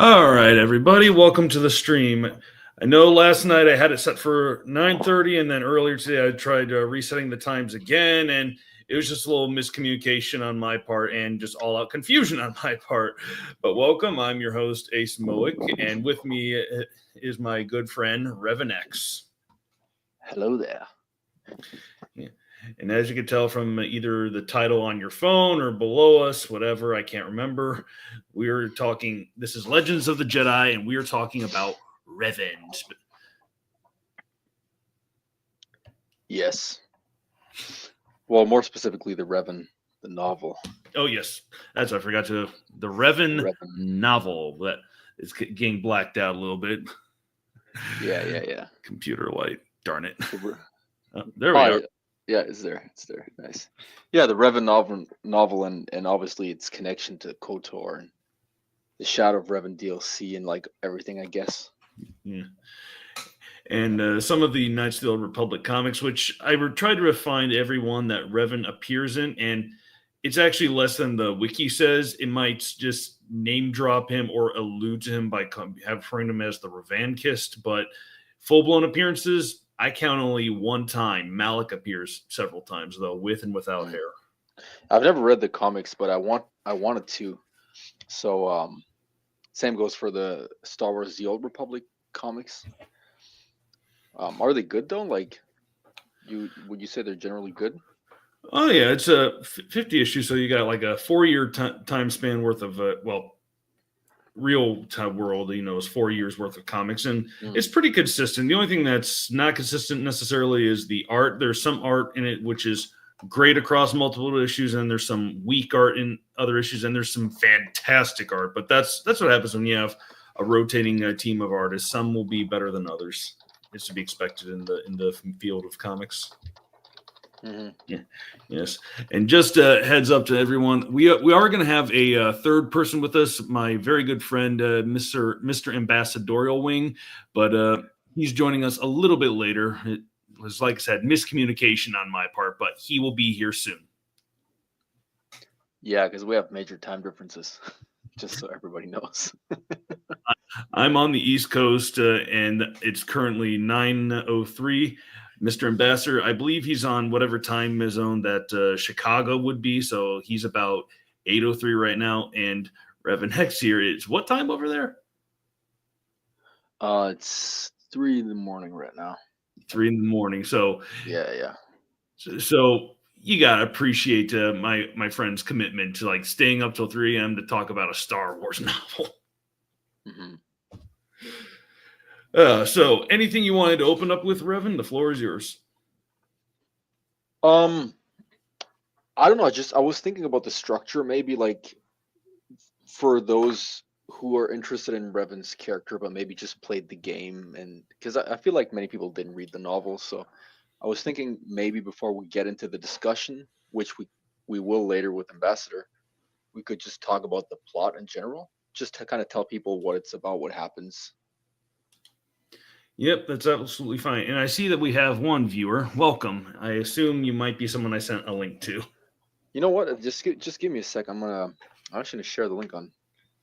All right, everybody, welcome to the stream. I know last night I had it set for 9:30, and then earlier today I tried resetting the times again, and it was just a little miscommunication on my part and just all-out confusion on my part. But welcome, I'm your host, Ace Moick, and with me is my good friend, Revan X. Hello there. Yeah. And as you can tell from either the title on your phone or below us, whatever, I can't remember, we're talking, this is Legends of the Jedi, and we're talking about Revan. Yes. Well, more specifically, the Revan, the novel. Oh, yes. That's, I forgot to, the Revan novel that is getting blacked out a little bit. Yeah. Computer light, darn it. There we are. Yeah, it's there. Nice. Yeah, the Revan novel and obviously its connection to KOTOR and the Shadow of Revan DLC and like everything, I guess. Yeah. And some of the Knights of the Old Republic comics, which I tried to refine every one that Revan appears in, and it's actually less than the wiki says. It might just name drop him or allude to him by referring him as the Revan Kist, but full-blown appearances, I count only one time. Malik appears several times, though, with and without hair. I've never read the comics, but I wanted to. So same goes for the Star Wars The Old Republic comics. Are they good though? Like, would you say they're generally good? Oh yeah, it's a 50 issue, so you got like a 4-year time span worth of real time world, is 4 years worth of comics, and it's pretty consistent. The only thing that's not consistent necessarily is the art. There's some art in it which is great across multiple issues, and there's some weak art in other issues, and there's some fantastic art. But that's what happens when you have a rotating team of artists. Some will be better than others. It's to be expected in the field of comics. Mm-hmm. Yeah, yes. And just a heads up to everyone, we are going to have a third person with us, my very good friend, Mr. Ambassadorial Wing, but he's joining us a little bit later. It was, like I said, miscommunication on my part, but he will be here soon. Yeah, because we have major time differences, just so everybody knows. I'm on the East Coast, and it's currently 9:03. Mr. Ambassador, I believe he's on whatever time zone that Chicago would be, so he's about 8:03 right now. And Revan X here is what time over there? It's 3 a.m. right now. 3 a.m. So yeah. So you gotta appreciate my friend's commitment to like staying up till 3 a.m. to talk about a Star Wars novel. Mm-hmm. So anything you wanted to open up with, Revan? The floor is yours. I don't know. I was thinking about the structure, maybe like for those who are interested in Revan's character, but maybe just played the game, and because I feel like many people didn't read the novel, so I was thinking maybe before we get into the discussion, which we will later with Ambassador, we could just talk about the plot in general, just to kind of tell people what it's about, what happens. Yep, that's absolutely fine. And I see that we have one viewer. Welcome. I assume you might be someone I sent a link to. You know what? Just give me a sec. I'm actually gonna share the link on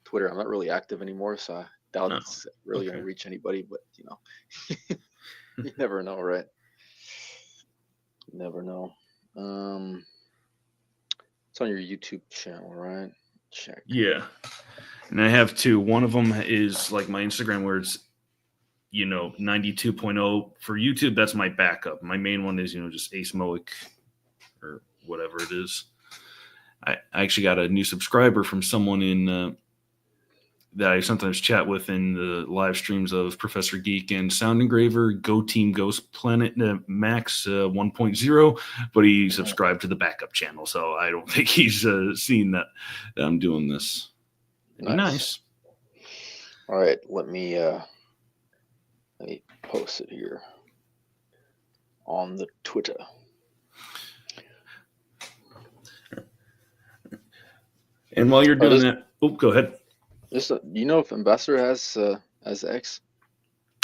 Twitter. I'm not really active anymore, so I doubt it's really gonna reach anybody. But you never know, right? You never know. It's on your YouTube channel, right? Check. Yeah, and I have two. One of them is like my Instagram, where it's 92.0 for YouTube. That's my backup. My main one is just Ace Moick or whatever it is. I actually got a new subscriber from someone in that I sometimes chat with in the live streams of Professor Geek and Sound Engraver, Go Team Ghost Planet Max 1.0, but he subscribed to the backup channel, so I don't think he's seen that I'm doing this. Nice. All right, let me post it here on the Twitter. And while you're doing that, go ahead. You know if Ambassador has X?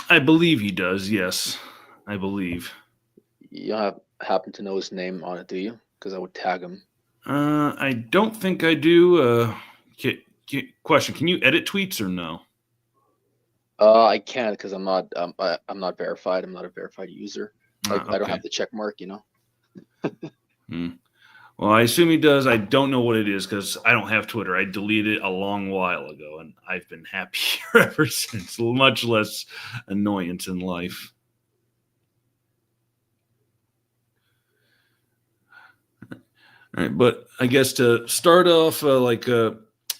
I believe he does. Yes, I believe. You don't happen to know his name on it, do you? Because I would tag him. I don't think I do. Question: can you edit tweets or no? I can't because I'm not verified. I'm not a verified user. I don't Okay. have the check mark, Hmm. Well, I assume he does. I don't know what it is because I don't have Twitter. I deleted it a long while ago, and I've been happier ever since. Much less annoyance in life. All right, but I guess to start off, a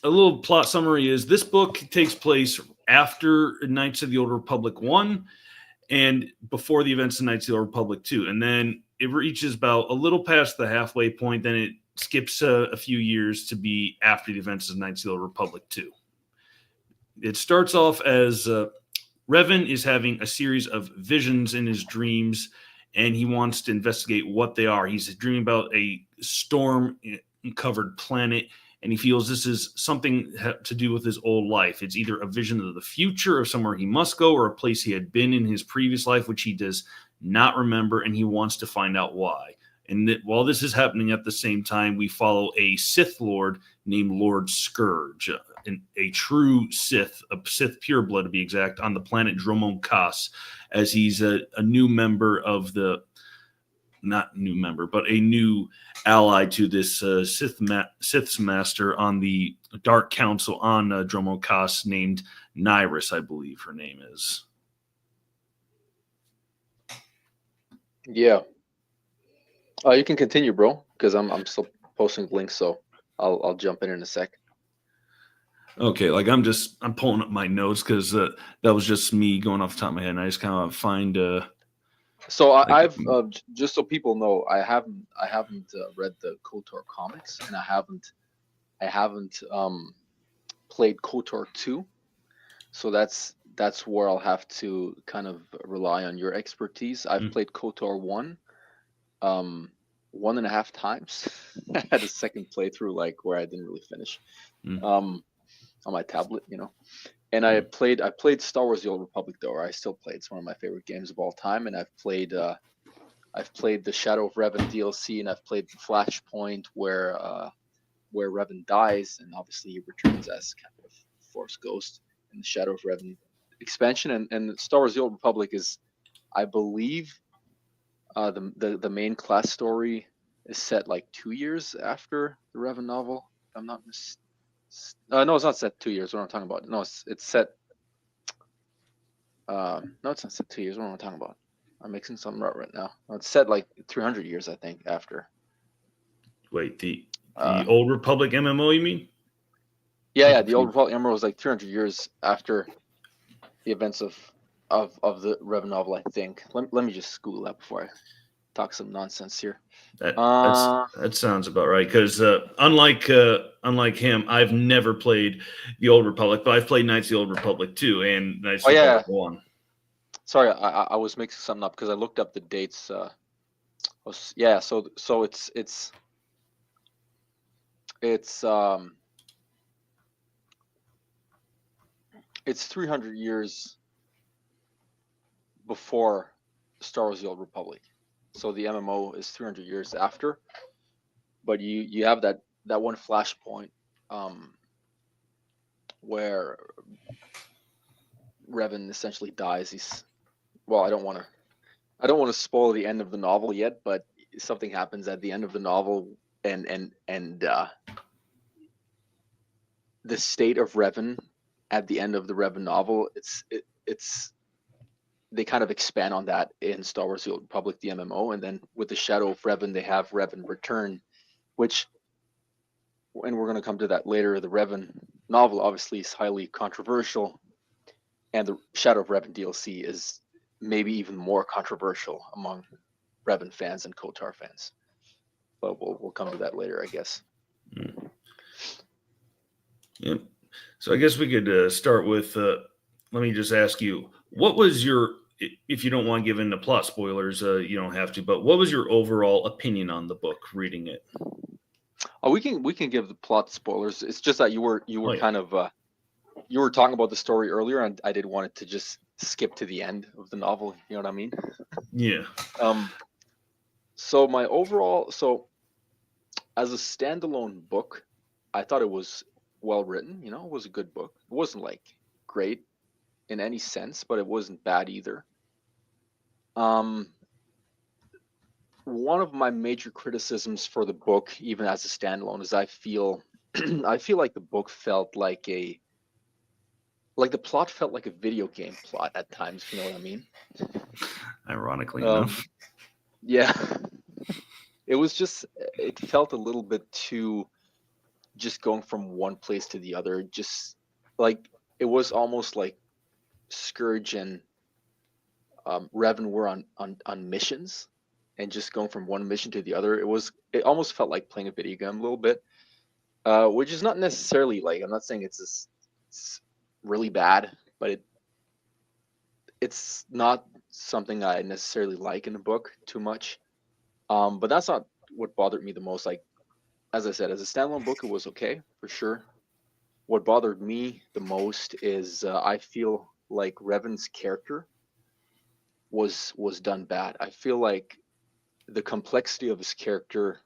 little plot summary is this book takes place after Knights of the Old Republic 1 and before the events of Knights of the Old Republic 2. And then it reaches about a little past the halfway point. Then it skips a few years to be after the events of Knights of the Old Republic 2. It starts off as Revan is having a series of visions in his dreams, and he wants to investigate what they are. He's dreaming about a storm-covered planet, and he feels this is something to do with his old life. It's either a vision of the future of somewhere he must go or a place he had been in his previous life, which he does not remember, and he wants to find out why. And while this is happening at the same time, we follow a Sith Lord named Lord Scourge, a true Sith, a Sith pureblood to be exact, on the planet Dromon Kaas, as he's a new member of the, not new member, but a new ally to this Sith's master on the Dark Council on Dromon Kaas named Nyrus, I believe her name is. Yeah. You can continue, bro, because I'm still posting links, so I'll jump in a sec. Okay, like I'm pulling up my notes because that was just me going off the top of my head, and I just kind of find. So I've just so people know, I haven't read the KOTOR comics, and I haven't played KOTOR 2. So that's where I'll have to kind of rely on your expertise. I've played KOTOR 1 1.5 times. I had a second playthrough like where I didn't really finish on my tablet, And I played Star Wars: The Old Republic though, or I still play. It's one of my favorite games of all time, and I've played the Shadow of Revan DLC, and I've played the Flashpoint where Revan dies, and obviously he returns as kind of a Force ghost in the Shadow of Revan expansion. And Star Wars: The Old Republic is, I believe, the main class story is set like 2 years after the Revan novel. If I'm not no, it's not set 2 years. What am I talking about? No, it's set. No, it's not set 2 years. What am I talking about? I'm mixing something up right now. No, it's set like 300 years, I think, after. Wait, the Old Republic MMO, you mean? Yeah, the Old Republic MMO was like 300 years after the events of the Revan novel, I think. Let me just Google that before I talk some nonsense here. That sounds about right. Because unlike him, I've never played the Old Republic, but I've played Knights of the Old Republic 2 and Knights of the Old Republic 1. Sorry, I was mixing something up because I looked up the dates. So it's 300 years before Star Wars: The Old Republic. So the MMO is 300 years after, but you have that one flashpoint where Revan essentially dies. I don't want to spoil the end of the novel yet, but something happens at the end of the novel, and the state of Revan at the end of the Revan novel, it's they kind of expand on that in Star Wars: The Old Republic, the MMO, and then with the Shadow of Revan, they have Revan Return, which, and we're going to come to that later. The Revan novel obviously is highly controversial, and the Shadow of Revan DLC is maybe even more controversial among Revan fans and KOTOR fans. But we'll come to that later, I guess. Yep. So I guess we could start with. Let me just ask you, what was your? If you don't want to give in the plot spoilers, you don't have to. But what was your overall opinion on the book? Reading it. Oh, we can give the plot spoilers. It's just that you were kind of you were talking about the story earlier, and I didn't want it to just skip to the end of the novel. You know what I mean? Yeah. So my overall, as a standalone book, I thought it was well written. It was a good book. It wasn't like great. in any sense, but it wasn't bad either. Um, one of my major criticisms for the book, even as a standalone, is I feel I feel like the book felt like the plot felt like a video game plot at times, if you know what I mean. Ironically Um, enough. yeah, it felt a little bit too just going from one place to the other. Just like it was almost like Scourge and Revan were on missions and just going from one mission to the other. It almost felt like playing a video game a little bit, which is not necessarily like I'm not saying it's really bad, but it's not something I necessarily like in the book too much. But that's not what bothered me the most. Like as I said, as a standalone book, it was okay for sure. What bothered me the most is I feel like Revan's character was done bad. I feel like the complexity of his character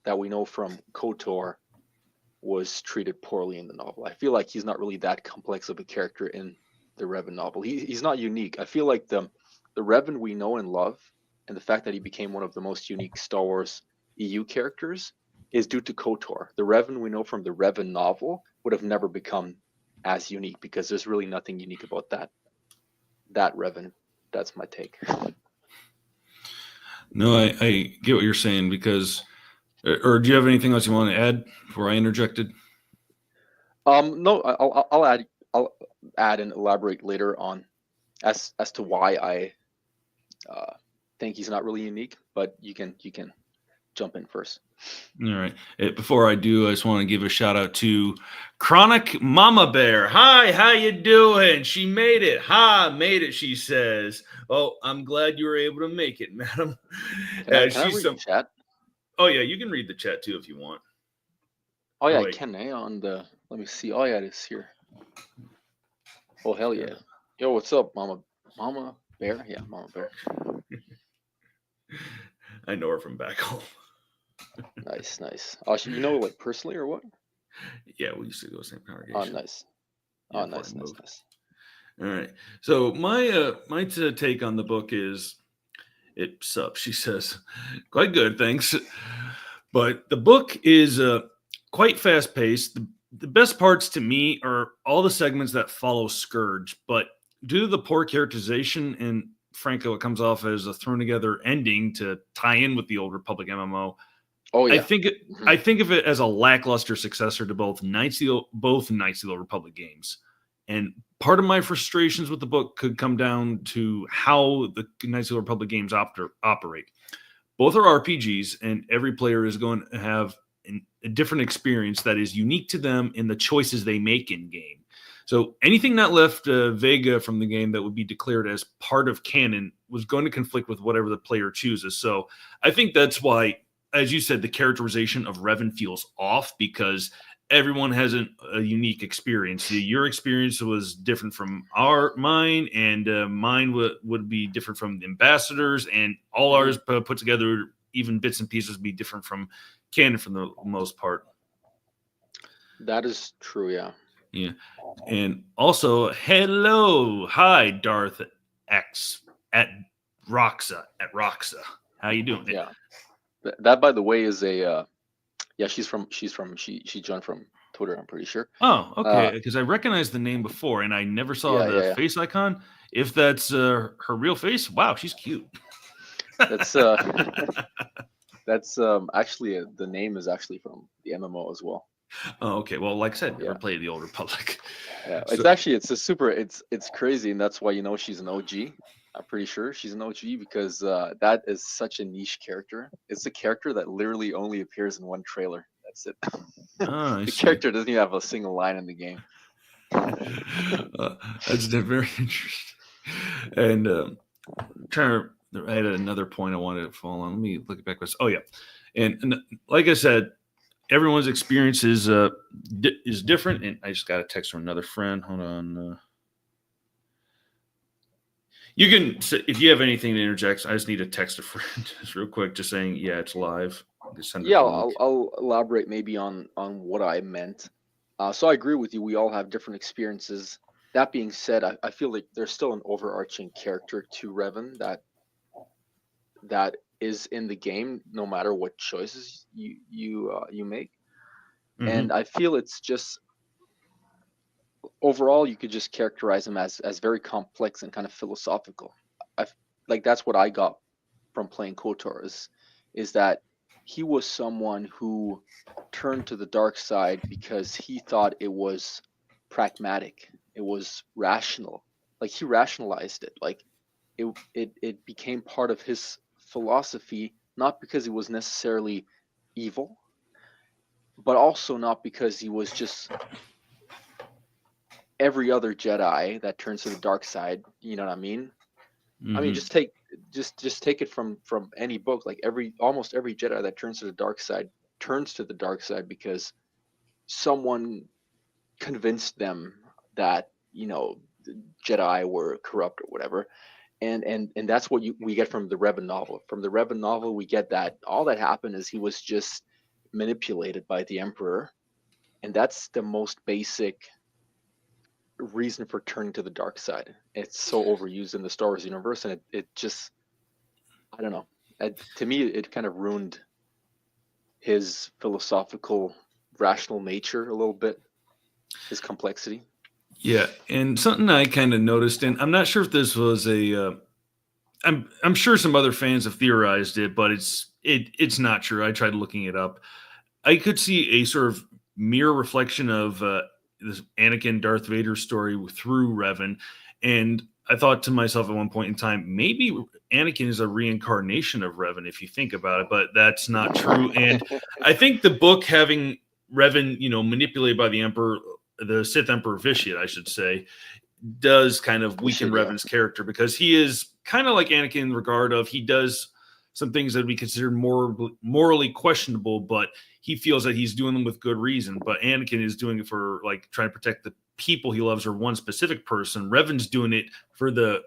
that we know from KOTOR was treated poorly in the novel. I feel like he's not really that complex of a character in the Revan novel. He's not unique. I feel like the Revan we know and love, and the fact that he became one of the most unique Star Wars EU characters, is due to KOTOR. The Revan we know from the Revan novel would have never become as unique because there's really nothing unique about that Revan. That's my take. No, I get what you're saying because, or do you have anything else you want to add before I interjected? No, I'll add and elaborate later on as to why I uh, think he's not really unique. But you can jump in first. All right. Before I do, I just want to give a shout out to Chronic Mama Bear. Hi, how you doing? She made it. Ha, made it, she says. Oh, I'm glad you were able to make it, madam. Can I She's read some. chat? Oh yeah, you can read the chat too if you want. Oh yeah, Oh I wait. can. On the let me see. Oh yeah, it is here. Oh hell yeah. Yo, what's up, Mama Bear? Yeah, Mama Bear. I know her from back home. Nice, nice. Oh, you know, like personally or what? Yeah, we used to go to the same Oh, congregation. nice. Yeah, Oh, before I nice, nice, moved. nice. All right. So my take on the book is it sups. She says, quite good, thanks. But the book is quite fast paced. The best parts to me are all the segments that follow Scourge, but due to the poor characterization and Franco, it comes off as a thrown together ending to tie in with the old Republic MMO. Oh I yeah. think I think of it as a lackluster successor to both Knights of the Old Republic games. And part of my frustrations with the book could come down to how the Knights of the Republic games operate. Both are RPGs, and every player is going to have a different experience that is unique to them in the choices they make in game. So anything that left Vega from the game that would be declared as part of canon was going to conflict with whatever the player chooses. So I think that's why, as you said, the characterization of Revan feels off because everyone has a unique experience. Your experience was different from mine, and mine would be different from the ambassadors, and all ours put together, even bits and pieces, be different from canon for the most part. That is true. Yeah. Yeah, and also, hello, hi, Darth X at Roxa. How you doing? Yeah. That by the way is a yeah. She joined from Twitter. I'm pretty sure. Oh, okay. Because I recognized the name before, and I never saw Yeah, the yeah, yeah. face icon. If that's her real face, wow, she's cute. That's that's actually the name is actually from the MMO as well. Oh, okay. Well, like I said, never Yeah. played the Old Republic. Yeah, So, it's a super it's crazy, and that's why she's an OG. I'm pretty sure she's an OG because that is such a niche character. It's a character that literally only appears in one trailer. That's it. I The see. character doesn't even have a single line in the game. That's very interesting. And trying to, I had another point I wanted to follow on. Let me look it back. Oh yeah, and like I said, everyone's experience is different. And I just got a text from another friend. Hold on. You can, if you have anything to interject, I just need to text a friend just real quick, just saying, yeah, it's live. Just send Yeah, the link. I'll elaborate maybe on what I meant. So I agree with you. We all have different experiences that being said, I feel like there's still an overarching character to Revan that is in the game, no matter what choices you make. And Mm-hmm. I feel it's just overall you could just characterize him as very complex and kind of philosophical. I like that's what I got from playing KOTOR is that he was someone who turned to the dark side because he thought it was pragmatic, it was rational. Like he rationalized it. Like it became part of his philosophy, not because it was necessarily evil, but also not because he was just every other Jedi that turns to the dark side. You know what I mean? I mean, Mm-hmm. just take it from any book. Like almost every Jedi that turns to the dark side turns to the dark side because someone convinced them that Jedi were corrupt or whatever. And that's what we get from the Revan novel. From the Revan novel, we get that all that happened is he was just manipulated by the Emperor, and that's the most basic reason for turning to the dark side. It's so overused in the Star Wars universe, and it just, I don't know. To me, it kind of ruined his philosophical, rational nature a little bit, his complexity. Yeah, and something I kind of noticed, and I'm not sure if this was I'm sure some other fans have theorized it, but it's not true. I tried looking it up. I could see a sort of mirror reflection of this Anakin Darth Vader story through Revan, and I thought to myself at one point in time, maybe Anakin is a reincarnation of Revan if you think about it, but that's not true. And I think the book having Revan, manipulated by the Emperor, the Sith Emperor Vitiate, I should say, does kind of We weaken should, yeah. Revan's character because he is kind of like Anakin in regard of he does some things that we consider more morally questionable, but he feels that he's doing them with good reason. But Anakin is doing it for like trying to protect the people he loves or one specific person. Revan's doing it for the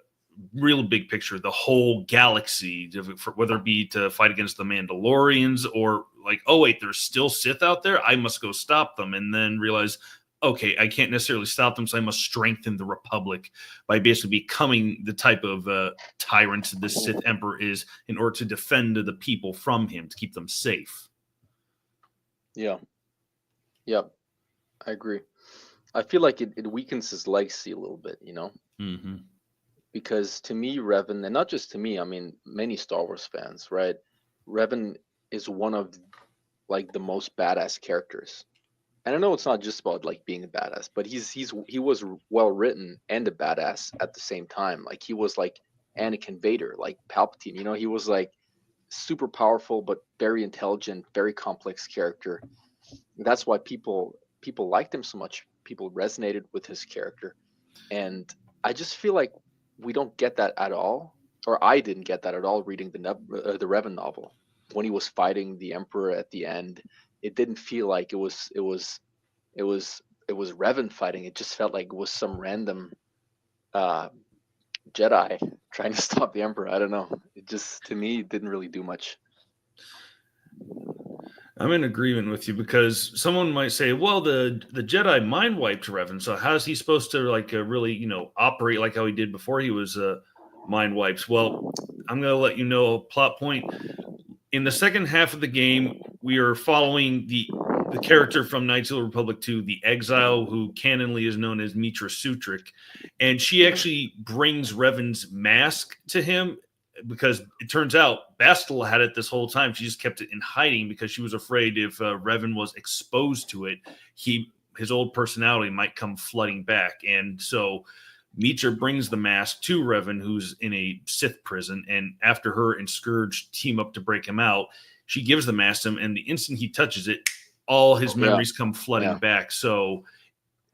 real big picture, the whole galaxy, whether it be to fight against the Mandalorians or like, oh wait, there's still Sith out there. I must go stop them, and then realize, okay, I can't necessarily stop them, so I must strengthen the Republic by basically becoming the type of tyrant the Sith Emperor is in order to defend the people from him, to keep them safe. Yeah, yeah, I agree. I feel like it weakens his legacy a little bit, Mm-hmm. because to me, Revan, and not just to me, I mean, many Star Wars fans, right? Revan is one of like the most badass characters. And I know it's not just about like being a badass, but he was well written and a badass at the same time. Like he was like Anakin Vader, like Palpatine. He was like super powerful but very intelligent, very complex character. That's why people liked him so much. People resonated with his character, and I just feel like we don't get that at all, or I didn't get that at all reading the Revan novel when he was fighting the Emperor at the end. It didn't feel like it was it was Revan fighting. It just felt like it was some random uh, Jedi trying to stop the Emperor. I don't know. It just to me didn't really do much. I'm in agreement with you because someone might say, "Well, the Jedi mind wiped Revan, so how's he supposed to like really, operate like how he did before he was mind wiped?" Well, I'm going to let you know a plot point. In the second half of the game, we are following the character from Knights of the Republic 2, the Exile, who canonly is known as Mitra Sutric, and she actually brings Revan's mask to him because it turns out Bastila had it this whole time. She just kept it in hiding because she was afraid if Revan was exposed to it, his old personality might come flooding back. And so Mitra brings the mask to Revan, who's in a Sith prison, and after her and Scourge team up to break him out, she gives the mask to him, and the instant he touches it, all his memories come flooding back. So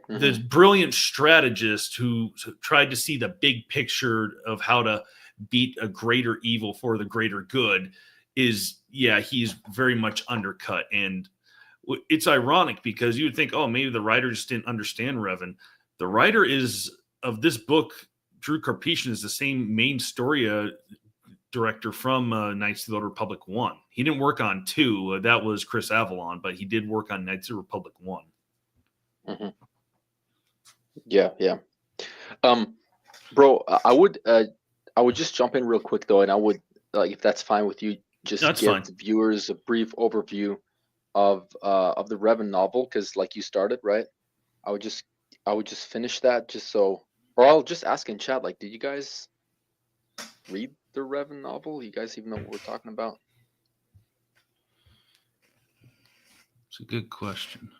the brilliant strategist who tried to see the big picture of how to beat a greater evil for the greater good he's very much undercut. And it's ironic because you would think, oh, maybe the writer just didn't understand Revan. The writer of this book, Drew Karpyshyn, is the same main story director from Knights of the Old Republic 1. He didn't work on 2. That was Chris Avalon, but he did work on Knights of the Republic 1. Mm-hmm. Yeah, yeah. Bro, I would just jump in real quick though, and I would if that's fine with you, just That's give fine. the viewers a brief overview of the Revan novel, because like you started, right? I would just I would just finish that just so, or I'll just ask in chat, like, did you guys read the Revan novel? You guys even know what we're talking about? It's a good question.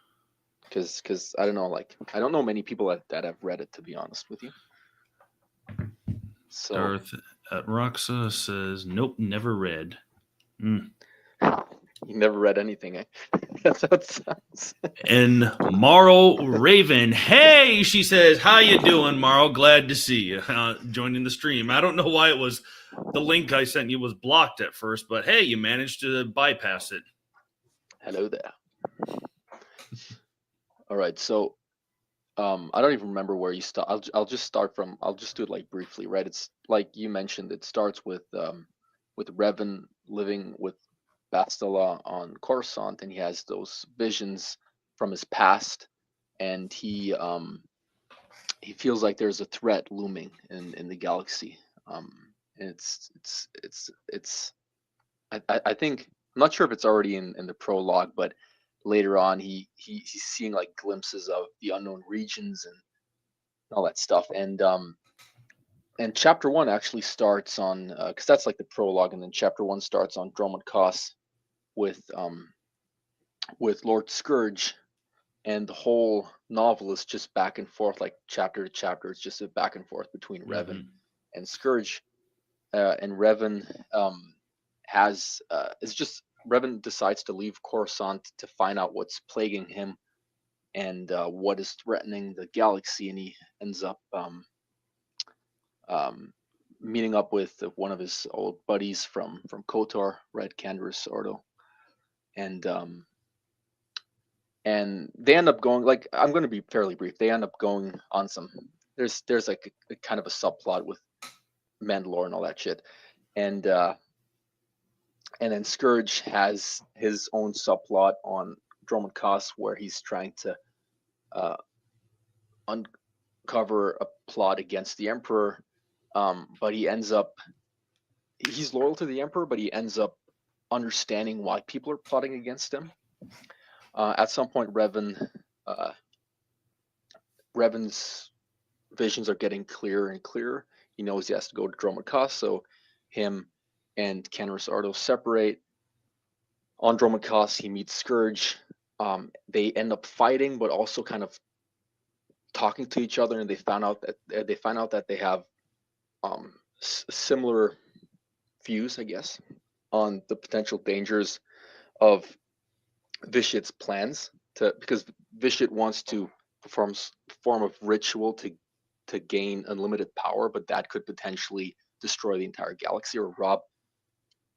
Because I don't know, like I don't know many people that have read it, to be honest with you. So Darth at Roxa says, nope, never read. you never read anything, eh? That's how it sounds. And Marl Raven, hey, she says, how you doing, Marl? Glad to see you joining the stream. I don't know why it was the link I sent you was blocked at first, but hey, you managed to bypass it. Hello there. All right, so I don't even remember where you start. I'll just start from. I'll just do it like briefly, right? It's like you mentioned. It starts with Revan living with Bastila on Coruscant, and he has those visions from his past, and he feels like there's a threat looming in the galaxy. And it's I think, I'm not sure if it's already in the prologue, but later on he's seeing like glimpses of the unknown regions and all that stuff. And chapter one actually starts on, because that's like the prologue, and then chapter one starts on Dromund Kaas with Lord Scourge, and the whole novel is just back and forth, like chapter to chapter. It's just a back and forth between Revan and Scourge, and Revan it's just Revan decides to leave Coruscant to find out what's plaguing him and what is threatening the galaxy, and he ends up meeting up with one of his old buddies from KOTOR, Red Canderous Ordo, and they end up going, like, I'm going to be fairly brief. They end up going on some. There's like a kind of a subplot with Mandalore and all that shit, and then Scourge has his own subplot on Dromund Kaas, where he's trying to uncover a plot against the Emperor, but he's loyal to the Emperor, but he ends up understanding why people are plotting against him. At some point, Revan's visions are getting clearer and clearer. He knows he has to go to Dromund Kaas, so him and Canderous Ordo separate. On Dromund Kaas, he meets Scourge. They end up fighting, but also kind of talking to each other, and they find out that they have similar views, I guess, on the potential dangers of Vishit's plans, because Vishit wants to perform a form of ritual to gain unlimited power, but that could potentially destroy the entire galaxy or rob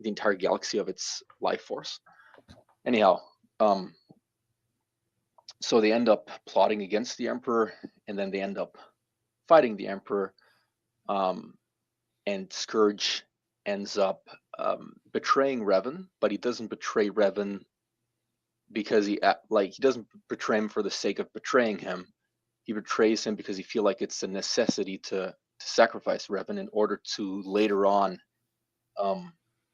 the entire galaxy of its life force. Anyhow, so they end up plotting against the Emperor, and then they end up fighting the Emperor, and Scourge ends up betraying Revan, but he doesn't betray Revan because he doesn't betray him for the sake of betraying him. He betrays him because he feels like it's a necessity to sacrifice Revan in order to later on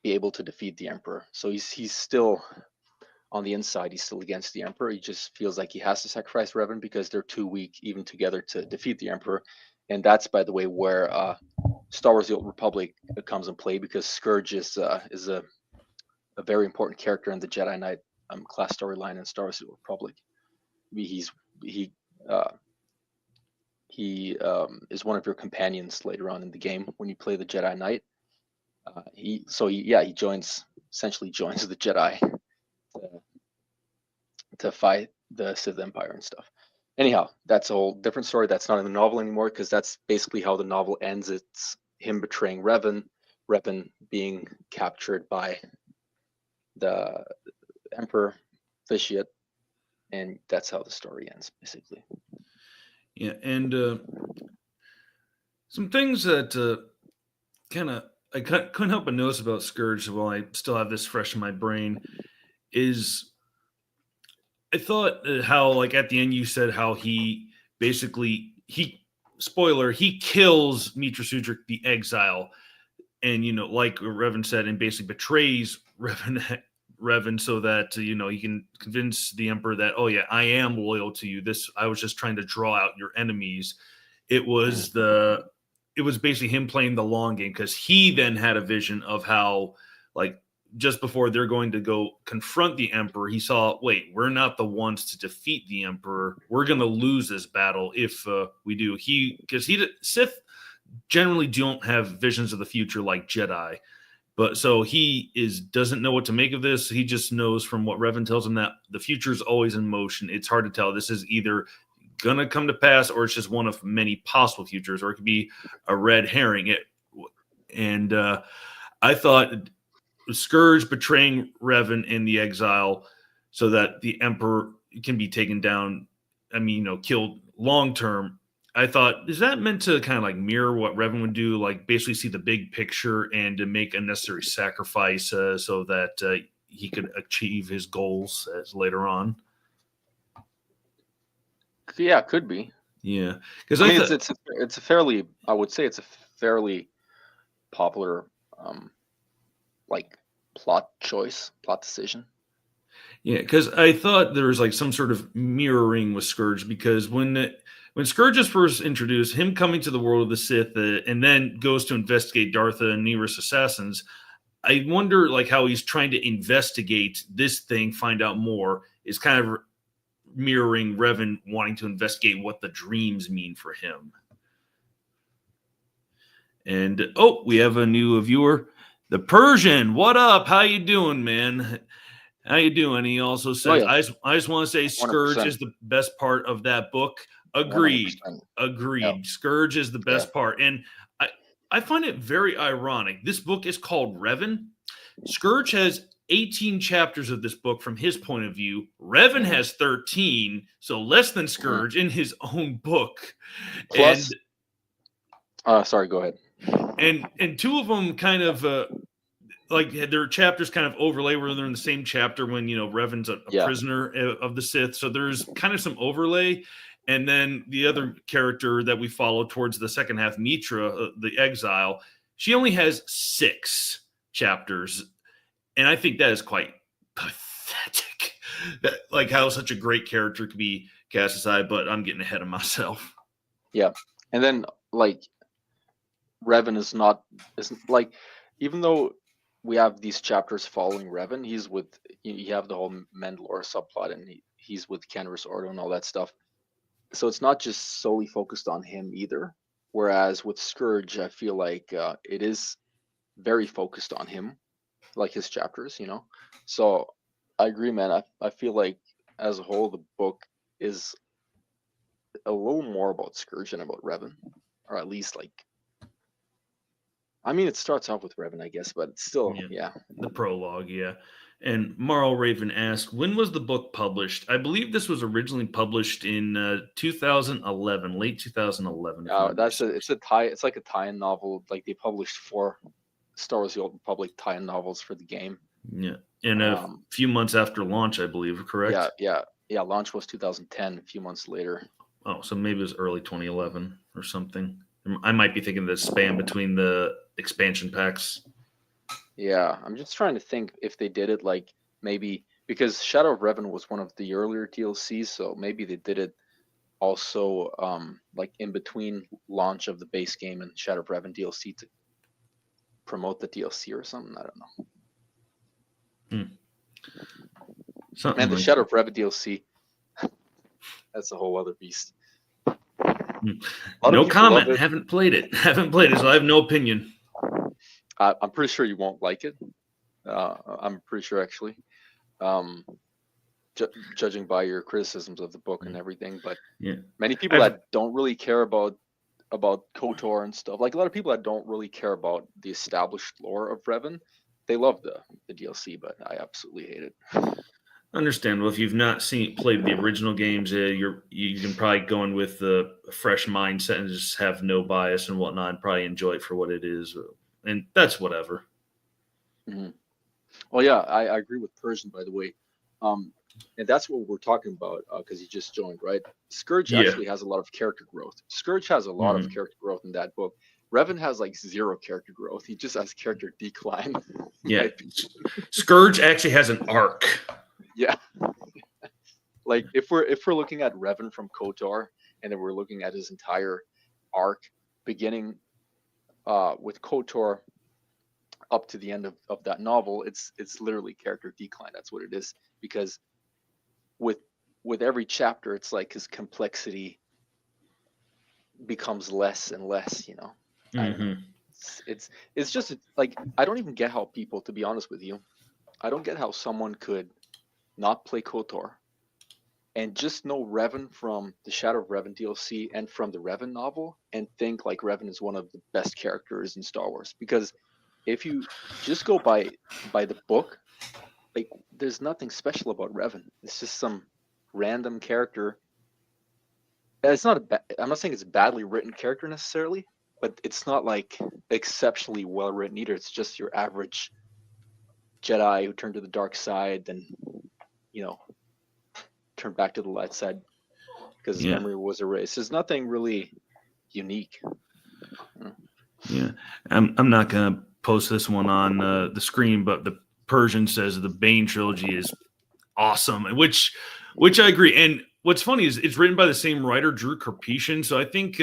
be able to defeat the Emperor. So he's still on the inside, he's still against the Emperor. He just feels like he has to sacrifice Revan because they're too weak even together to defeat the Emperor. And that's, by the way, where Star Wars: The Old Republic comes in play, because Scourge is a very important character in the Jedi Knight class storyline in Star Wars: The Old Republic. He is one of your companions later on in the game when you play the Jedi Knight. He essentially joins the Jedi to fight the Sith Empire and stuff. Anyhow, that's a whole different story. That's not in the novel anymore, because that's basically how the novel ends. It's him betraying Revan being captured by the Emperor Vitiate, and that's how the story ends, basically. Yeah, and some things that I couldn't help but notice about Scourge while I still have this fresh in my brain is I thought how, like, at the end you said how he basically spoiler, he kills Mitra Sudrik the Exile, and like Revan said, and basically betrays Revan so that he can convince the Emperor that, oh yeah, I am loyal to you. I was just trying to draw out your enemies. It was basically him playing the long game, because he then had a vision of how, like, just before they're going to go confront the Emperor, he saw, wait, we're not the ones to defeat the Emperor. We're going to lose this battle if we do. Because Sith generally don't have visions of the future like Jedi. But so doesn't know what to make of this. He just knows from what Revan tells him that the future is always in motion. It's hard to tell. This is either going to come to pass, or it's just one of many possible futures, or it could be a red herring. I thought Scourge betraying Revan in the Exile so that the Emperor can be taken down, killed long term. I thought, is that meant to kind of like mirror what Revan would do, like basically see the big picture and to make a necessary sacrifice so that he could achieve his goals as later on? Yeah, it could be. Yeah, because it's a fairly, I would say it's a fairly popular like plot decision. Yeah, because I thought there was like some sort of mirroring with Scourge, because when Scourge is first introduced, him coming to the world of the Sith and then goes to investigate Dartha and Neris assassins, I wonder like how he's trying to investigate this thing, find out more, is kind of mirroring Revan wanting to investigate what the dreams mean for him. And we have a new viewer, the Persian. What up? How you doing, man? How you doing? He also says, I just want to say Scourge 100%. Is the best part of that book. Agreed. 100%. Agreed. Yep. Scourge is the best part. And I find it very ironic. This book is called Revan. Scourge has 18 chapters of this book from his point of view. Revan has 13, so less than Scourge in his own book. Plus, sorry, go ahead. And two of them kind of like their chapters kind of overlay where they're in the same chapter when Revan's a prisoner of the Sith. So there's kind of some overlay. And then the other character that we follow towards the second half, Mitra, the Exile, she only has 6 chapters. And I think that is quite pathetic. Like how such a great character could be cast aside, but I'm getting ahead of myself. Yeah. And then like Revan isn't like, even though we have these chapters following Revan, you have the whole Mandalore subplot, and he's with Kenris Ordo and all that stuff. So it's not just solely focused on him either. Whereas with Scourge, I feel like it is very focused on him, like his chapters, So I agree, man. I feel like as a whole, the book is a little more about Scourge than about Revan, or at least like. I mean, it starts off with Revan, I guess, but it's still, the prologue, And Marl Raven asked, when was the book published? I believe this was originally published in 2011, late 2011. It's like a tie-in novel. Like they published 4 Star Wars: The Old Republic tie-in novels for the game. Yeah, and a few months after launch, I believe, correct? Yeah. Launch was 2010. A few months later. Oh, so maybe it was early 2011 or something. I might be thinking the span between the expansion packs. Yeah, I'm just trying to think if they did it like maybe because Shadow of Revan was one of the earlier DLCs, so maybe they did it also like in between launch of the base game and Shadow of Revan DLC to promote the DLC or something. I don't know. Man, the Shadow of Revan DLC, that's a whole other beast. No comment. Haven't played it, so I have no opinion. I'm pretty sure you won't like it. I'm pretty sure, actually, judging by your criticisms of the book and everything. But many people that don't really care about KOTOR and stuff, like a lot of people that don't really care about the established lore of Revan, they love the DLC, but I absolutely hate it. Understandable. If you've not played the original games, you can probably go in with a fresh mindset and just have no bias and whatnot, and probably enjoy it for what it is, and that's whatever. Mm-hmm. Well, yeah, I agree with Persian. By the way, and that's what we're talking about because he just joined, right? Scourge Yeah. actually has a lot of character growth. Scourge has a lot of character growth in that book. Revan has like 0 character growth. He just has character decline. Yeah. Scourge actually has an arc. Yeah. Like if we're looking at Revan from KOTOR, and then we're looking at his entire arc, beginning with KOTOR up to the end of that novel, it's literally character decline. That's what it is. Because with every chapter, it's like his complexity becomes less and less, you know. It's just like, I don't even get how people, to be honest with you, I don't get how someone could not play KOTOR and just know Revan from the Shadow of Revan DLC and from the Revan novel and think like Revan is one of the best characters in Star Wars. Because if you just go by the book, like there's nothing special about Revan. It's just some random character. It's not I'm not saying it's a badly written character necessarily, but it's not like exceptionally well written either. It's just your average Jedi who turned to the dark side, then, you know, turned back to the light side because his memory was erased. There's nothing really unique. Yeah, I'm not gonna post this one on the screen, but the Persian says the Bane trilogy is awesome, which I agree. And what's funny is it's written by the same writer, Drew Karpyshyn. So I think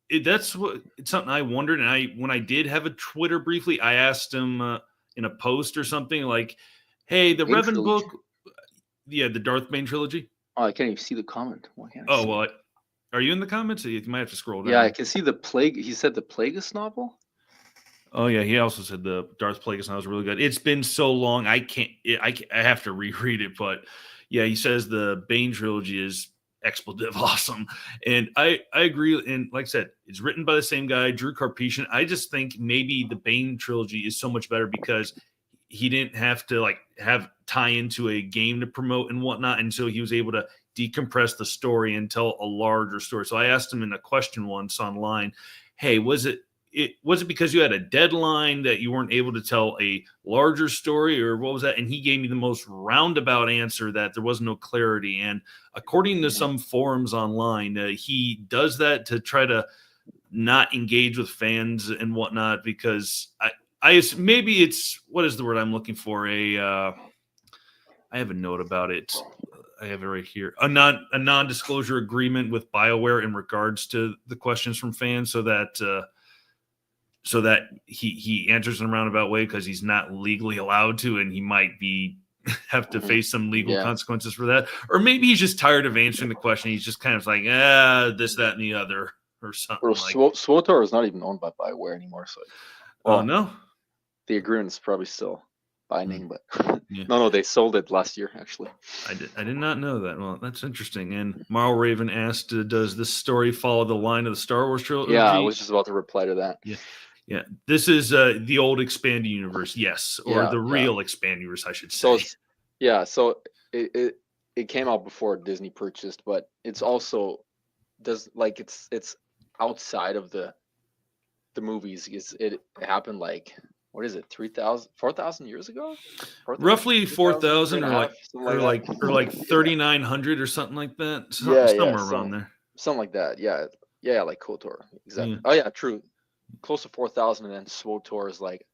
it's something I wondered. And when I did have a Twitter briefly, I asked him in a post or something like, "Hey, the Bane Revan trilogy. book, the Darth Bane trilogy." Oh, I can't even see the comment. Why can't I see well, are you in the comments? You might have to scroll down. Yeah, I can see the Plague. He said the Plagueis novel. Oh yeah, he also said the Darth Plagueis novel was really good. It's been so long, I have to reread it. But yeah, he says the Bane trilogy is expletive awesome, and I agree. And like I said, it's written by the same guy, Drew Karpyshyn. I just think maybe the Bane trilogy is so much better because he didn't have to have tie into a game to promote and whatnot, and so he was able to decompress the story and tell a larger story. So I asked him in a question once online, "Hey, was it because you had a deadline that you weren't able to tell a larger story, or what was that?" And he gave me the most roundabout answer that there was no clarity. And according to some forums online, he does that to try to not engage with fans and whatnot, because maybe it's, what is the word I'm looking for? I have a note about it. I have it right here. A non-disclosure agreement with BioWare in regards to the questions from fans, so that he answers in a roundabout way because he's not legally allowed to, and he might have to face some legal consequences for that. Or maybe he's just tired of answering the question. He's just kind of like, this, that, and the other, or something. SWTOR is not even owned by BioWare anymore. So, no, the agreement is probably still binding, but no, they sold it last year. Actually, I did not know that. Well, that's interesting. And Marl Raven asked, "Does this story follow the line of the Star Wars trilogy?" Yeah, I was just about to reply to that. Yeah. This is the old expanded universe, yes, or the real expanded universe, I should say. So it came out before Disney purchased, but it's also it's outside of the movies. It happened like, what is it, 4,000 years ago? Roughly 4,000 or like 3,900 or something like that. Somewhere around there. Something like that. Yeah, like KOTOR. Exactly. Yeah. Oh yeah, true. Close to 4,000, and then SWTOR is like,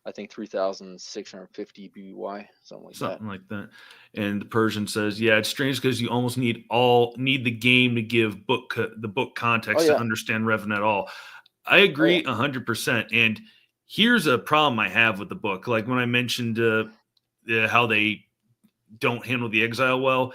I think 3,650 BBY, something like that. And the Persian says, "Yeah, it's strange because you almost need the game to give the book context to understand Revan at all." I agree 100%. And here's a problem I have with the book. Like when I mentioned how they don't handle the exile well,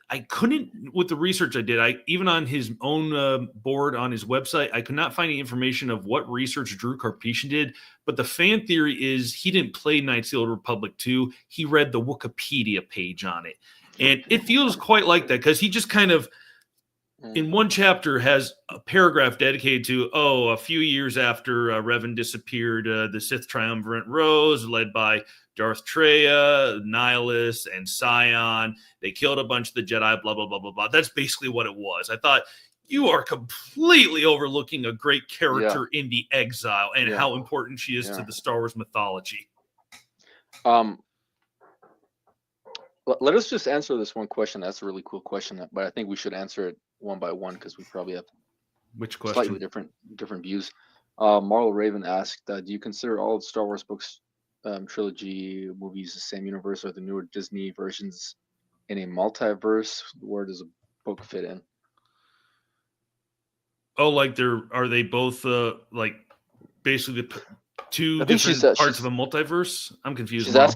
I couldn't, with the research I did, even on his own board on his website, I could not find any information of what research Drew Karpyshyn did. But the fan theory is he didn't play Knights of the Old Republic 2. He read the Wikipedia page on it. And it feels quite like that, because he just kind of, in one chapter, has a paragraph dedicated to, a few years after Revan disappeared, the Sith Triumvirate rose, led by Darth Traya, Nihilus, and Scion. They killed a bunch of the Jedi, blah, blah, blah, blah, blah. That's basically what it was. I thought, you are completely overlooking a great character in the exile and how important she is to the Star Wars mythology. Let us just answer this one question. That's a really cool question, but I think we should answer it one by one because we probably have Which slightly question? different views. Marl Raven asked, "Do you consider all of Star Wars books, trilogy movies, the same universe, or the newer Disney versions in a multiverse? Where does a book fit in?" Oh, like are they both like basically two I think she's different parts of a multiverse? I'm confused, Marl.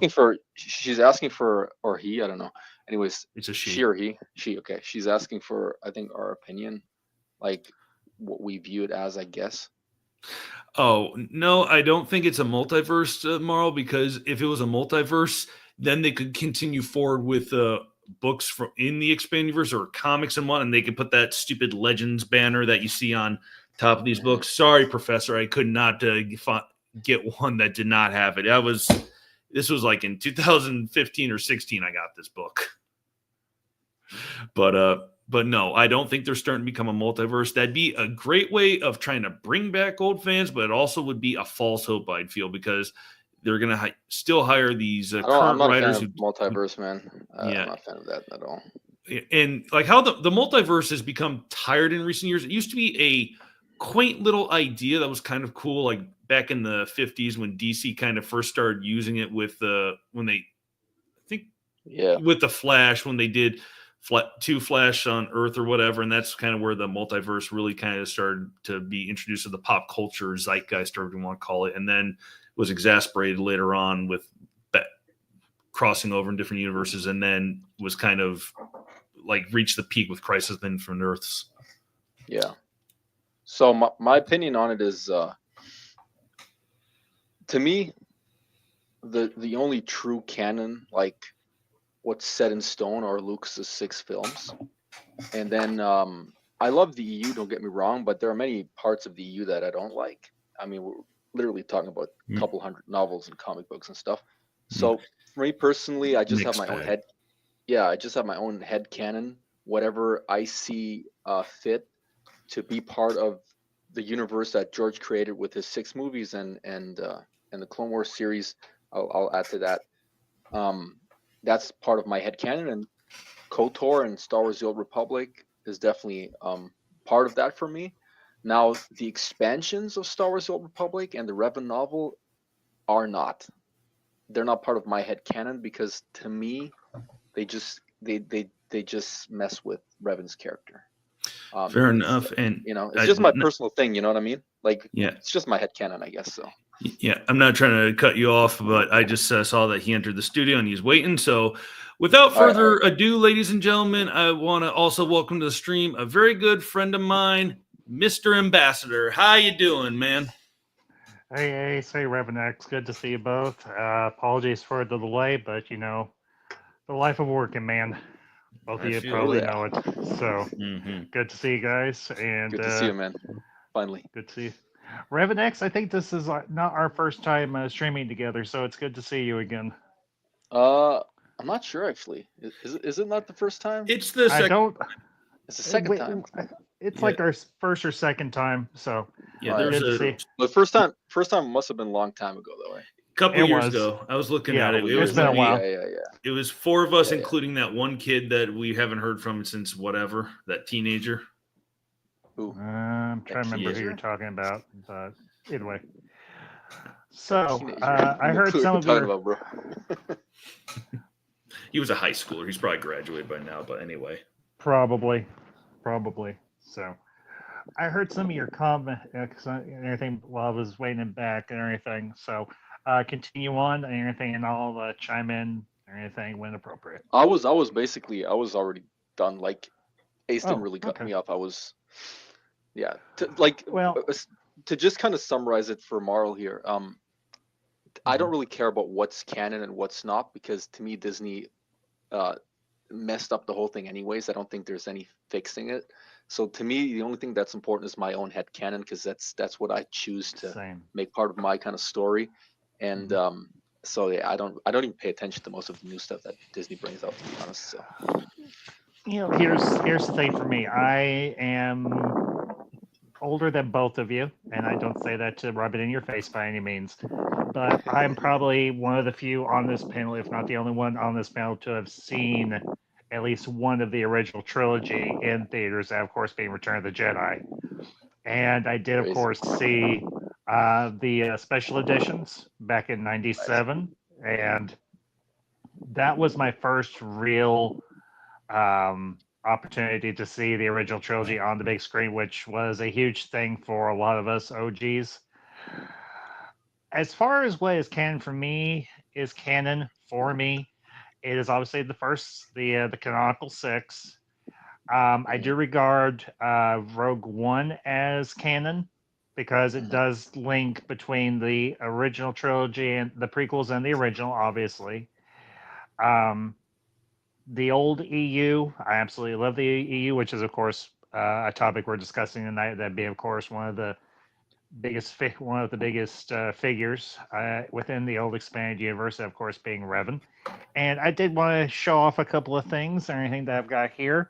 she's asking for, or he, I don't know. Anyways, It's a she she. or he, she. Okay, she's asking for, I think, our opinion, like what we view it as, I guess. Oh, no, I don't think it's a multiverse, Marl, because if it was a multiverse, then they could continue forward with books from in the expanded universe or comics and one, and they could put that stupid Legends banner that you see on top of these Mhm. books. Sorry, Professor, I could not get one that did not have it. This was like in 2015 or 16. I got this book, but no, I don't think they're starting to become a multiverse. That'd be a great way of trying to bring back old fans, but it also would be a false hope, I'd feel, because they're going to still hire these I'm current not a fan writers of who multiverse, man. I'm yeah. not a fan of that at all. And like how the multiverse has become tired in recent years. It used to be a quaint little idea that was kind of cool, like back in the 50s when DC kind of first started using it with when they, I think, Yeah, with the Flash, when they did two Flash on Earth or whatever, and that's kind of where the multiverse really kind of started to be introduced to the pop culture zeitgeist, or whatever you want to call it, and then was exasperated later on with crossing over in different universes, and then was kind of like reached the peak with Crisis on Infinite Earths. yeah. So my opinion on it is, to me, the only true canon, like what's set in stone, are Lucas's 6 films. And then I love the EU, don't get me wrong, but there are many parts of the EU that I don't like. I mean, we're literally talking about a couple hundred novels and comic books and stuff. So for me personally, I just have my own head. Yeah, I just have my own head canon. Whatever I see fit to be part of the universe that George created with his 6 movies and the Clone Wars series, I'll add to that. That's part of my head canon, and KOTOR and Star Wars: The Old Republic is definitely part of that for me. Now, the expansions of Star Wars: The Old Republic and the Revan novel are not. They're not part of my head canon because to me, they just mess with Revan's character. Fair enough, and it's just my personal thing. You know what I mean? Like, yeah, it's just my head canon, I guess. So. Yeah, I'm not trying to cut you off, but I just saw that he entered the studio and he's waiting. So, without further ado, ladies and gentlemen, I want to also welcome to the stream a very good friend of mine, Mr. Ambassador. How you doing, man? Hey, Revan X. Good to see you both. Apologies for the delay, but the life of working, man. Both of you probably know it. So, good to see you guys. And good to see you, man. Finally. Good to see you. Revan X, I think this is not our first time streaming together, so it's good to see you again. I'm not sure actually. Is it not the first time? It's the second. It's the second time. It's like our first or second time. So yeah, there's the first time must have been a long time ago, though. Right? A couple years ago. I was looking at it. It's been a while. Yeah. It was 4 of us, including that one kid that we haven't heard from since whatever, that teenager. I'm trying to remember who you're talking about, but anyway. So I heard some of your. About, bro. He was a high schooler. He's probably graduated by now, but anyway. Probably. So I heard some of your comments and everything while I was waiting back and everything. So continue on and everything, and I'll chime in or anything when appropriate. I was already done. Like Ace didn't really cut me off. I was. Yeah, to just kind of summarize it for Marl here, I don't really care about what's canon and what's not, because to me Disney messed up the whole thing anyways. I don't think there's any fixing it. So to me, the only thing that's important is my own head canon, because that's what I choose to make part of my kind of story. And so yeah, I don't even pay attention to most of the new stuff that Disney brings out, to be honest. So here's the thing for me. I am older than both of you, and I don't say that to rub it in your face by any means, but I'm probably one of the few on this panel, if not the only one on this panel, to have seen at least one of the original trilogy in theaters, that, of course, being Return of the Jedi. And I did, of Crazy. course, see the special editions back in '97, and that was my first real opportunity to see the original trilogy on the big screen, which was a huge thing for a lot of us OGs. As far as what is canon for me, is canon for me, it is obviously the canonical six. I do regard Rogue One as canon because it does link between the original trilogy and the prequels and the original, obviously. The old EU, I absolutely love the EU, which is, of course, a topic we're discussing tonight. That'd be, of course, one of the biggest figures within the old expanded universe, of course, being Revan. And I did want to show off a couple of things or anything that I've got here.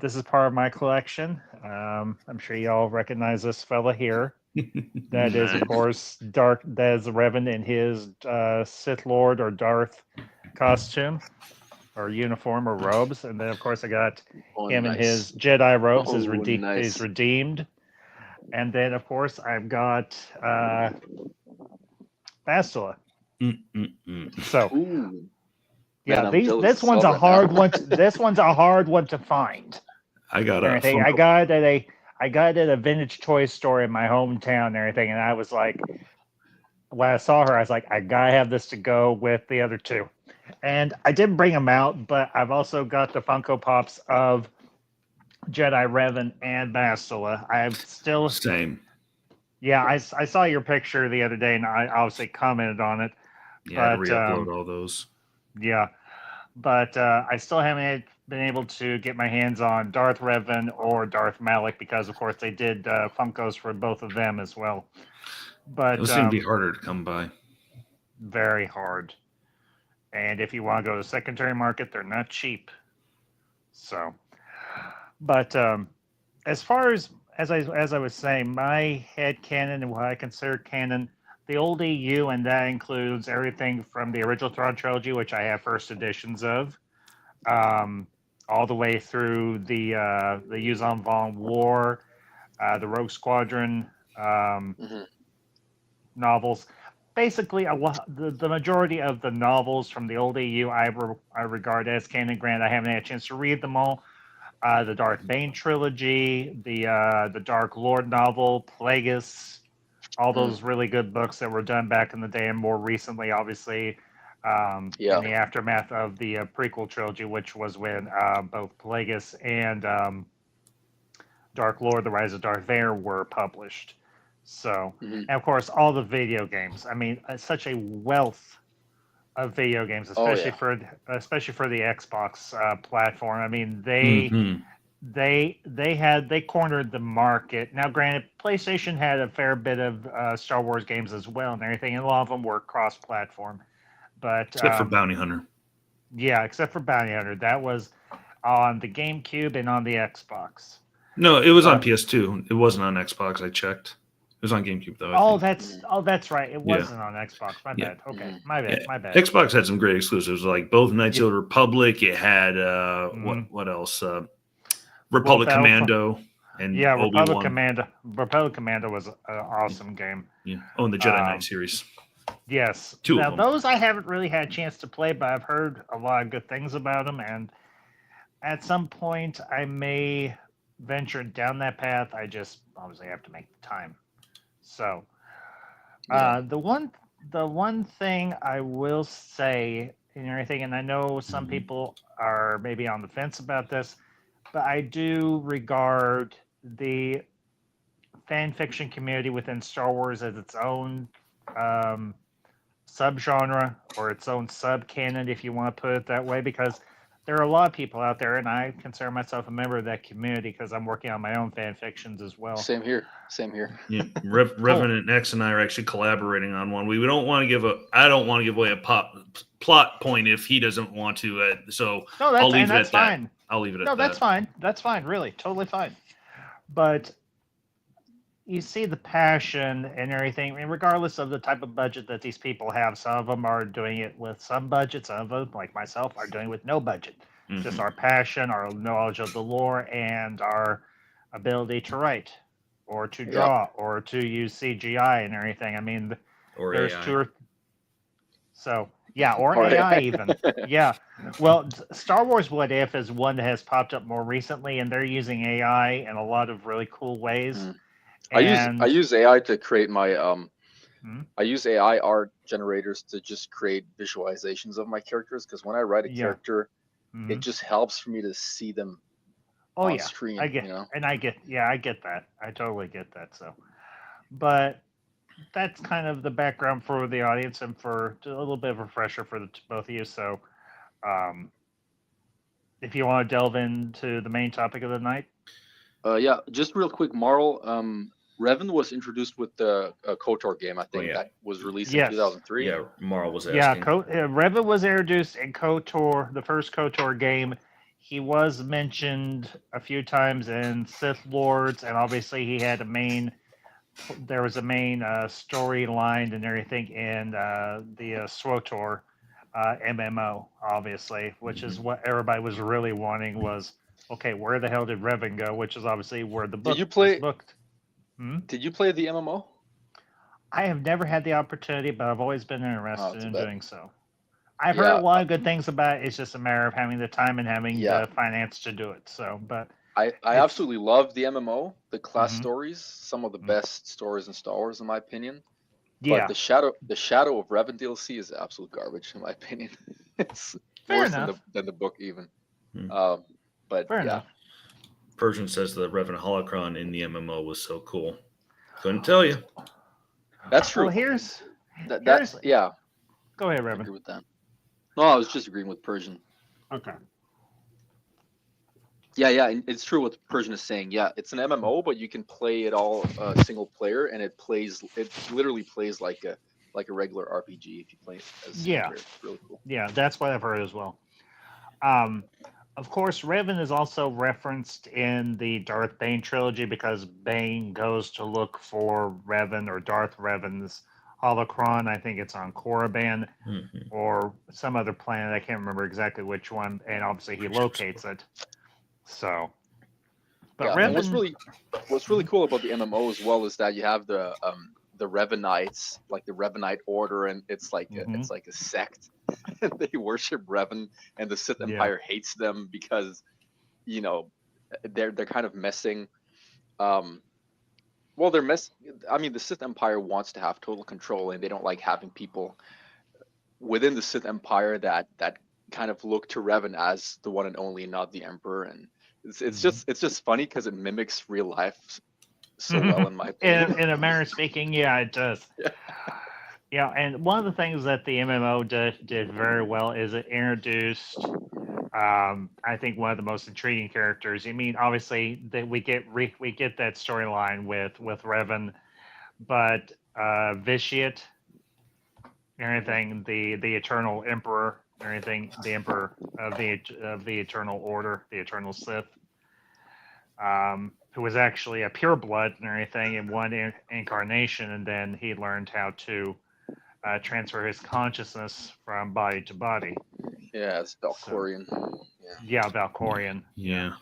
This is part of my collection. I'm sure you all recognize this fella here. That is, of course, that is Revan in his Sith Lord or Darth costume or uniform or robes. And then, of course, I got him in his Jedi robes, his redeemed. And then, of course, I've got Bastila. So, yeah, man, this one's a hard one. This one's a hard one to find. I got I got it at a vintage toy store in my hometown and everything, and I was like, when I saw her, I was like, I gotta have this to go with the other two. And I didn't bring them out, but I've also got the Funko Pops of Jedi Revan and Bastila. I've still same. Yeah, I saw your picture the other day, and I obviously commented on it. Yeah, but, re-upload all those. Yeah, but I still haven't been able to get my hands on Darth Revan or Darth Malak because, of course, they did Funkos for both of them as well. But those seem to be harder to come by. Very hard. And if you want to go to the secondary market, they're not cheap. So, but as far as I was saying, my head canon and what I consider canon, the old EU, and that includes everything from the original Thrawn trilogy, which I have first editions of, all the way through the Yuzon Vong War, the Rogue Squadron novels. Basically, the majority of the novels from the old EU I regard as canon. Granted, I haven't had a chance to read them all. The Darth Bane trilogy, the Dark Lord novel, Plagueis, all those really good books that were done back in the day, and more recently, obviously, in the aftermath of the prequel trilogy, which was when both Plagueis and Dark Lord, The Rise of Darth Vader were published. So, and of course, all the video games. I mean, such a wealth of video games, especially for the Xbox platform. I mean, they cornered the market. Now, granted, PlayStation had a fair bit of Star Wars games as well and everything, and a lot of them were cross-platform. But except for Bounty Hunter. Yeah, except for Bounty Hunter, that was on the GameCube and on the Xbox. No, it was on PS2. It wasn't on Xbox. I checked. It was on GameCube though. That's right. It wasn't on Xbox. My bad. Okay, my bad. My bad. Xbox had some great exclusives, like both Knights of the Republic. It had what else? Republic Commando and Republic Commando. Republic Commando was an awesome game. Yeah. Oh, and the Jedi Knight series. Yes. Two now of them. Those I haven't really had a chance to play, but I've heard a lot of good things about them, and at some point I may venture down that path. I just obviously have to make the time. So, the one thing I will say and everything, and I know some people are maybe on the fence about this, but I do regard the fan fiction community within Star Wars as its own subgenre or its own sub-canon, if you want to put it that way, because there are a lot of people out there, and I consider myself a member of that community because I'm working on my own fan fictions as well. Same here. Yeah, Revan and X and I are actually collaborating on one. I don't want to give away a plot point if he doesn't want to. So I'll leave it at that. I'll leave it at that. No, that's fine. That's fine. Really, totally fine. But you see the passion and everything, and regardless of the type of budget that these people have. Some of them are doing it with some budget. Some of them, like myself, are doing it with no budget. Just our passion, our knowledge of the lore, and our ability to write, or to draw, or to use CGI and everything. I mean, or there's AI. two or so yeah, or Or AI AI. even. Yeah. Well, Star Wars What If is one that has popped up more recently, and they're using AI in a lot of really cool ways. Mm. And I use AI to create my Hmm? I use AI art generators to just create visualizations of my characters, because when I write a Yeah. character, Mhm. it just helps for me to see them Oh on yeah, screen, I get, you know. and I get, yeah, I get that. I totally get that. So, but that's kind of the background for the audience and for a little bit of a refresher for both of you. So, um, if you want to delve into the main topic of the night, Yeah, just real quick, Marl. Revan was introduced with the KOTOR game, I think, yeah. that was released in Yes. 2003. Yeah, Marl was yeah, asking. Revan was introduced in KOTOR, the first KOTOR game. He was mentioned a few times in Sith Lords, and obviously he had a main. There was a main storyline and everything in the SWTOR MMO, obviously, which is what everybody was really wanting was, okay, where the hell did Revan go? Which is obviously where the book Did you was play? booked. Hmm? Did you play the MMO? I have never had the opportunity, but I've always been interested Too in bad. doing so. I've heard a Yeah, lot of good things about it. It's just a matter of having the time and having yeah. the finance to do it. So, but I it's absolutely love the MMO, the class Mhm. stories, some of the Mhm. best stories in Star Wars, in my opinion. yeah, But the Shadow of Revan DLC is absolute garbage, in my opinion. It's fair worse enough. than the book even. Hmm. But Fair yeah, enough. Persian says the Revan Holocron in the MMO was so cool. Couldn't tell you. that's true. Well, here's That yeah, go ahead, I agree Revan. with that. No, I was just agreeing with Persian. Okay. Yeah, and it's true what Persian is saying. Yeah, it's an MMO, but you can play it all single player, and it literally plays like a regular RPG if you play it as a single Yeah. player. It's really cool. Yeah, that's what I've heard as well. Of course, Revan is also referenced in the Darth Bane trilogy because Bane goes to look for Revan or Darth Revan's holocron. I think it's on Korriban or some other planet. I can't remember exactly which one. And obviously, he locates it. So, but Yeah, Revan. and what's really cool about the MMO as well is that you have the Revanites, like the Revanite Order, and it's like it's like a sect. They worship Revan, and the Sith Empire hates them because, you know, they're kind of messing. Well, they're mess. I mean, the Sith Empire wants to have total control, and they don't like having people within the Sith Empire that kind of look to Revan as the one and only, not the Emperor. And it's just funny because it mimics real life so well, in my opinion. in a manner of speaking, yeah, it does. Yeah, and one of the things that the MMO did very well is it introduced, I think, one of the most intriguing characters. I mean, obviously, that we get that storyline with Revan, but Vitiate, everything, the Eternal Emperor, everything, the Emperor of the Eternal Order, the Eternal Sith, who was actually a pureblood and everything in one incarnation, and then he learned how to transfer his consciousness from body to body. Yeah, it's Valkorian. Yeah, Valkorian. Yeah.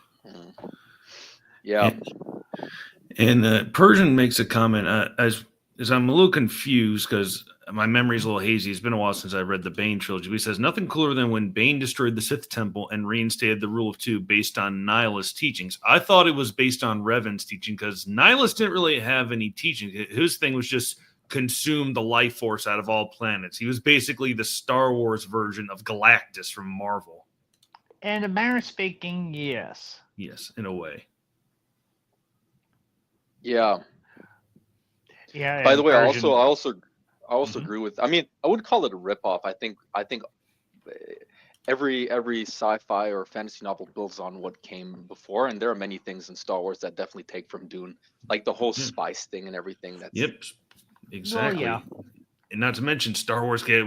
Yeah. And Persian makes a comment as I'm a little confused because my memory's a little hazy. It's been a while since I read the Bane trilogy. But he says nothing cooler than when Bane destroyed the Sith Temple and reinstated the Rule of Two based on Nihilist teachings. I thought it was based on Revan's teaching because Nihilist didn't really have any teaching. His thing was just consume the life force out of all planets. He was basically the Star Wars version of Galactus from Marvel. And a manner of speaking, yes. Yes, in a way. Yeah. Yeah. By the way, Persian, I also agree with. I mean, I would call it a ripoff. I think every sci-fi or fantasy novel builds on what came before, and there are many things in Star Wars that definitely take from Dune, like the whole spice thing and everything. That's exactly. Well, yeah. And not to mention, Star Wars came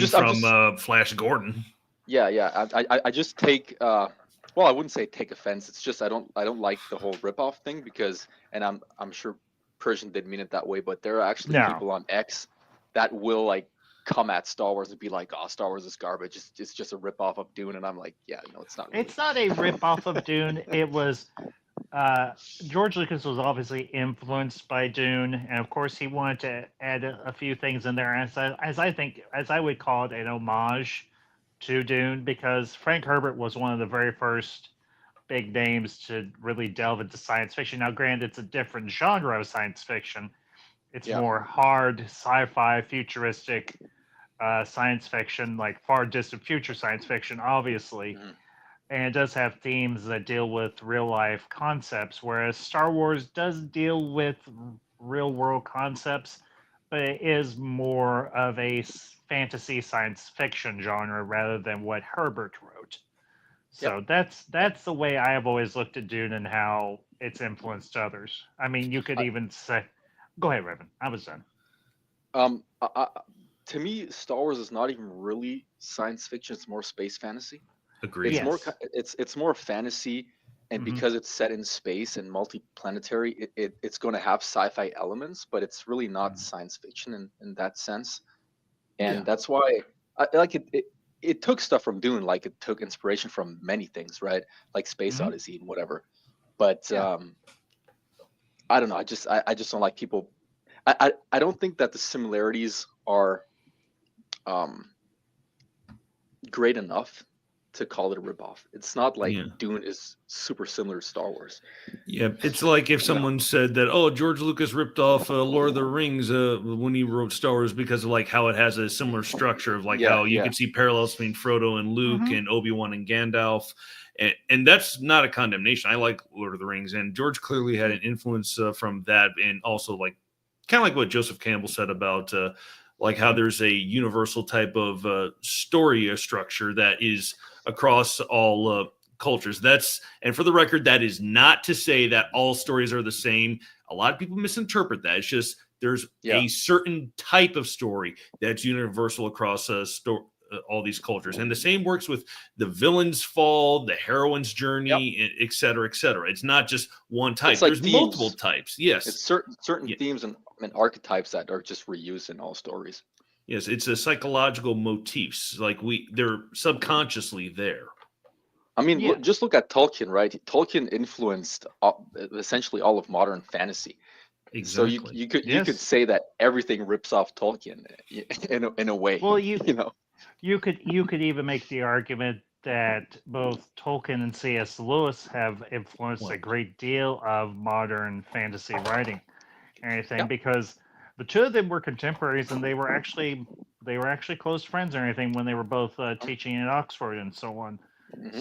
from Flash Gordon. Yeah. I just take. Well, I wouldn't say take offense. It's just I don't like the whole ripoff thing because, and I'm sure Persian didn't mean it that way, but there are actually No. people on X that will like come at Star Wars and be like, "Oh, Star Wars is garbage. It's just a ripoff of Dune," and I'm like, "Yeah, no, it's not." Really. It's not a rip-off of Dune. It was George Lucas was obviously influenced by Dune, and of course he wanted to add a few things in there, as I would call it, an homage to Dune, because Frank Herbert was one of the very first big names to really delve into science fiction. Now, granted, it's a different genre of science fiction. It's more hard sci-fi, futuristic science fiction, like far distant future science fiction, obviously. Mm-hmm. And it does have themes that deal with real life concepts, whereas Star Wars does deal with real world concepts, but it is more of a fantasy science fiction genre rather than what Herbert wrote. So that's the way I have always looked at Dune and how it's influenced others. I mean, you could even say, go ahead, Revan. I was done. To me, Star Wars is not even really science fiction; it's more space fantasy. Agreed. It's more fantasy, and because it's set in space and multi-planetary, it's going to have sci-fi elements, but it's really not science fiction in that sense. And that's why I like it. It took stuff from Dune, like it took inspiration from many things, right? Like Space Odyssey and whatever. But I don't know. I just don't like people. I don't think that the similarities are great enough to call it a ripoff. It's not like Dune is super similar to Star Wars. Yeah, it's like if someone said that, oh, George Lucas ripped off Lord of the Rings when he wrote Star Wars because of like how it has a similar structure of like how you can see parallels between Frodo and Luke and Obi-Wan and Gandalf. And that's not a condemnation. I like Lord of the Rings, and George clearly had an influence from that, and also like kind of like what Joseph Campbell said about like how there's a universal type of story structure that is across all cultures. And for the record, that is not to say that all stories are the same. A lot of people misinterpret that. It's just there's a certain type of story that's universal across all these cultures. And the same works with the villain's fall, the heroine's journey, et cetera, et cetera. It's not just one type. Like there's themes. Multiple types. Yes. It's certain themes and archetypes that are just reused in all stories. Yes, it's a psychological motifs. Like they're subconsciously there. I mean, just look at Tolkien, right? Tolkien influenced essentially all of modern fantasy. Exactly. So you could say that everything rips off Tolkien in a way. Well, you could even make the argument that both Tolkien and C.S. Lewis have influenced a great deal of modern fantasy writing and everything, because the two of them were contemporaries, and they were actually close friends or anything when they were both teaching at Oxford and so on.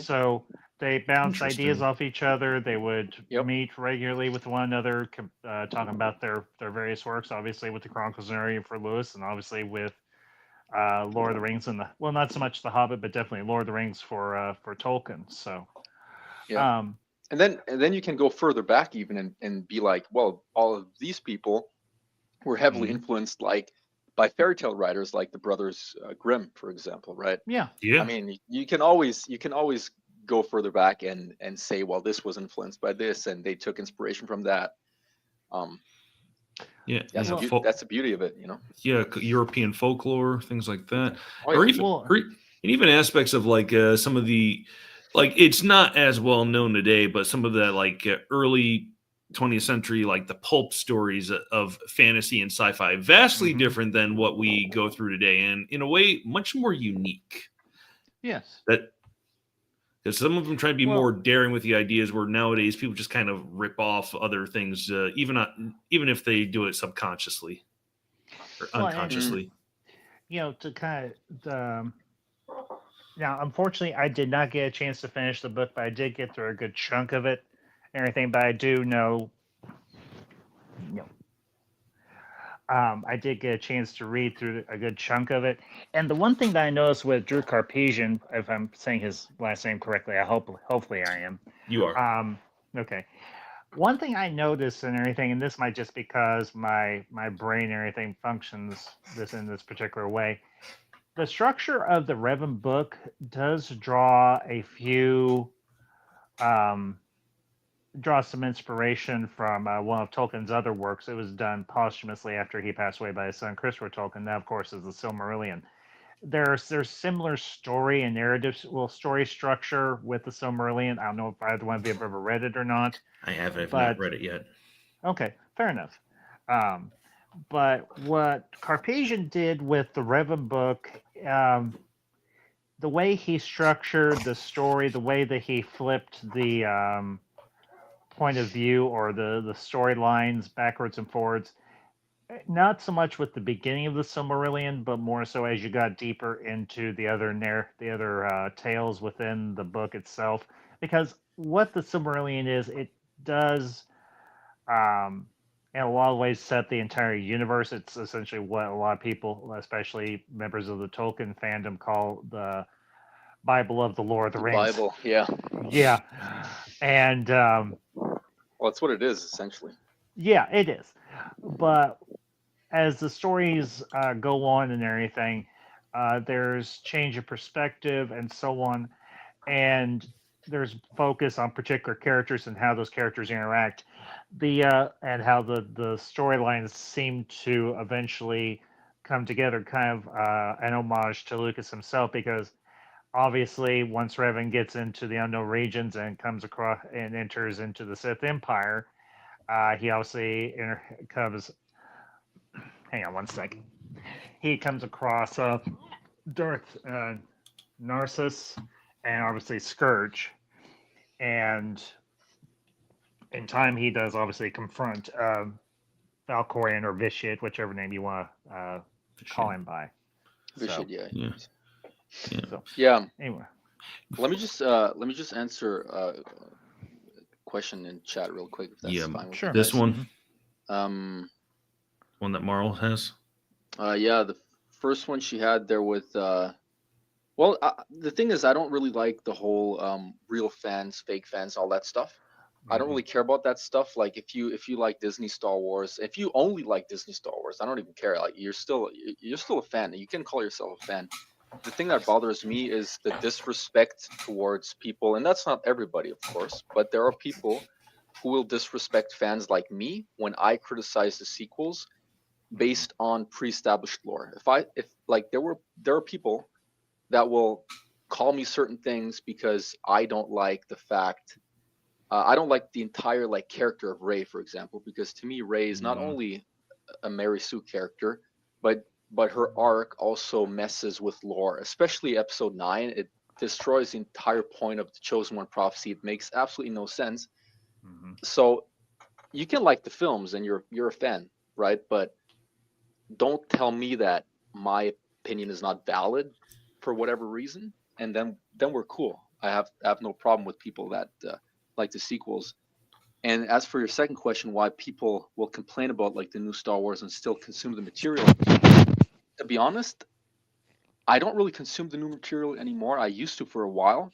So they bounced ideas off each other. They would meet regularly with one another, talking about their various works. Obviously, with the Chronicles of Narnia for Lewis, and obviously with Lord of the Rings and not so much The Hobbit, but definitely Lord of the Rings for Tolkien. So and then you can go further back even and be like, well, all of these people were heavily influenced like by fairy tale writers like the brothers Grimm, for example, right? Yeah. I mean, you can always go further back and say, well, this was influenced by this, and they took inspiration from that. That's the beauty of it, you know. Yeah, European folklore, things like that, or even aspects of like some of the, like, it's not as well known today, but some of the like early 20th century, like the pulp stories of fantasy and sci-fi, vastly different than what we go through today, and in a way much more unique. Yes. Because some of them try to be more daring with the ideas, where nowadays people just kind of rip off other things, even if they do it subconsciously or unconsciously. And, to kind of now, unfortunately, I did not get a chance to finish the book, but I did get through a good chunk of it and everything. But I do know, I did get a chance to read through a good chunk of it. And the one thing that I noticed with Drew Karpyshyn, if I'm saying his last name correctly, hopefully I am. You are. Okay. One thing I noticed and everything, and this might just because my brain and everything functions in this particular way, the structure of the Revan book does draw a few draws some inspiration from one of Tolkien's other works. It was done posthumously after he passed away by his son Christopher Tolkien. That, of course, is the Silmarillion. There's similar story and narrative, well, story structure with the Silmarillion. I don't know if either one of you have ever read it or not. I haven't. I've But not read it yet. okay, fair enough. Um, but what Carpasian did with the Revan book, the way he structured the story, the way that he flipped the point of view or the storylines backwards and forwards, not so much with the beginning of the Silmarillion, but more so as you got deeper into the other tales within the book itself. Because what the Silmarillion is, it does, in a lot of ways, set the entire universe. It's essentially what a lot of people, especially members of the Tolkien fandom, call the Bible of the Lord of the Rings. Bible, yeah. Yeah, and Well, that's what it is essentially. yeah, it is. But as the stories go on and everything, there's change of perspective and so on, and there's focus on particular characters and how those characters interact. And how the storylines seem to eventually come together, kind of an homage to Lucas himself, because obviously once Revan gets into the unknown regions and comes across and enters into the Sith Empire, he obviously comes. Hang on one second. He comes across Darth Narcissus and obviously Scourge, and in time he does obviously confront Valkorion or Vitiate, whichever name you want to call him by. Vitiate, yeah. Yeah. So Yeah. anyway, Let me just answer a question in chat real quick, if that's Yeah, fine with sure. you This guys. one, Um, one that Marl has. yeah, the first one she had there with the thing is, I don't really like the whole real fans, fake fans, all that stuff. I don't really care about that stuff. Like if you like Disney Star Wars, if you only like Disney Star Wars, I don't even care. Like you're still a fan. You can call yourself a fan. The thing that bothers me is the disrespect towards people, and that's not everybody, of course, but there are people who will disrespect fans like me when I criticize the sequels based on pre-established lore. If like there are people that will call me certain things because I don't like the fact I don't like the entire like character of Rey, for example, because to me Rey is not only a Mary Sue character, but her arc also messes with lore, especially episode 9. It destroys the entire point of the Chosen One prophecy. It makes absolutely no sense. So you can like the films and you're a fan, right? But don't tell me that my opinion is not valid for whatever reason, and then we're cool. I have no problem with people that like the sequels. And as for your second question, why people will complain about like the new Star Wars and still consume the material, to be honest, I don't really consume the new material anymore. I used to for a while.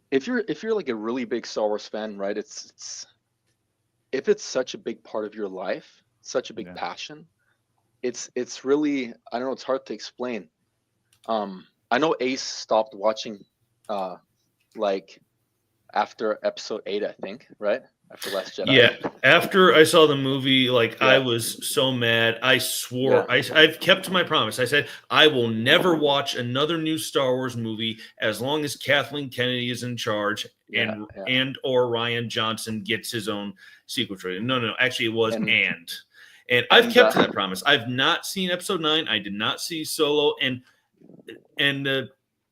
If you're like a really big Star Wars fan, right? It's if it's such a big part of your life, such a big passion, it's really, I don't know, it's hard to explain. I know Ace stopped watching like after episode 8, I think, right? After Last Jedi. Yeah, after I saw the movie, like I Yeah. was so mad. I swore Yeah. I've kept to my promise. I said I will never watch another new Star Wars movie as long as Kathleen Kennedy is in charge Yeah, and or Ryan Johnson gets his own sequel trilogy. No, actually it was and I've kept to that promise. I've not seen episode 9. I did not see Solo, and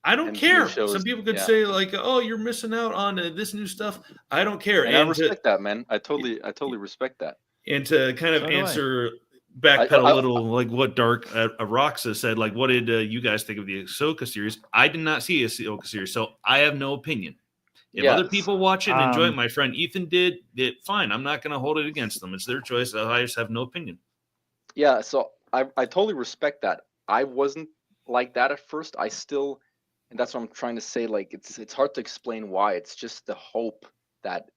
I don't care. Shows, some people could say like, "Oh, you're missing out on this new stuff." I don't care, and I respect that, man. I totally respect that. And to kind of answer, backpedal a little, like what Dark Roxa said, like, what did you guys think of the Ahsoka series? I did not see a Ahsoka series, so I have no opinion. If other people watch it and enjoy it, my friend Ethan did, fine. I'm not going to hold it against them. It's their choice. I just have no opinion. Yeah, so I totally respect that. I wasn't like that at first. I still, and that's what I'm trying to say. Like it's hard to explain why. It's just the hope that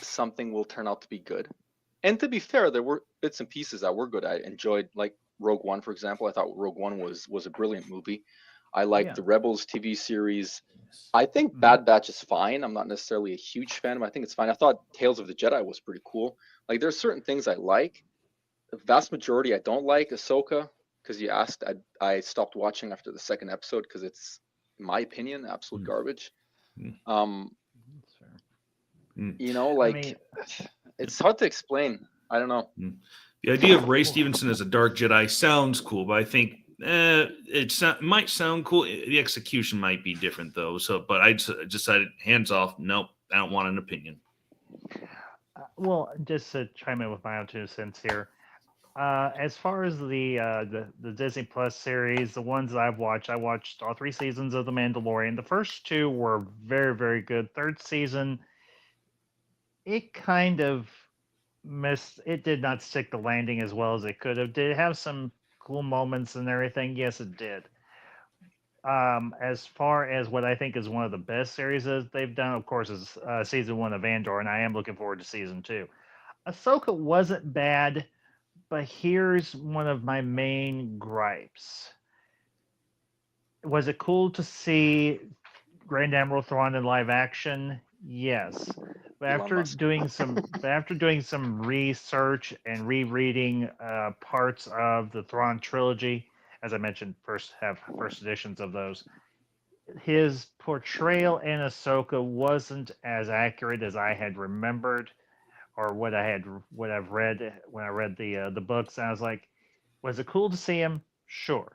something will turn out to be good. And to be fair, there were bits and pieces that were good. I enjoyed like Rogue One, for example. I thought Rogue One was a brilliant movie. I like Yeah. the Rebels TV series. I think Bad Batch is fine. I'm not necessarily a huge fan, but I think it's fine. I thought Tales of the Jedi was pretty cool. Like, there's certain things I like. The vast majority I don't like. Ahsoka, because you asked, I stopped watching after the second episode because it's, in my opinion, absolute garbage. Um, That's fair. you know, I like mean, it's hard to explain. I don't know. The idea of Ray Stevenson as a Dark Jedi sounds cool, but I think it might sound cool. The execution might be different though. So, but I decided hands off. Nope, I don't want an opinion. well, just to chime in with my own 2 cents here. As far as the Disney Plus series, the ones that I watched all 3 seasons of The Mandalorian. The first 2 were very, very good. Third season, it kind of missed. It did not stick the landing as well as it could have. Did it have some cool moments and everything? Yes, it did. As far as what I think is one of the best series that they've done, of course, is season 1 of Andor, and I am looking forward to season 2. Ahsoka wasn't bad. But here's one of my main gripes. Was it cool to see Grand Admiral Thrawn in live action? Yes. But after doing some research and rereading parts of the Thrawn trilogy, as I mentioned, first editions of those, his portrayal in Ahsoka wasn't as accurate as I had remembered, or what I've read when I read the books. And I was like, was it cool to see him? Sure,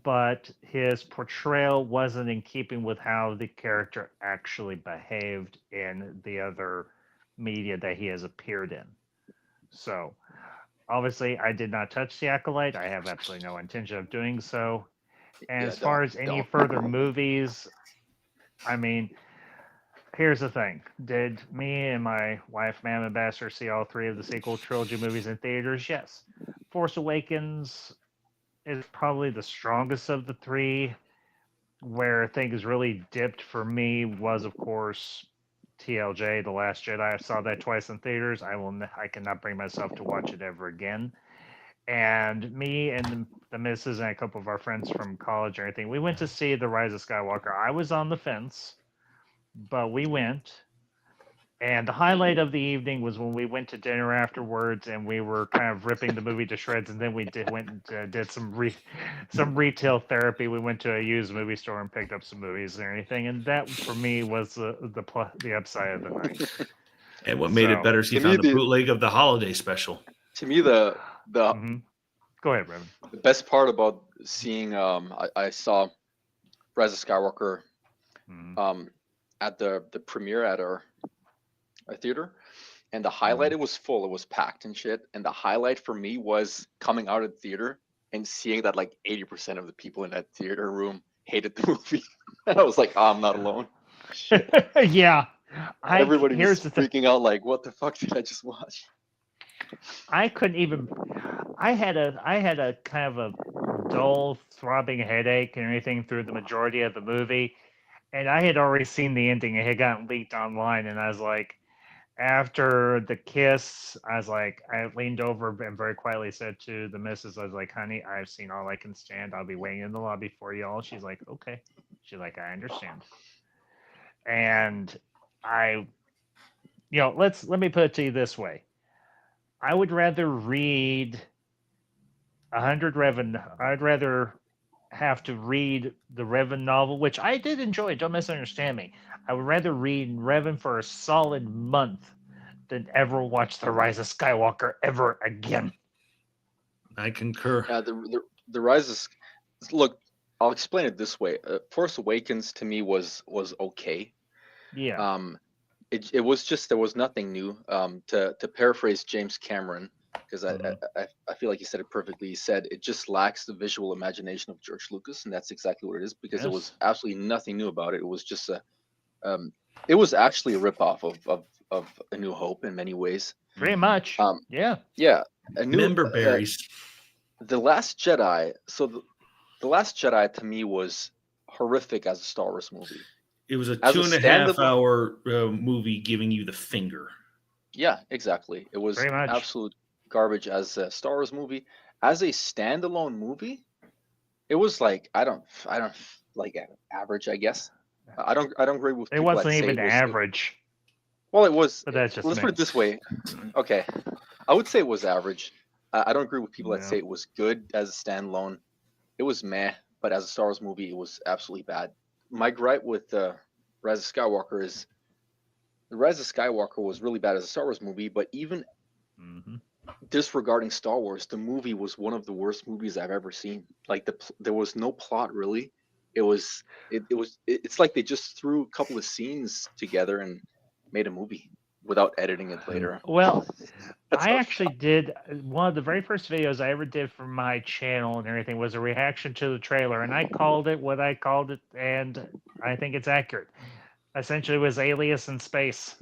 but his portrayal wasn't in keeping with how the character actually behaved in the other media that he has appeared in. So obviously, I did not touch the Acolyte. I have absolutely no intention of doing so. And Yeah, as far as any further movies, I mean, here's the thing. Did me and my wife, Mam Ambassador, see all 3 of the sequel trilogy movies in theaters? Yes. Force Awakens is probably the strongest of the 3. Where things really dipped for me was, of course, TLJ, The Last Jedi. I saw that twice in theaters. I cannot bring myself to watch it ever again. And me and the missus and a couple of our friends from college and everything, we went to see The Rise of Skywalker. I was on the fence, but we went. And the highlight of the evening was when we went to dinner afterwards, and we were kind of ripping the movie to shreds. And then we went and did some retail therapy. We went to a used movie store and picked up some movies and anything. And that for me was the upside of the night. And what made it better is he found a bootleg of the holiday special. To me, the Go ahead, Revan. The best part about seeing I saw Rise of Skywalker at the premiere at our theater, and the highlight, it was full, it was packed and shit, and the highlight for me was coming out of the theater and seeing that like 80% of the people in that theater room hated the movie. And I was like, oh, I'm not alone. Shit. Yeah. Everybody was freaking out like, what the fuck did I just watch? I couldn't even. I had a kind of a dull, throbbing headache and everything through the majority of the movie, and I had already seen the ending. It had gotten leaked online, and I was like, after the kiss, I was like, I leaned over and very quietly said to the missus, I was like, honey, I've seen all I can stand. I'll be waiting in the lobby for y'all. She's like, okay. She's like, I understand. And let me put it to you this way. I would rather read 100 Revan. I'd rather have to read the Revan novel, which I did enjoy. Don't misunderstand me. I would rather read Revan for a solid month than ever watch The Rise of Skywalker ever again. I concur. Yeah, the Rise of... Look, I'll explain it this way. Force Awakens to me was okay. Yeah. It was just, there was nothing new. To paraphrase James Cameron, because I feel like he said it perfectly. He said it just lacks the visual imagination of George Lucas, and that's exactly what it is, because there was absolutely nothing new about it. It was just it was actually a ripoff of A New Hope in many ways. Pretty much. Yeah. Member berries. The Last Jedi. So the Last Jedi to me was horrific as a Star Wars movie. It was a 2.5 hour movie giving you the finger. Yeah, exactly. It was absolute garbage as a Star Wars movie. As a standalone movie, It was like I don't like average, I guess. I don't agree with It people that wasn't say even it was. average, Well, it was. but that's just Let's me. put it this way. Okay, I would say it was average. I don't agree with people that Yeah. say it was good as a standalone. It was meh, but as a Star Wars movie, it was absolutely bad. My gripe with Rise of Skywalker is the Rise of Skywalker was really bad as a Star Wars movie, but even Hmm. disregarding Star Wars, the movie was one of the worst movies I've ever seen. Like there was no plot really. It's like they just threw a couple of scenes together and made a movie without editing it later. Well, That's I how. actually did one of the very first videos I ever did for my channel and everything was a reaction to the trailer, and I called it what I called it, and I think it's accurate. Essentially, it was Alias in space,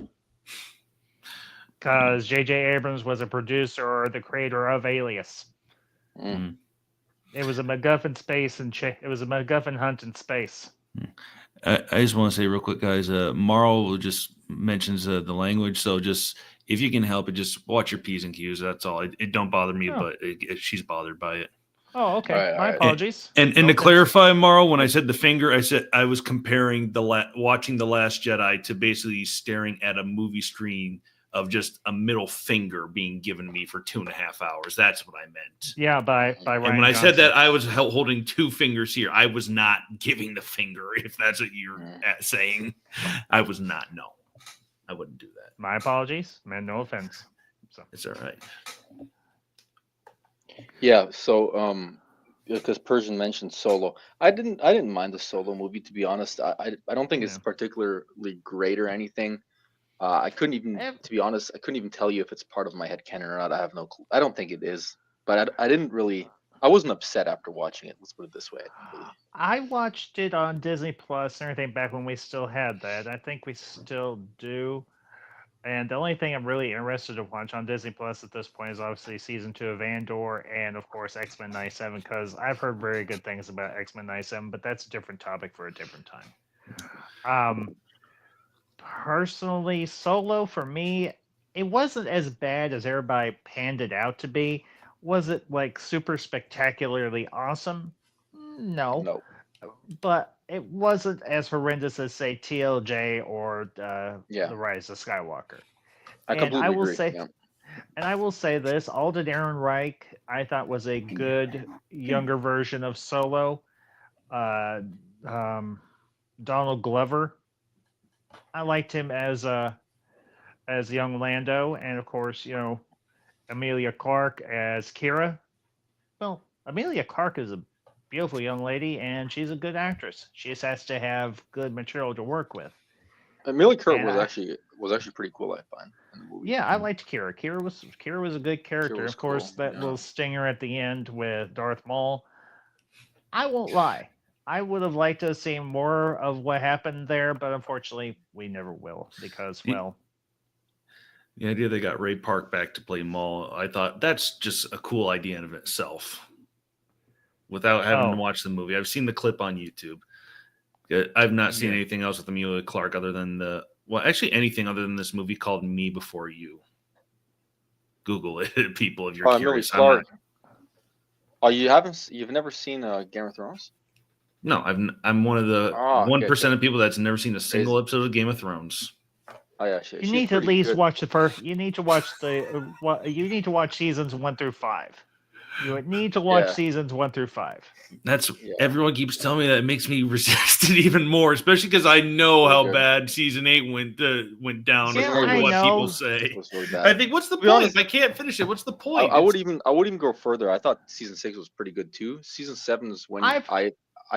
because J.J. Abrams was a producer or the creator of Alias. Mm. It was a MacGuffin space, and it was a MacGuffin hunt in space. I just want to say real quick, guys. Marl just mentions the language, so just if you can help it, just watch your P's and Q's. That's all. It don't bother me, Oh. but she's bothered by it. Oh, okay. All right, all My right. apologies. And No to offense. clarify, Marl, when I said the finger, I said I was comparing watching The Last Jedi to basically staring at a movie screen of just a middle finger being given me for 2.5 hours. That's what I meant. Yeah, by Ryan And when I Johnson. said that, I was holding 2 fingers here. I was not giving the finger, if that's what you're saying. I was not. No, I wouldn't do that. My apologies, man. No offense. So. It's all right. Yeah. So because Persian mentioned Solo, I didn't mind the Solo movie, to be honest. I don't think it's Yeah. particularly great or anything. I couldn't even, to be honest, I couldn't even tell you if it's part of my headcanon or not. I have no clue. I don't think it is, but I didn't really. I wasn't upset after watching it. Let's put it this way. I watched it on Disney Plus and everything back when we still had that. I think we still do. And the only thing I'm really interested to watch on Disney Plus at this point is obviously season 2 of Andor and of course X-Men 97, because I've heard very good things about X-Men 97, but that's a different topic for a different time. Personally, Solo for me, it wasn't as bad as everybody panned it out to be. Was it like super spectacularly awesome? No. No. But it wasn't as horrendous as say TLJ or The Rise of Skywalker. I completely agree. And I will say this: Alden Ehrenreich, I thought was a good younger version of Solo. Donald Glover, I liked him as young Lando, and of course, Emilia Clarke as Kira. Well, Emilia Clarke is a beautiful young lady, and she's a good actress. She just has to have good material to work with. Emilia Clarke was actually pretty cool, I find, in the movie. Yeah, I liked Kira. Kira was a good character. Of course, cool, that little stinger at the end with Darth Maul. I won't lie. I would have liked to see more of what happened there, but unfortunately, we never will because, well. The idea they got Ray Park back to play Maul, I thought that's just a cool idea in of itself. Without having to watch the movie, I've seen the clip on YouTube. I've not seen anything else with Emilia Clarke other than anything other than this movie called Me Before You. Google it, people, if you're curious. Emilia Clarke. You've never seen Game of Thrones? No, I'm one of the 1% of people that's never seen a single episode of Game of Thrones. Oh yeah, you need to at least watch the first. You need to watch you need to watch seasons 1 through 5. You would need to watch seasons 1 through 5. That's everyone keeps telling me that. It makes me resist it even more, especially because I know how bad season 8 went down. According to what people say, really I think what's the point? Honest, if I can't finish it, what's the point? I would even go further. I thought season 6 was pretty good too. Season 7 is when I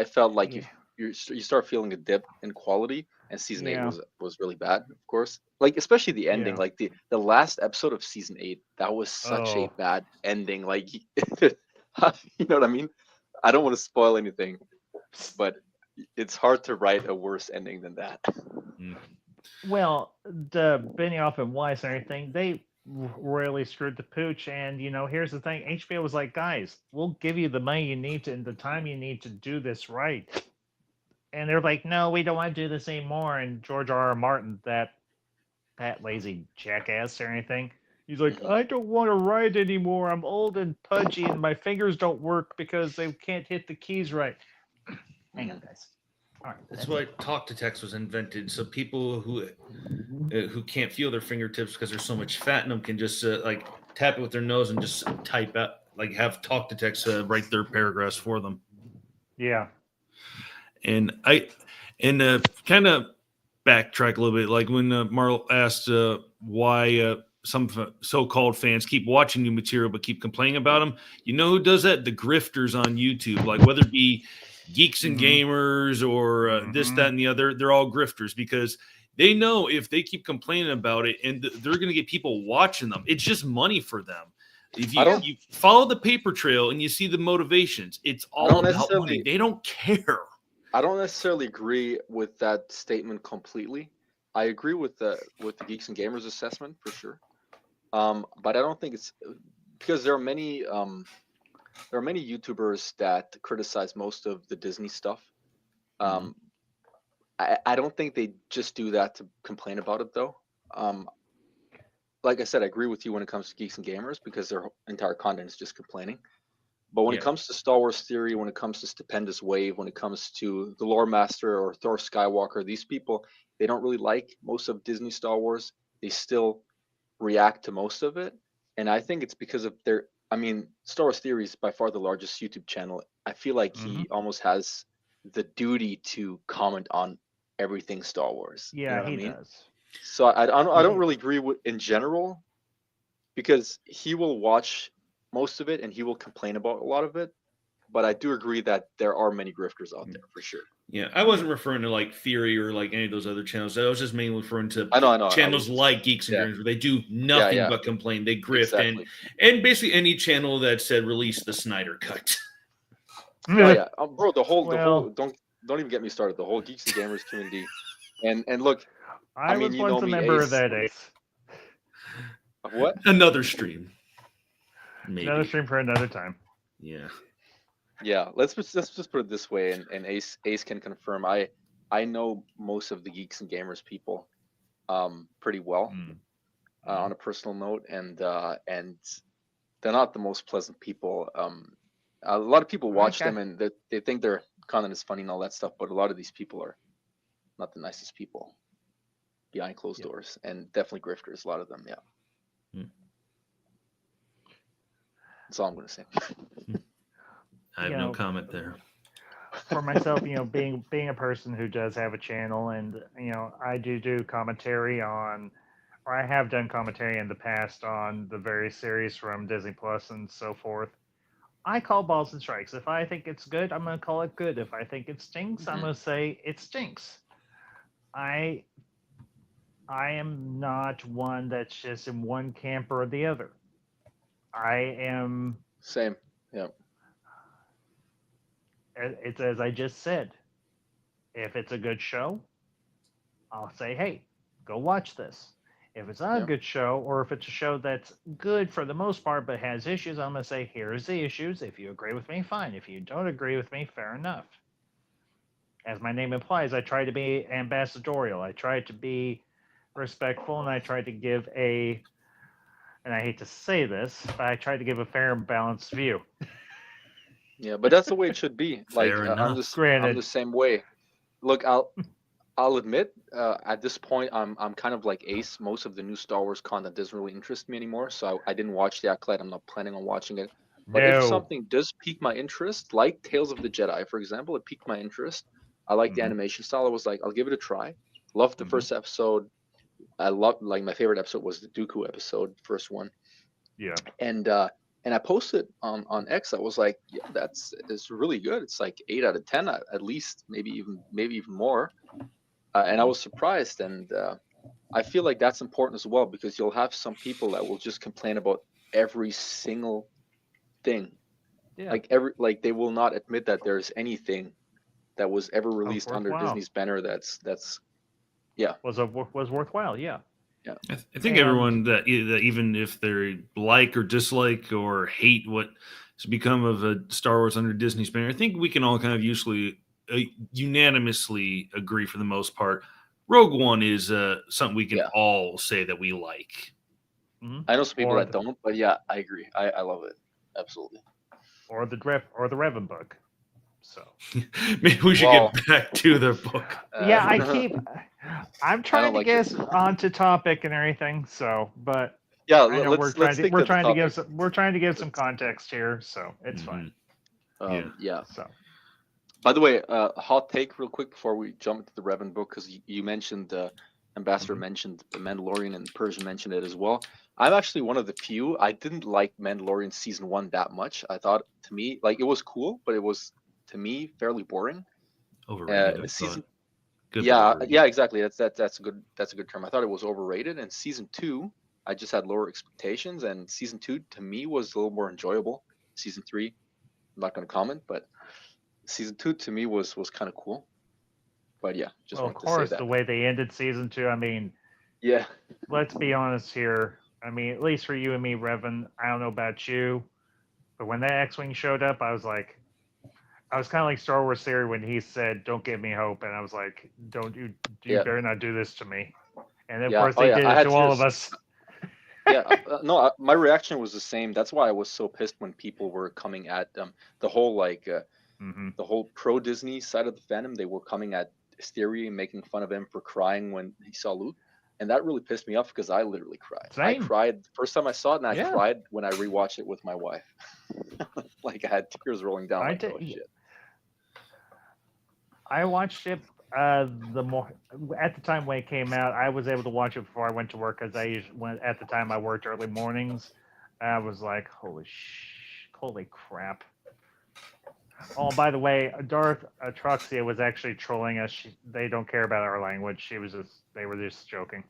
felt like you start feeling a dip in quality, and season 8 was really bad, of course. Like especially the ending, like the last episode of season 8, that was such a bad ending. Like you know what I mean? I don't want to spoil anything, but it's hard to write a worse ending than that. Well, the Benioff and Weiss and everything, they royally screwed the pooch. And here's the thing: HBO was like, "Guys, we'll give you the money you need and the time you need to do this right." And they're like, "No, we don't want to do this anymore." And George R.R. Martin, that lazy jackass or anything, He's like, I don't want to write anymore. I'm old and pudgy, and my fingers don't work because they can't hit the keys right. Hang on, guys. All right, That's why talk to text was invented. So people who can't feel their fingertips because there's so much fat in them can just like tap it with their nose and just type out, like have talk to text write their paragraphs for them. Yeah. And kind of backtrack a little bit, like when Marl asked why some so-called fans keep watching new material but keep complaining about them. You know who does that? The grifters on YouTube, like whether it be geeks and gamers or this, that, and the other. They're all grifters because they know if they keep complaining about it and they're going to get people watching them. It's just money for them. If you follow the paper trail and you see the motivations, it's all about money. They don't care. I don't necessarily agree with that statement completely. I agree with the Geeks and Gamers assessment for sure, but I don't think it's because there are many YouTubers that criticize most of the Disney stuff. I don't think they just do that to complain about it though. Like I said, I agree with you when it comes to Geeks and Gamers because their entire content is just complaining. But when it comes to Star Wars Theory, when it comes to Stupendous Wave, when it comes to the Lore Master or Thor Skywalker, these people, they don't really like most of Disney Star Wars. They still react to most of it. And I think it's because of Star Wars Theory is by far the largest YouTube channel. I feel like he almost has the duty to comment on everything Star Wars. Yeah, you know what he I mean? does. So I don't really agree with in general because he will watch most of it and he will complain about a lot of it, but I do agree that there are many grifters out there for sure. Yeah, I wasn't referring to like Theory or like any of those other channels. I was just mainly referring to I know channels like Geeks and Gamers where they do nothing but complain. They grift and basically any channel that said release the Snyder Cut. Oh yeah, bro. The whole don't even get me started. The whole Geeks and Gamers community, and look, I was once a member of that. Ace. What? Another stream. Maybe. Another stream for another time. Yeah. Yeah. Let's just put it this way, and Ace can confirm. I know most of the Geeks and Gamers people, pretty well, on a personal note, and they're not the most pleasant people. A lot of people watch them and they think their content is funny and all that stuff, but a lot of these people are not the nicest people behind closed doors, and definitely grifters. A lot of them, That's all I'm going to say. I have no comment there. For myself, being a person who does have a channel, and I do commentary on, or I have done commentary in the past on the various series from Disney Plus and so forth. I call balls and strikes. If I think it's good, I'm going to call it good. If I think it stinks, I'm going to say it stinks. I am not one that's just in one camp or the other. I am same. Yeah. It's as I just said. If it's a good show, I'll say, hey, go watch this. If it's not a good show, or if it's a show that's good for the most part but has issues, I'm going to say, here's the issues. If you agree with me, fine. If you don't agree with me, fair enough. As my name implies, I try to be ambassadorial. I try to be respectful, and I try to give and I hate to say this, but I try to give a fair and balanced view. Yeah, but that's the way it should be. Like I'm the same way. Look, I'll admit, at this point, I'm kind of like Ace. Most of the new Star Wars content doesn't really interest me anymore, so I didn't watch the Acolyte. I'm not planning on watching it. But if something does pique my interest, like Tales of the Jedi, for example, it piqued my interest. I like the animation style. I was like, I'll give it a try. Loved the first episode. I loved, like, my favorite episode was the Dooku episode, first one. Yeah. And I posted on X. I was like, yeah, it's really good. It's like 8 out of 10 at least, maybe even more. And I was surprised, and I feel like that's important as well, because you'll have some people that will just complain about every single thing. Yeah. Like they will not admit that there's anything that was ever released under Disney's banner that's was worthwhile. Yeah. Yeah. I think everyone that even if they like or dislike or hate what has become of a Star Wars under Disney's banner, I think we can all kind of unanimously agree for the most part. Rogue One is something we can all say that we like. I know some people Or that don't, but yeah, I agree. I love it. Absolutely. or the Revan book. So Maybe we should Well, get back to the book. yeah, I'm I trying don't to like it. get onto topic and everything. So, but Yeah, I know let's stick we're to the trying to topic. give some context here, so it's fine. Yeah. So By the way, hot take real quick before we jump into the Revan book, because you mentioned Ambassador mentioned the Mandalorian and Persian mentioned it as well. I'm actually one of the few. I didn't like Mandalorian season 1 that much. I thought, to me, like, it was cool, but it was, to me, fairly boring. Overrated. Season Good, but Yeah, overrated. exactly. That's a good term. I thought it was overrated. And season 2, I just had lower expectations, and season 2 to me was a little more enjoyable. Season 3, I'm not going to comment, but season 2 to me was kind of cool. But yeah, just well, of wanted to say course, that. the way they ended season 2. I mean, Yeah, let's be honest here. I mean, at least for you and me, Revan. I don't know about you, but when that X-wing showed up, I was kind of like Star Wars theory when he said, "Don't give me hope," and I was like, "Don't you yeah, better not do this to me." And of yeah. course, Oh they yeah, did I it had to all of tears. us. Yeah, no, my reaction was the same. That's why I was so pissed when people were coming at the whole Mm-hmm. the whole pro Disney side of the fandom. They were coming at Theory and making fun of him for crying when he saw Luke, and that really pissed me off because I literally cried. I Same. cried the first time I saw it, and I Yeah. cried when I rewatched it with my wife. Like I had tears rolling down. Like, oh shit. I watched it the more at the time when it came out. I was able to watch it before I went to work because I usually went at the time I worked early mornings. I was like, holy crap! Oh, by the way, Darth Truxia was actually trolling us. They don't care about our language. They were just joking.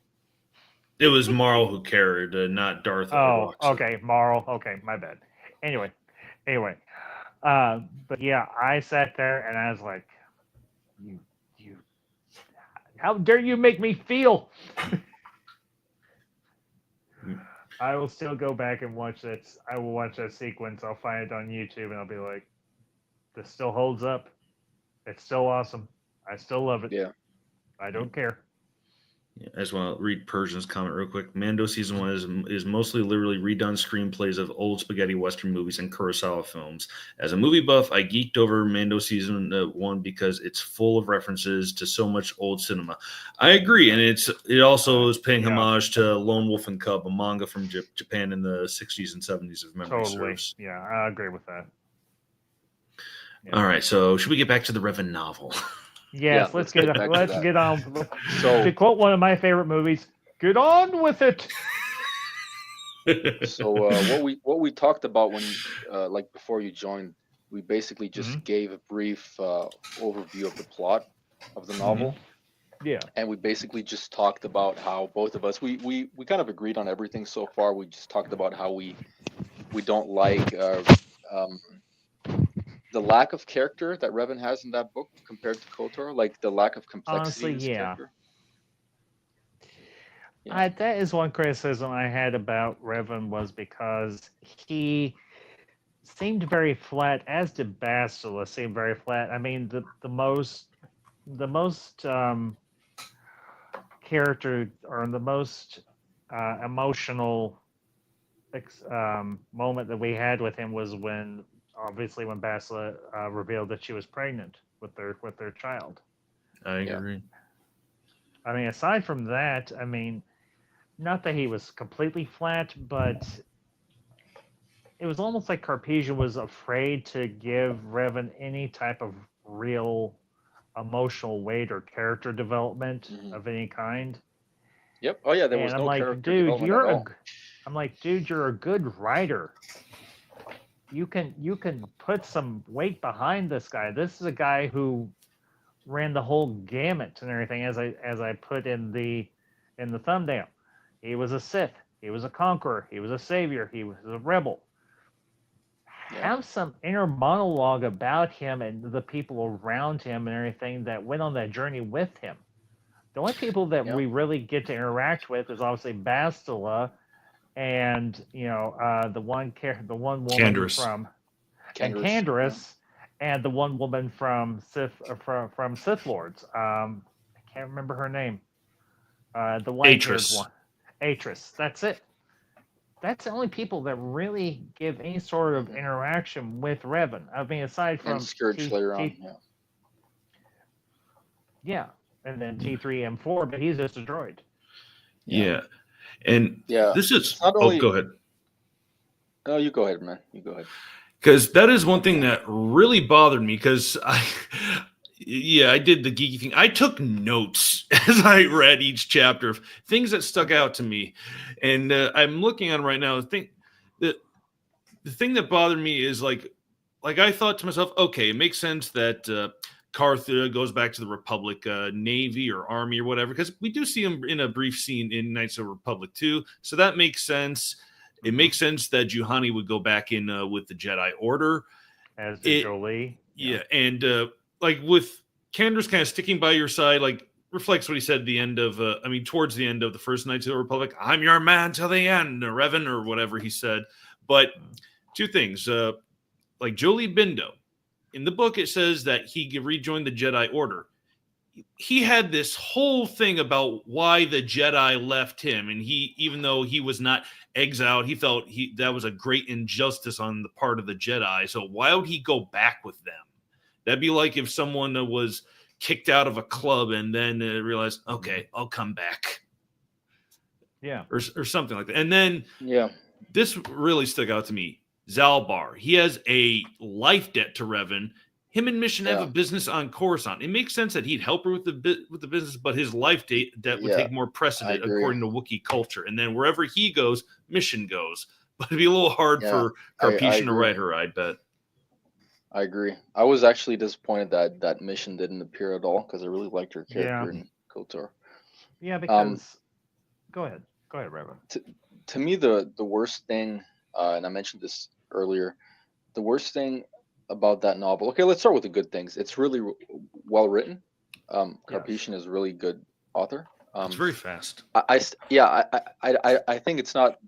It was Marl who cared, not Darth Oh, Roxa. okay, Marl. Okay, my bad. Anyway, but yeah, I sat there and I was like, you, how dare you make me feel? I will still go back and watch that. I will watch that sequence. I'll find it on YouTube and I'll be like, this still holds up. It's still awesome. I still love it. Yeah. I don't care. Yeah, I just want to read Persian's comment real quick. Mando season 1 is mostly literally redone screenplays of old spaghetti western movies and Kurosawa films. As a movie buff, I geeked over Mando season 1 because it's full of references to so much old cinema. I agree, and it also is paying homage to Lone Wolf and Cub, a manga from Japan in the 60s and 70s, if memory serves. Yeah, I agree with that. Yeah. All right, so should we get back to the Revan novel? Yes, let's get on. So, to quote one of my favorite movies, get on with it. So what we talked about when like before you joined, we basically just gave a brief overview of the plot of the novel. Yeah. And we basically just talked about how both of us we kind of agreed on everything so far. We just talked about how we don't like the lack of character that Revan has in that book compared to KOTOR, like the lack of complexity in his character. Yeah. That is one criticism I had about Revan, was because he seemed very flat, as did Bastila seemed very flat. I mean, the most character, or the most emotional moment that we had with him was when Bastila revealed that she was pregnant with their child. I agree. I mean, aside from that, I mean, not that he was completely flat, but it was almost like Carpesia was afraid to give Revan any type of real emotional weight or character development of any kind. Yep. Oh yeah, there was no character development at all. I'm like, dude, you're a good writer. You can put some weight behind this guy. This is a guy who ran the whole gamut and everything, as I put in the thumbnail. He was a Sith. He was a conqueror. He was a savior. He was a rebel. Yeah. Have some inner monologue about him and the people around him and everything that went on that journey with him. The only people that we really get to interact with is obviously Bastila and the one woman Canderous. from Canderous, and the one woman from Sith Lords. I can't remember her name. The white-haired one. Atris. That's it. that's the only people that really give any sort of interaction with Revan. I mean, aside from And Scourge later on. Yeah. Yeah, and then T3M4, but he's just a droid. Yeah. And Yeah. this is It's not only. go ahead. No, you go ahead, man. You go ahead. Because that is one thing that really bothered me. Because I did the geeky thing. I took notes as I read each chapter of things that stuck out to me, and I'm looking at them right now. The thing that bothered me is like I thought to myself, okay, it makes sense that Carth goes back to the Republic Navy or Army or whatever, because we do see him in a brief scene in Knights of the Republic too. So that makes sense. It makes sense that Juhani would go back in with the Jedi Order. As did Jolie. Yeah, and like with Cander's kind of sticking by your side, like reflects what he said at the end of, towards the end of the first Knights of the Republic. I'm your man till the end, Revan, or whatever he said. But two things, like Jolie Bindo, in the book it says that he rejoined the Jedi Order. He had this whole thing about why the Jedi left him, and he, even though he was not exiled, he felt that was a great injustice on the part of the Jedi. So why would he go back with them? That'd be like if someone was kicked out of a club and then realized, okay, I'll come back. Yeah, or something like that. And then this really stuck out to me. Zalbar, he has a life debt to Revan. Him and Mission have a business on Coruscant. It makes sense that he'd help her with the business, but his life debt would take more precedent according to Wookiee culture. And then wherever he goes, Mission goes. But it'd be a little hard for Carpetian to write her, I bet. I agree. I was actually disappointed that Mission didn't appear at all, because I really liked her character in KOTOR. Yeah, because go ahead, Revan. To me, the worst thing, and I mentioned this earlier, the worst thing about that novel. Okay, let's start with the good things. It's really well written. Carpetian is a really good author. It's very fast. I think it's not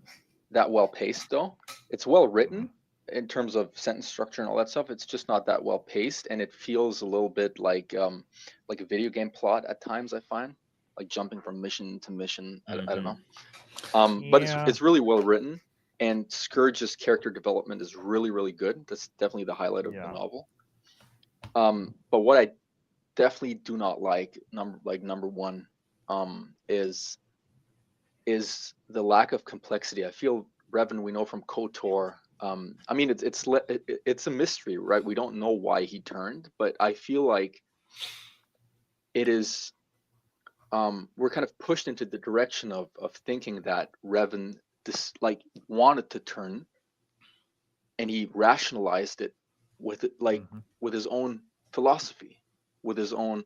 that well paced though. It's well written in terms of sentence structure and all that stuff. It's just not that well paced, and it feels a little bit like a video game plot at times. I find, like jumping from mission to mission. I don't know. But it's really well written. And Scourge's character development is really, really good. That's definitely the highlight of the novel. But what I definitely do not like, number one, is the lack of complexity. I feel Revan, we know from KOTOR. It's a mystery, right? We don't know why he turned, but I feel like it is. We're kind of pushed into the direction of thinking that Revan wanted to turn, and he rationalized it with with his own philosophy, with his own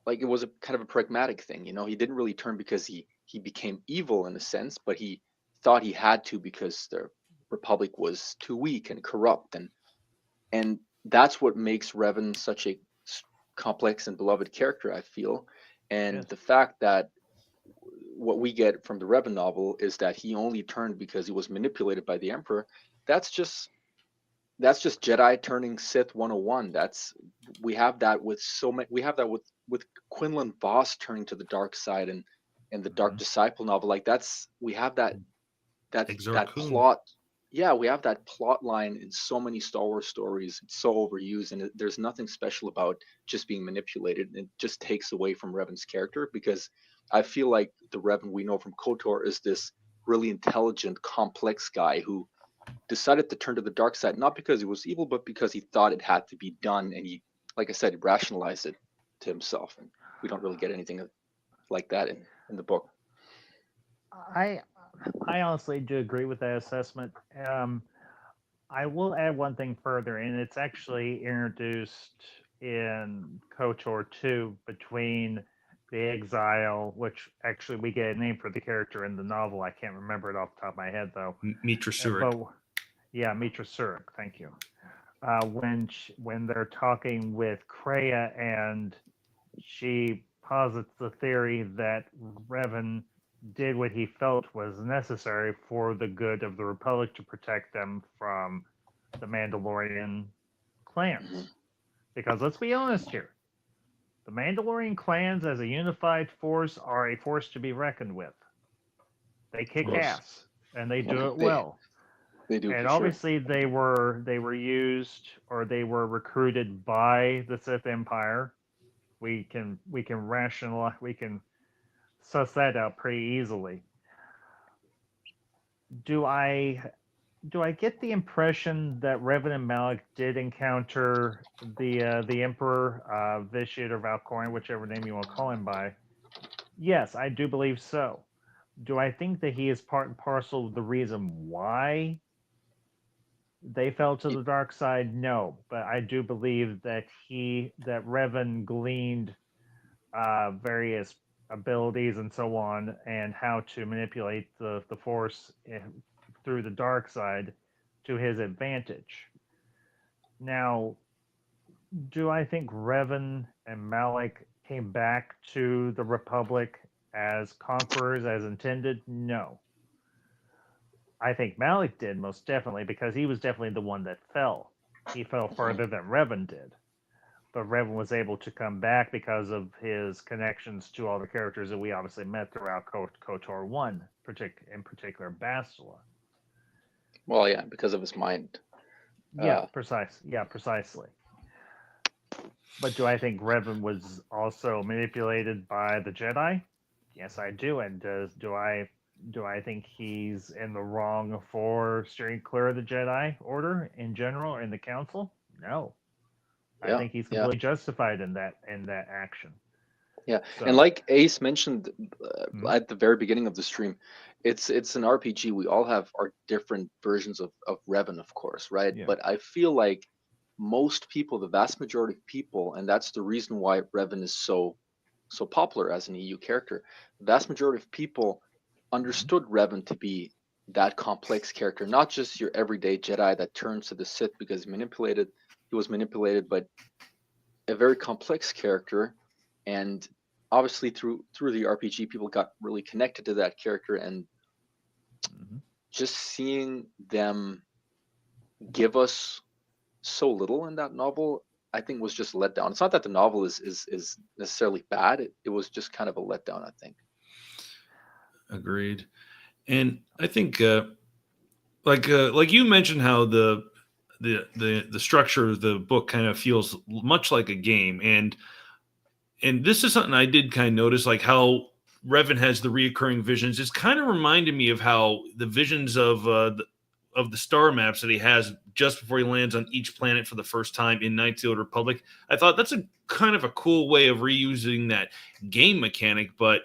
it was a kind of a pragmatic thing. He didn't really turn because he became evil in a sense, but he thought he had to because the Republic was too weak and corrupt, and that's what makes Revan such a complex and beloved character, I feel. And the fact that what we get from the Revan novel is that he only turned because he was manipulated by the Emperor. That's just Jedi turning Sith 101. We have that with with Quinlan Vos turning to the dark side and the Dark Disciple novel. We have that plot. Yeah, we have that plot line in so many Star Wars stories. It's so overused, and there's nothing special about just being manipulated. It just takes away from Revan's character, because I feel like the Revan we know from KOTOR is this really intelligent, complex guy who decided to turn to the dark side, not because he was evil, but because he thought it had to be done. And he, like I said, rationalized it to himself. And we don't really get anything like that in the book. I honestly do agree with that assessment. I will add one thing further, and it's actually introduced in KOTOR 2 between the exile, which actually we get a name for the character in the novel. I can't remember it off the top of my head, though. Mitra Surik. Mitra Surik. Thank you. When they're talking with Kreia, and she posits the theory that Revan did what he felt was necessary for the good of the Republic to protect them from the Mandalorian clans. Because let's be honest here, the Mandalorian clans as a unified force are a force to be reckoned with. They kick ass. and they do it They well. they do And for sure. obviously they were used, or they were recruited by the Sith Empire. We can rationalize, we can suss that out pretty easily. Do I do I get the impression that Revan and Malik did encounter the Emperor, Vitiate or Valkorion, whichever name you want to call him by? Yes, I do believe so. Do I think that he is part and parcel of the reason why they fell to Y- the dark side? No, but I do believe that Revan gleaned various abilities and so on, and how to manipulate the Force through the dark side to his advantage. Now, do I think Revan and Malik came back to the Republic as conquerors as intended? No. I think Malik did, most definitely, because he was definitely the one that fell. He fell further than Revan did. But Revan was able to come back because of his connections to all the characters that we obviously met throughout KOTOR 1, in particular Bastila. Well, yeah, because of his mind. Yeah, precise. Yeah, precisely. But do I think Revan was also manipulated by the Jedi? Yes, I do. And do I think he's in the wrong for steering clear of the Jedi Order in general or in the Council? No. I Yeah, think he's yeah, completely justified in that action. yeah. And So, like Ace mentioned mhm, at the very beginning of the stream, it's an RPG. We all have our different versions of Revan, of course, right? yeah. But I feel like most people, the vast majority of people, and that's the reason why Revan is so popular as an EU character. The vast majority of people Mhm. understood Revan to be that complex character, not just your everyday Jedi that turns to the Sith because he was manipulated, but a very complex character. And obviously through the RPG, people got really connected to that character, and Mhm. just seeing them give us so little in that novel, I think was just a letdown. It's not that the novel is necessarily bad. It was just kind of a letdown, I think. Agreed. And I think, like you mentioned, how the structure of the book kind of feels much like a game, and this is something I did kind of notice, like how Revan has the reoccurring visions. It's kind of reminded me of how the visions of the star maps that he has just before he lands on each planet for the first time in Knights of the Old Republic. I thought that's a kind of a cool way of reusing that game mechanic, but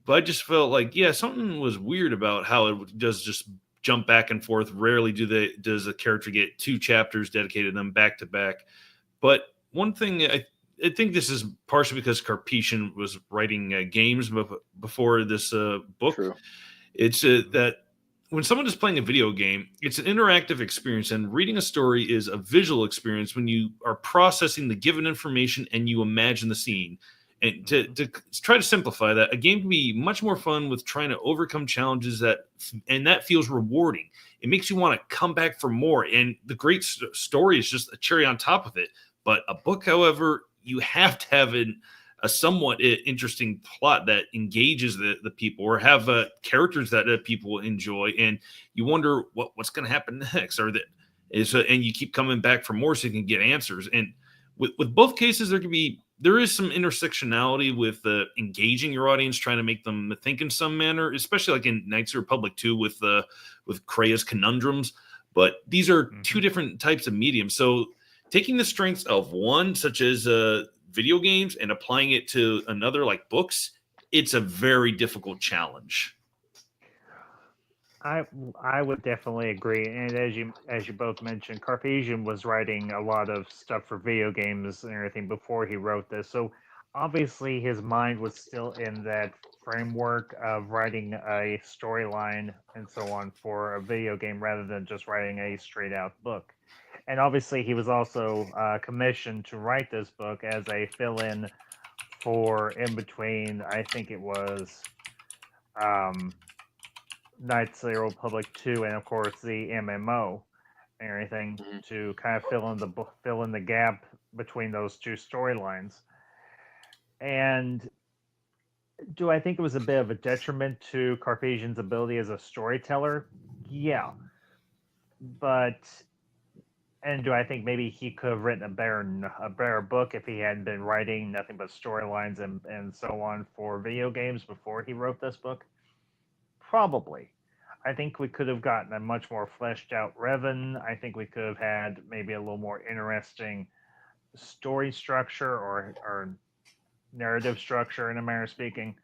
I just felt like, yeah, something was weird about how it does just jump back and forth. Rarely does a character get two chapters dedicated to them back to back. But one thing I think this is partially because Carpetian was writing games before this book. True. It's Mhm. that when someone is playing a video game, it's an interactive experience, and reading a story is a visual experience when you are processing the given information and you imagine the scene. And Mhm. to try to simplify that, a game can be much more fun with trying to overcome challenges and that feels rewarding. It makes you want to come back for more. And the great story is just a cherry on top of it. But a book, however, you have to have a somewhat interesting plot that engages the people, or have characters that people enjoy, and you wonder what's going to happen next, or that is, and you keep coming back for more so you can get answers. And with both cases, there is some intersectionality with engaging your audience, trying to make them think in some manner, especially like in Knights of the Republic 2 with Krea's conundrums. But these are two Mhm. different types of mediums. So taking the strengths of one, such as video games, and applying it to another, like books, it's a very difficult challenge. I I would definitely agree, and as you both mentioned, Cartesian was writing a lot of stuff for video games and everything before he wrote this. So obviously his mind was still in that framework of writing a storyline and so on for a video game rather than just writing a straight out book. And obviously he was also commissioned to write this book as a fill in for in between. I think it was. Um, Knights of the Old Republic 2 and of course the MMO and everything Mhm. to kind of fill in the gap between those two storylines. And Do I think it was a bit of a detriment to Carpasian's ability as a storyteller? Yeah, but and do I think maybe he could have written a better book if he hadn't been writing nothing but storylines and so on for video games before he wrote this book? Probably. I think we could have gotten a much more fleshed out Revan. I think we could have had maybe a little more interesting story structure or narrative structure in a manner of speaking.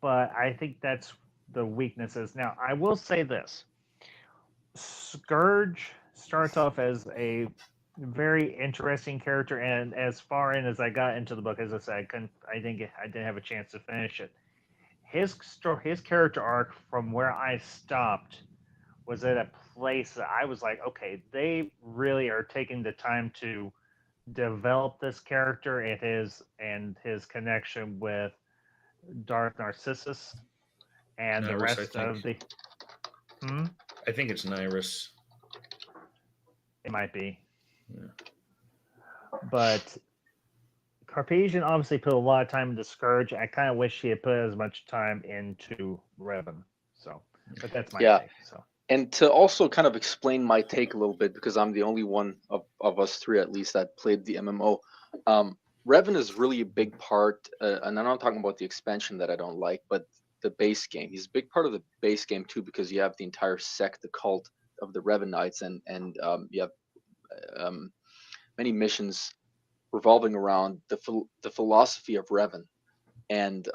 But I think that's the weaknesses. Now, I will say this. Scourge starts off as a very interesting character, and as far in as I got into the book, as I said, I didn't have a chance to finish it. His character arc from where I stopped was at a place that I was like, okay, they really are taking the time to develop this character and his connection with Darth Narcissus and the rest of the. I think it's Nyrus. It might be. Yeah. But Carpasian obviously put a lot of time into Scourge. I kind of wish he had put as much time into Revan. So, but that's my take. So. And to also kind of explain my take a little bit, because I'm the only one of us three at least that played the MMO. Revan is really a big part, and I'm not talking about the expansion that I don't like, but the base game. He's a big part of the base game too, because you have the entire sect, the cult of the Revan Knights, and you have many missions revolving around the philosophy of Revan. And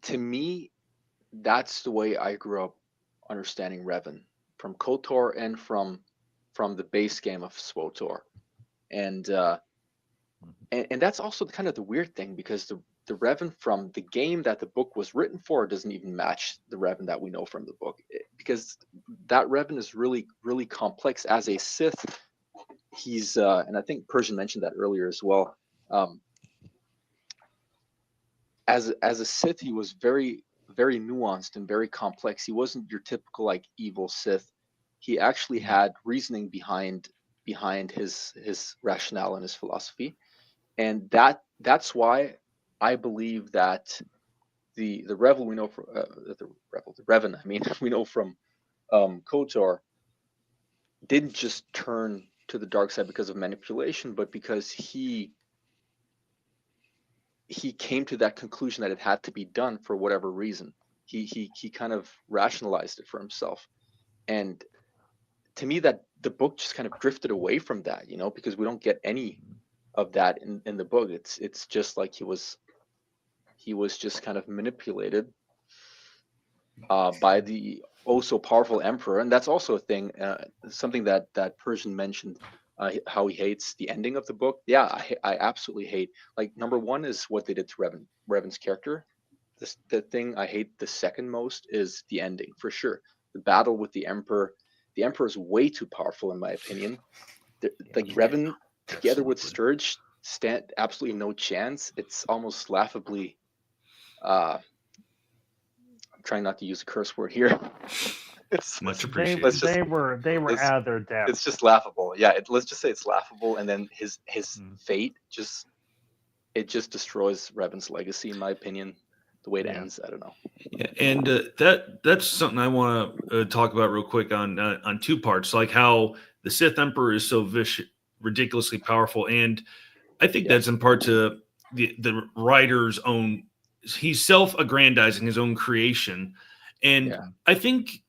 to me, that's the way I grew up understanding Revan, from KOTOR and from the base game of SWTOR. And that's also kind of the weird thing, because the Revan from the game that the book was written for doesn't even match the Revan that we know from the book, because that Revan is really, really complex. As a Sith, he's and I think Persian mentioned that earlier as well. As a Sith, he was very, very nuanced and very complex. He wasn't your typical like evil Sith. He actually had reasoning behind his rationale and his philosophy, and that's why I believe that the Revan we know from the Revan, I mean, we know from KOTOR, didn't just turn to the dark side because of manipulation, but because he came to that conclusion that it had to be done for whatever reason. He kind of rationalized it for himself, and to me, that the book just kind of drifted away from that, because we don't get any of that in the book. It's just like he was just kind of manipulated by the oh so powerful emperor. And that's also a thing, something that Persian mentioned, how he hates the ending of the book. Yeah, I absolutely hate, like, number one is what they did to Revan's character. The thing I hate the second most is the ending, for sure. The battle with the emperor. The emperor is way too powerful, in my opinion. Revan together with Scourge stand absolutely no chance. It's almost laughably. I'm trying not to use a curse word here. It's much appreciated. They were out of their depth. It's just laughable. Yeah, let's just say it's laughable. And then his fate just destroys Revan's legacy, in my opinion. The way it ends, I don't know. Yeah, and that's something I want to talk about real quick on two parts, like how the Sith Emperor is so ridiculously powerful, and I think that's in part to the writer's own. He's self-aggrandizing his own creation, and I think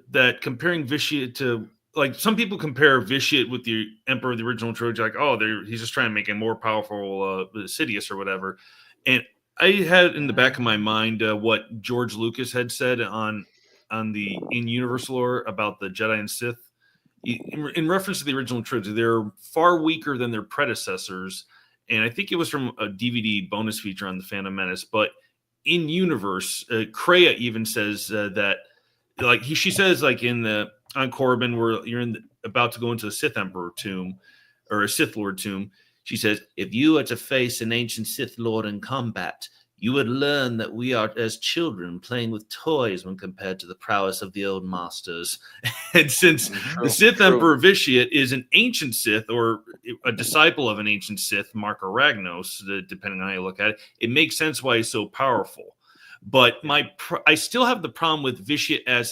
that comparing Vitiate to, like, some people compare Vitiate with the Emperor of the original trilogy, like, oh, he's just trying to make a more powerful Sidious or whatever, and I had in the back of my mind what George Lucas had said on the in-universe lore about the Jedi and Sith. In reference to the original trilogy, they're far weaker than their predecessors, and I think it was from a DVD bonus feature on the Phantom Menace. But in universe, Kreia even says that, like, she says, like, on Corbin, where you're about to go into a Sith Emperor tomb or a Sith Lord tomb. She says, if you are to face an ancient Sith Lord in combat, You would learn that we are as children playing with toys when compared to the prowess of the old masters. And since the Sith Emperor Vitiate is an ancient Sith or a disciple of an ancient Sith, Mark Aragnos, depending on how you look at it, it makes sense why he's so powerful. But I still have the problem with Vitiate as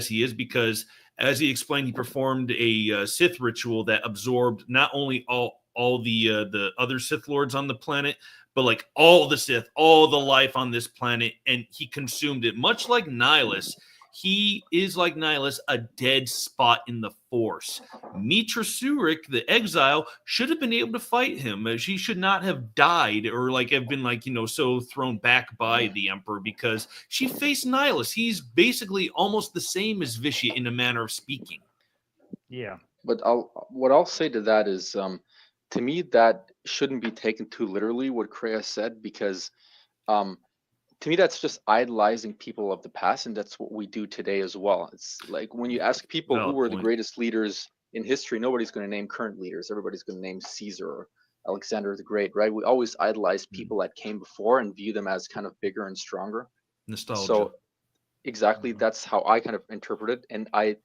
he is, because as he explained, he performed a Sith ritual that absorbed not only all the other Sith lords on the planet, but like all the Sith, all the life on this planet, and he consumed it. Much like Nihilus, he is like Nihilus, a dead spot in the Force. Mitra Surik, the exile, should have been able to fight him. She should not have died or like have been like, so thrown back by the Emperor, because she faced Nihilus. He's basically almost the same as Vitiate in a manner of speaking. Yeah. But what I'll say to that is, to me, that shouldn't be taken too literally, what Kreia said, because to me, that's just idolizing people of the past, and that's what we do today as well. It's like when you ask people who were the greatest leaders in history, nobody's going to name current leaders. Everybody's going to name Caesar or Alexander the Great, right? We always idolize people that came before and view them as kind of bigger and stronger. Nostalgia. So exactly, that's how I kind of interpret it, and I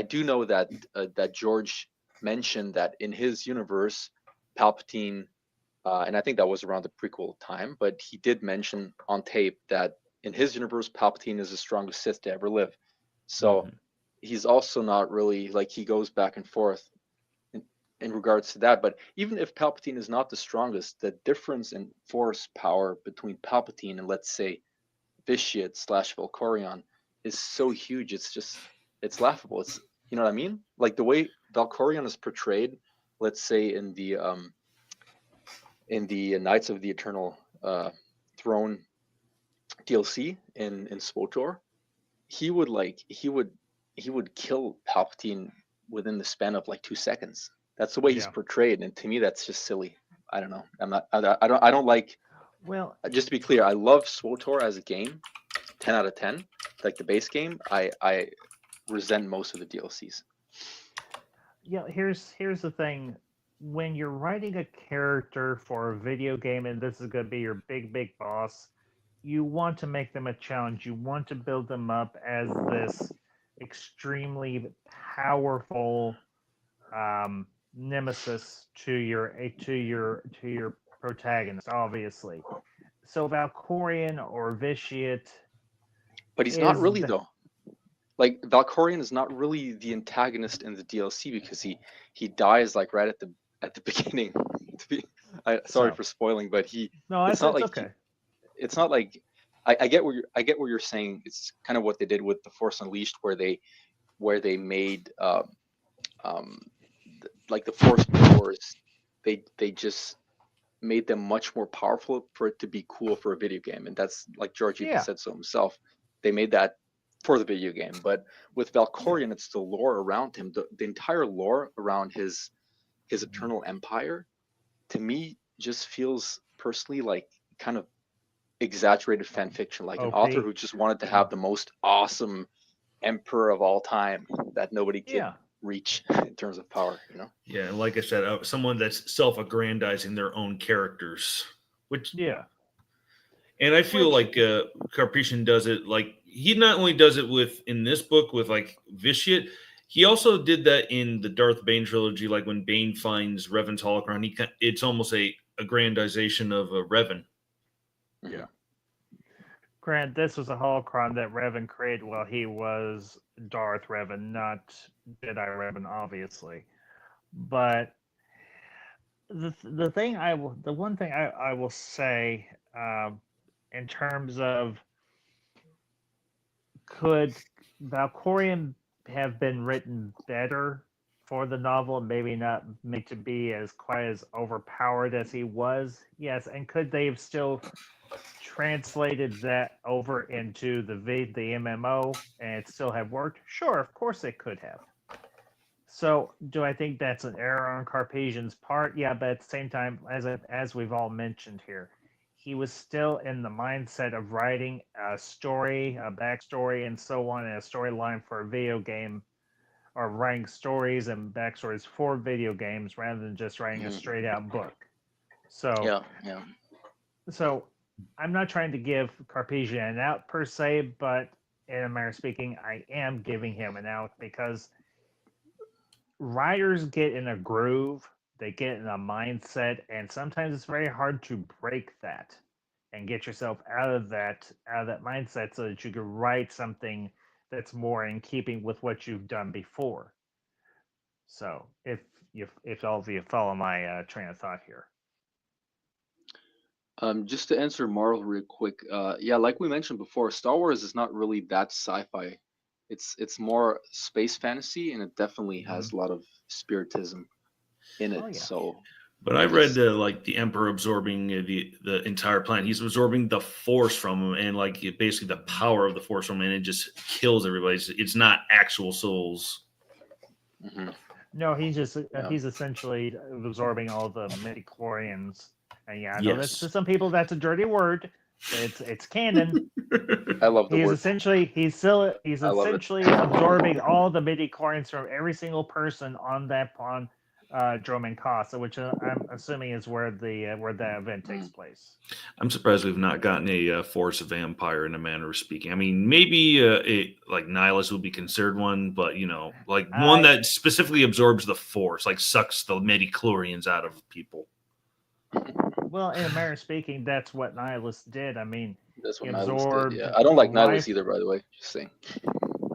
do know that that George mentioned that in his universe, Palpatine, and I think that was around the prequel time, but he did mention on tape that in his universe, Palpatine is the strongest Sith to ever live. So he's also not really, like, he goes back and forth in regards to that. But even if Palpatine is not the strongest, the difference in Force power between Palpatine and, let's say, Vitiate / Valkorion is so huge. It's laughable. It's, you know what I mean? Like the way Valkorion is portrayed, let's say in the Knights of the Eternal Throne DLC in SWTOR, he would kill Palpatine within the span of like 2 seconds. That's the way he's portrayed, and to me, that's just silly. I don't know. I don't like. Well, just to be clear, I love SWTOR as a game, 10 out of 10, like the base game. I resent most of the DLCs. Yeah, here's the thing. When you're writing a character for a video game and this is going to be your big boss, you want to make them a challenge. You want to build them up as this extremely powerful nemesis to your protagonist, obviously. So Valkorion or Vitiate, but he's not really though. Like Valkorion is not really the antagonist in the DLC because he dies like right at the beginning. Sorry for spoiling, but it's not like okay. It's not like I get what you're saying. It's kind of what they did with the Force Unleashed, where they made like the Force powers, they just made them much more powerful for it to be cool for a video game, and that's like George even said so himself. They made that for the video game, but with Valkorion, it's the lore around him, the entire lore around his eternal empire. To me, just feels personally like kind of exaggerated fan fiction, like an author who just wanted to have the most awesome emperor of all time that nobody could reach in terms of power, Yeah, and like I said, someone that's self-aggrandizing their own characters, and I feel like Carpetian does it. Like he not only does it in this book with like Vitiate, he also did that in the Darth Bane trilogy. Like when Bane finds Revan's holocron, it's almost a aggrandization of Revan. Yeah. Grant, this was a holocron that Revan created while he was Darth Revan, not Jedi Revan, obviously. But the one thing I will say in terms of, could Valkorion have been written better for the novel, maybe not made to be as quite as overpowered as he was? Yes, and could they have still translated that over into the MMO and it still have worked? Sure, of course it could have. So do I think that's an error on Carpesian's part? Yeah, but at the same time, as we've all mentioned here, he was still in the mindset of writing a story, a backstory, and so on, and a storyline for a video game, or writing stories and backstories for video games rather than just writing a straight out book. So yeah. So I'm not trying to give Carpegian an out per se, but in a manner of speaking, I am giving him an out because writers get in a groove, they get in a mindset, and sometimes it's very hard to break that and get yourself out of that mindset so that you can write something that's more in keeping with what you've done before. So if all of you follow my train of thought here. Just to answer Marvel real quick, yeah, like we mentioned before, Star Wars is not really that sci-fi. It's more space fantasy, and it definitely has a lot of spiritism in it. Oh, yeah. So, But I read like the Emperor absorbing the entire planet. He's absorbing the Force from him, and like basically the power of the Force from him, and it just kills everybody. It's not actual souls. mhm. No, he's Yeah. he's essentially absorbing all the midichlorians. And yeah, I know that's Yes. to some people that's a dirty word. But it's canon. I love the He's word. essentially he's I love it. essentially absorbing all the midichlorians from every single person on that pawn Droman Casa, which I'm assuming is where the event takes place. I'm surprised we've not gotten a Force vampire in a manner of speaking. I mean, maybe like Nihilus would be considered one, but like one that specifically absorbs the Force, like sucks the midichlorians out of people. Well, in a manner of speaking, that's what Nihilus did. I mean, That's what he Nihilus did. absorbed Yeah, I don't like life. Nihilus either, by the way. Just saying.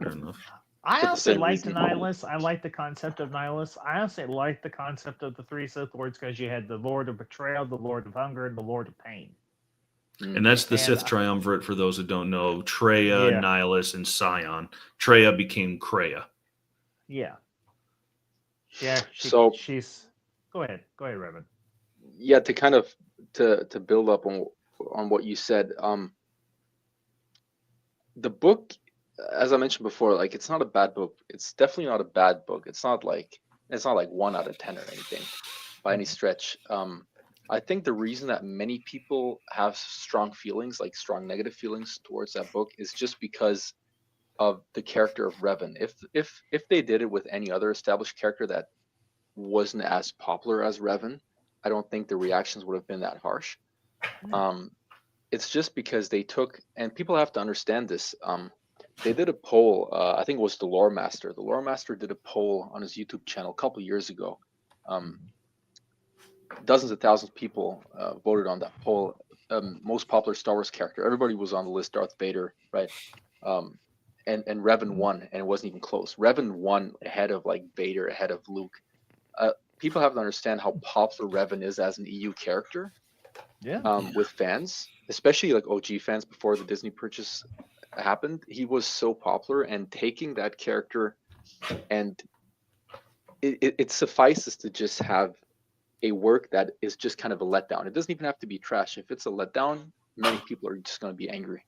Fair enough. I For the honestly same liked reason. Nihilus. I like the concept of Nihilus. I honestly like the concept of the three Sith Lords because you had the Lord of Betrayal, the Lord of Hunger, and the Lord of Pain. And that's the And Sith triumvirate for those who don't know. Treya, Yeah. Nihilus, and Sion. Treya became Kreia. Yeah. Yeah. So- she's. Go ahead, Revan. Yeah, to kind of to build up on what you said, the book, as I mentioned before, like it's not a bad book. It's definitely not a bad book. It's not like 1 out of 10 or anything by any stretch. I think the reason that many people have strong feelings, like strong negative feelings towards that book, is just because of the character of Revan. If they did it with any other established character that wasn't as popular as Revan, I don't think the reactions would have been that harsh. It's just because they took, and people have to understand this. They did a poll. I think it was the Lore Master. The Lore Master did a poll on his YouTube channel a couple years ago. Dozens of thousands of people voted on that poll. Most popular Star Wars character. Everybody was on the list. Darth Vader, right? And Revan won, and it wasn't even close. Revan won ahead of like Vader, ahead of Luke. People have to understand how popular Revan is as an EU character. Yeah. With fans, especially like OG fans before the Disney purchase happened. He was so popular, and taking that character, and it suffices to just have a work that is just kind of a letdown. It doesn't even have to be trash. If it's a letdown, many people are just going to be angry.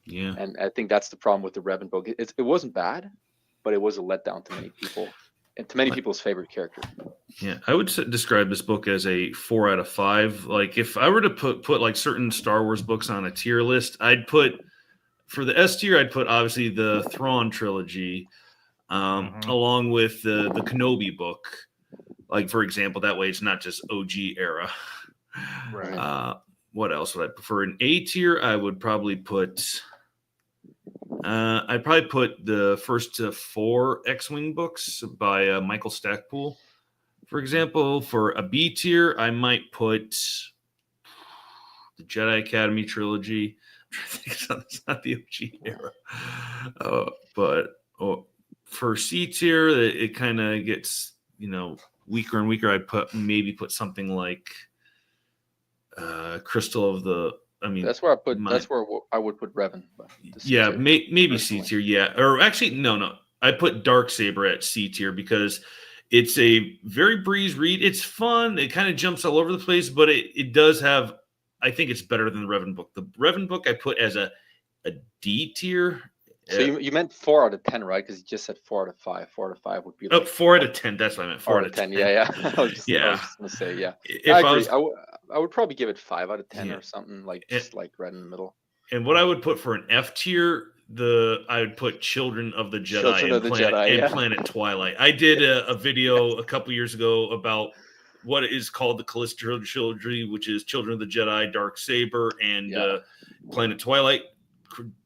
Yeah. And I think that's the problem with the Revan book. It wasn't bad, but it was a letdown to many people, and to many people's favorite character. Yeah, I would describe this book as a 4 out of 5. Like if I were to put like certain Star Wars books on a tier list, I'd put for the S tier, I'd put obviously the Thrawn trilogy, along with the Kenobi book. Like for example, that way it's not just OG era. Right. What else would I prefer? In A tier, I would probably put. I'd probably put the first 4 X-Wing books by Michael Stackpool. For example, for a B tier, I might put the Jedi Academy trilogy. I'm trying to think it's not the OG era. But for C tier, it kind of gets weaker and weaker. I'd maybe put something like Crystal of the. I mean, that's where I would put Revan. Yeah, maybe C tier. Yeah, or actually, no. I put Darksaber at C tier because it's a very breeze read. It's fun. It kind of jumps all over the place, but it does have. I think it's better than the Revan book. The Revan book I put as a D tier. So you meant 4 out of 10, right? Because you just said 4 out of 5. 4 out of 5 would be. Like 4 out of 10. That's what I meant. 4 out of 10. Yeah. I was just gonna say yeah. I agree. I would probably give it 5 out of 10 or something like just like right in the middle. And what I would put for an F tier, I would put Children of the Jedi and Planet Twilight. I did a video a couple years ago about what is called the Callisto trilogy, which is Children of the Jedi, Dark Saber, and Planet Twilight.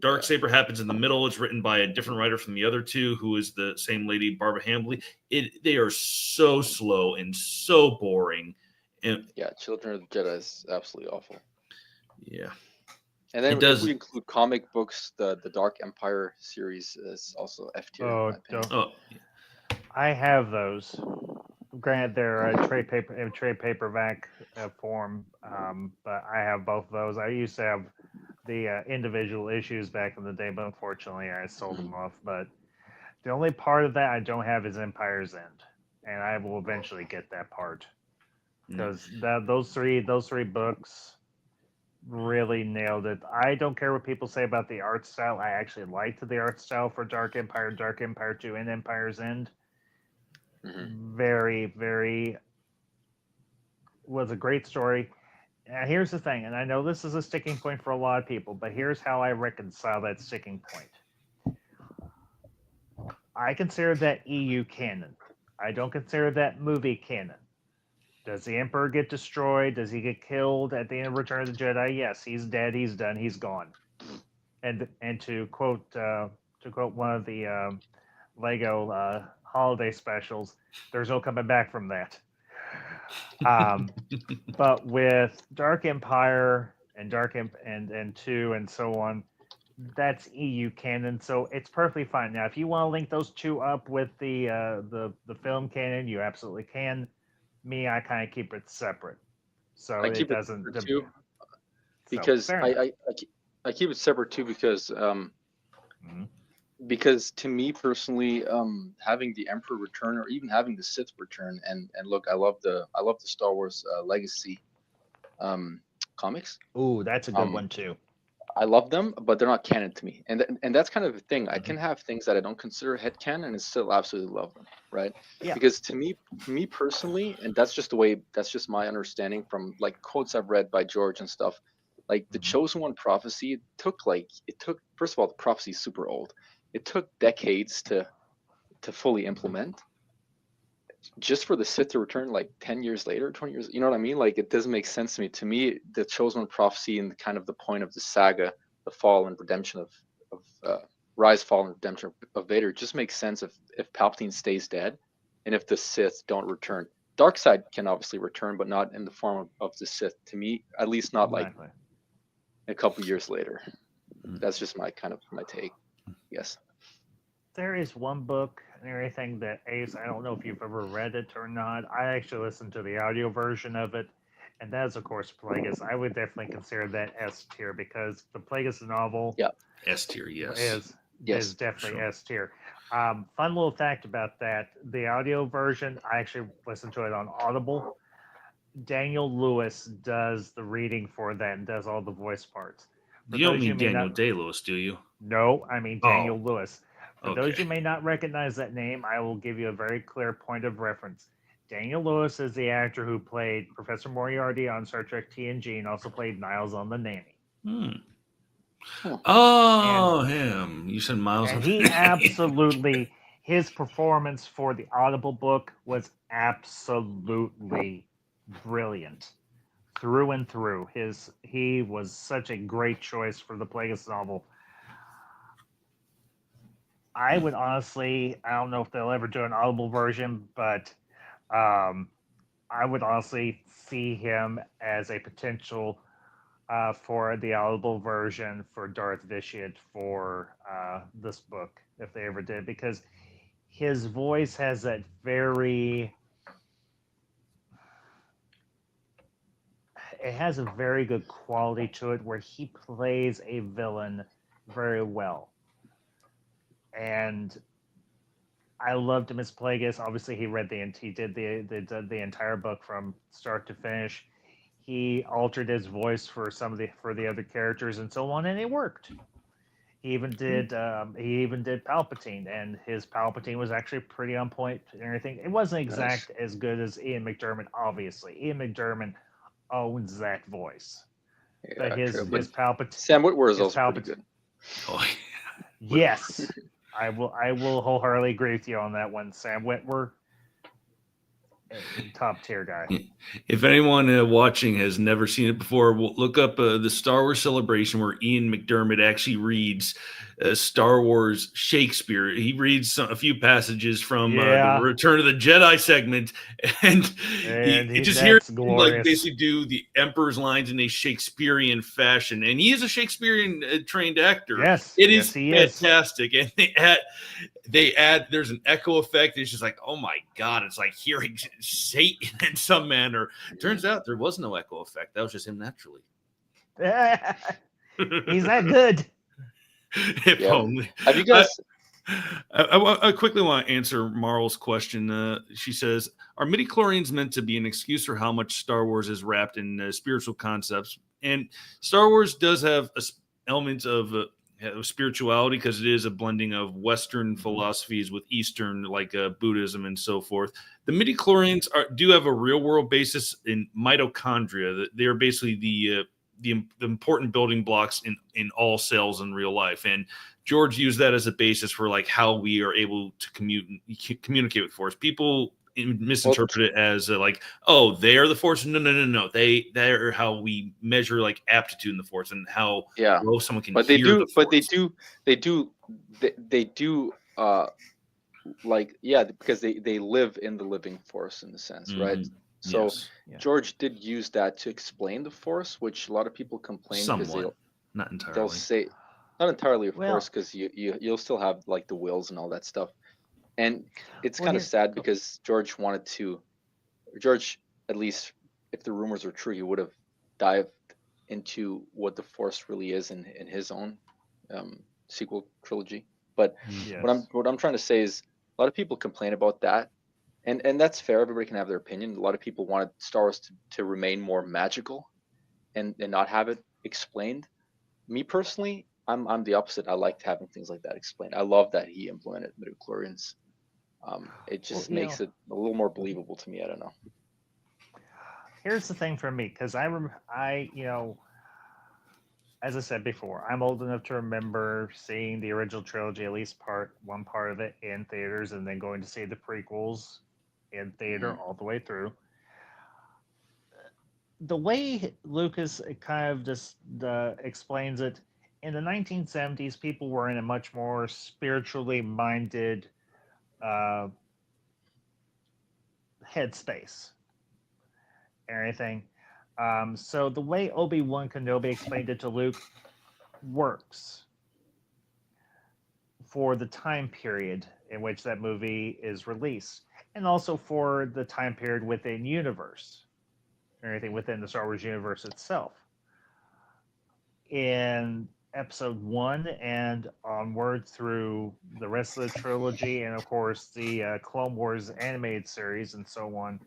Dark Saber happens in the middle. It's written by a different writer from the other two, who is the same lady, Barbara Hambly. They are so slow and so boring. And Children of the Jedi is absolutely awful. Yeah. And then if we include comic books, the Dark Empire series is also F tier. I have those. Granted, they're a trade paperback form, but I have both of those. I used to have the individual issues back in the day, but unfortunately, I sold them off. But the only part of that I don't have is Empire's End, and I will eventually get that part because those three books really nailed it. I don't care what people say about the art style. I actually liked the art style for Dark Empire 2, and Empire's End. Very, very was a great story. Here's the thing, and I know this is a sticking point for a lot of people, but here's how I reconcile that sticking point. I consider that EU canon. I don't consider that movie canon. Does the Emperor get destroyed? Does he get killed at the end of Return of the Jedi? Yes, he's dead. He's done. He's gone. And to quote one of the Lego holiday specials, there's no coming back from that. But with Dark Empire and and 2 and so on, that's EU canon, so it's perfectly fine. Now, if you want to link those two up with the film canon, you absolutely can. Me, I kind of keep it separate, so it doesn't. Too, because I keep it separate too because because to me personally, having the Emperor return or even having the Sith return, and look, I love the Star Wars Legacy comics. Ooh, that's a good one too. I love them, but they're not canon to me, and that's kind of the thing. I can have things that I don't consider head canon and still absolutely love them, right? Yeah. Because to me personally, and that's just my understanding from like quotes I've read by George and stuff. Like the Chosen One prophecy, it took first of all, the prophecy is super old. It took decades to fully implement. Just for the Sith to return like 10 years later, 20 years, you know what I mean? Like it doesn't make sense to me. To me, the Chosen One prophecy and kind of the point of the saga, the fall and redemption of rise, fall, and redemption of Vader just makes sense if Palpatine stays dead and if the Sith don't return. Darkseid can obviously return, but not in the form of the Sith. To me, at least not like a couple years later. That's just my take. Yes. There is one book and everything that Ace, I don't know if you've ever read it or not. I actually listened to the audio version of it, and that is, of course, Plagueis. I would definitely consider that S tier because the Plagueis novel S tier, yes. is definitely S tier. Fun little fact about that, the audio version, I actually listened to it on Audible. Daniel Lewis does the reading for that and does all the voice parts. You don't mean Daniel Day-Lewis, do you? No, I mean Daniel Lewis. For those you may not recognize that name, I will give you a very clear point of reference. Daniel Lewis is the actor who played Professor Moriarty on Star Trek TNG and also played Niles on The Nanny. Him. You said Miles on The Nanny. He absolutely, his performance for the Audible book was absolutely brilliant. Through and through. He was such a great choice for the Plagueis novel. I would honestly, I don't know if they'll ever do an Audible version, but I would honestly see him as a potential for the Audible version for Darth Vitiate for this book, if they ever did, because his voice has that very... It has a very good quality to it where he plays a villain very well. And I loved him as Plagueis. Obviously, he did the entire book from start to finish. He altered his voice for the other characters and so on, and it worked. He even did Palpatine, and his Palpatine was actually pretty on point and everything. It wasn't as good as Ian McDiarmid, obviously. Ian McDiarmid owns that voice. Yeah, but his Palpatine. Sam Witwer is also pretty good. Oh, yes. I will wholeheartedly agree with you on that one, Sam Witwer. top tier guy. If anyone watching has never seen it before, we'll look up the Star Wars Celebration where Ian McDermott actually reads Star Wars Shakespeare. He reads a few passages from the Return of the Jedi segment, and he just hears him like basically do the Emperor's lines in a Shakespearean fashion. And he is a Shakespearean trained actor. Yes, it is fantastic. And they add there's an echo effect. It's just like, oh my god, it's like hearing Satan in some manner. Turns out there was no echo effect. That was just him naturally. He's that good. If only. Have you guys I quickly want to answer Marl's question. She says, are midichlorians meant to be an excuse for how much Star Wars is wrapped in spiritual concepts? And Star Wars does have elements of spirituality because it is a blending of Western philosophies with Eastern, like Buddhism and so forth. The midichlorians do have a real world basis in mitochondria. They are basically the important building blocks in all cells in real life. And George used that as a basis for like how we are able to communicate with Force. People misinterpret it as like, oh, they are the Force. No. They're how we measure like aptitude in the Force and how low someone can. But they do. But they do. Because they live in the living Force in a sense, right? So George did use that to explain the Force, which a lot of people complain because not entirely. They'll say not entirely, of course, because you'll still have like the wills and all that stuff. And it's kind of sad because George, at least if the rumors are true, he would have dived into what the Force really is in his own sequel trilogy. But what I'm trying to say is a lot of people complain about that. And that's fair. Everybody can have their opinion. A lot of people wanted Star Wars to remain more magical and not have it explained. Me personally, I'm the opposite. I liked having things like that explained. I love that he implemented midichlorians. It just makes it a little more believable to me. I don't know. Here's the thing for me, because as I said before, I'm old enough to remember seeing the original trilogy, at least one part of it in theaters, and then going to see the prequels in theater all the way through. The way Lucas kind of just explains it, in the 1970s, people were in a much more spiritually minded headspace and everything. So the way Obi-Wan Kenobi explained it to Luke works for the time period in which that movie is released, and also for the time period within universe, everything within the Star Wars universe itself. In Episode 1 and onward through the rest of the trilogy, and of course the Clone Wars animated series and so on,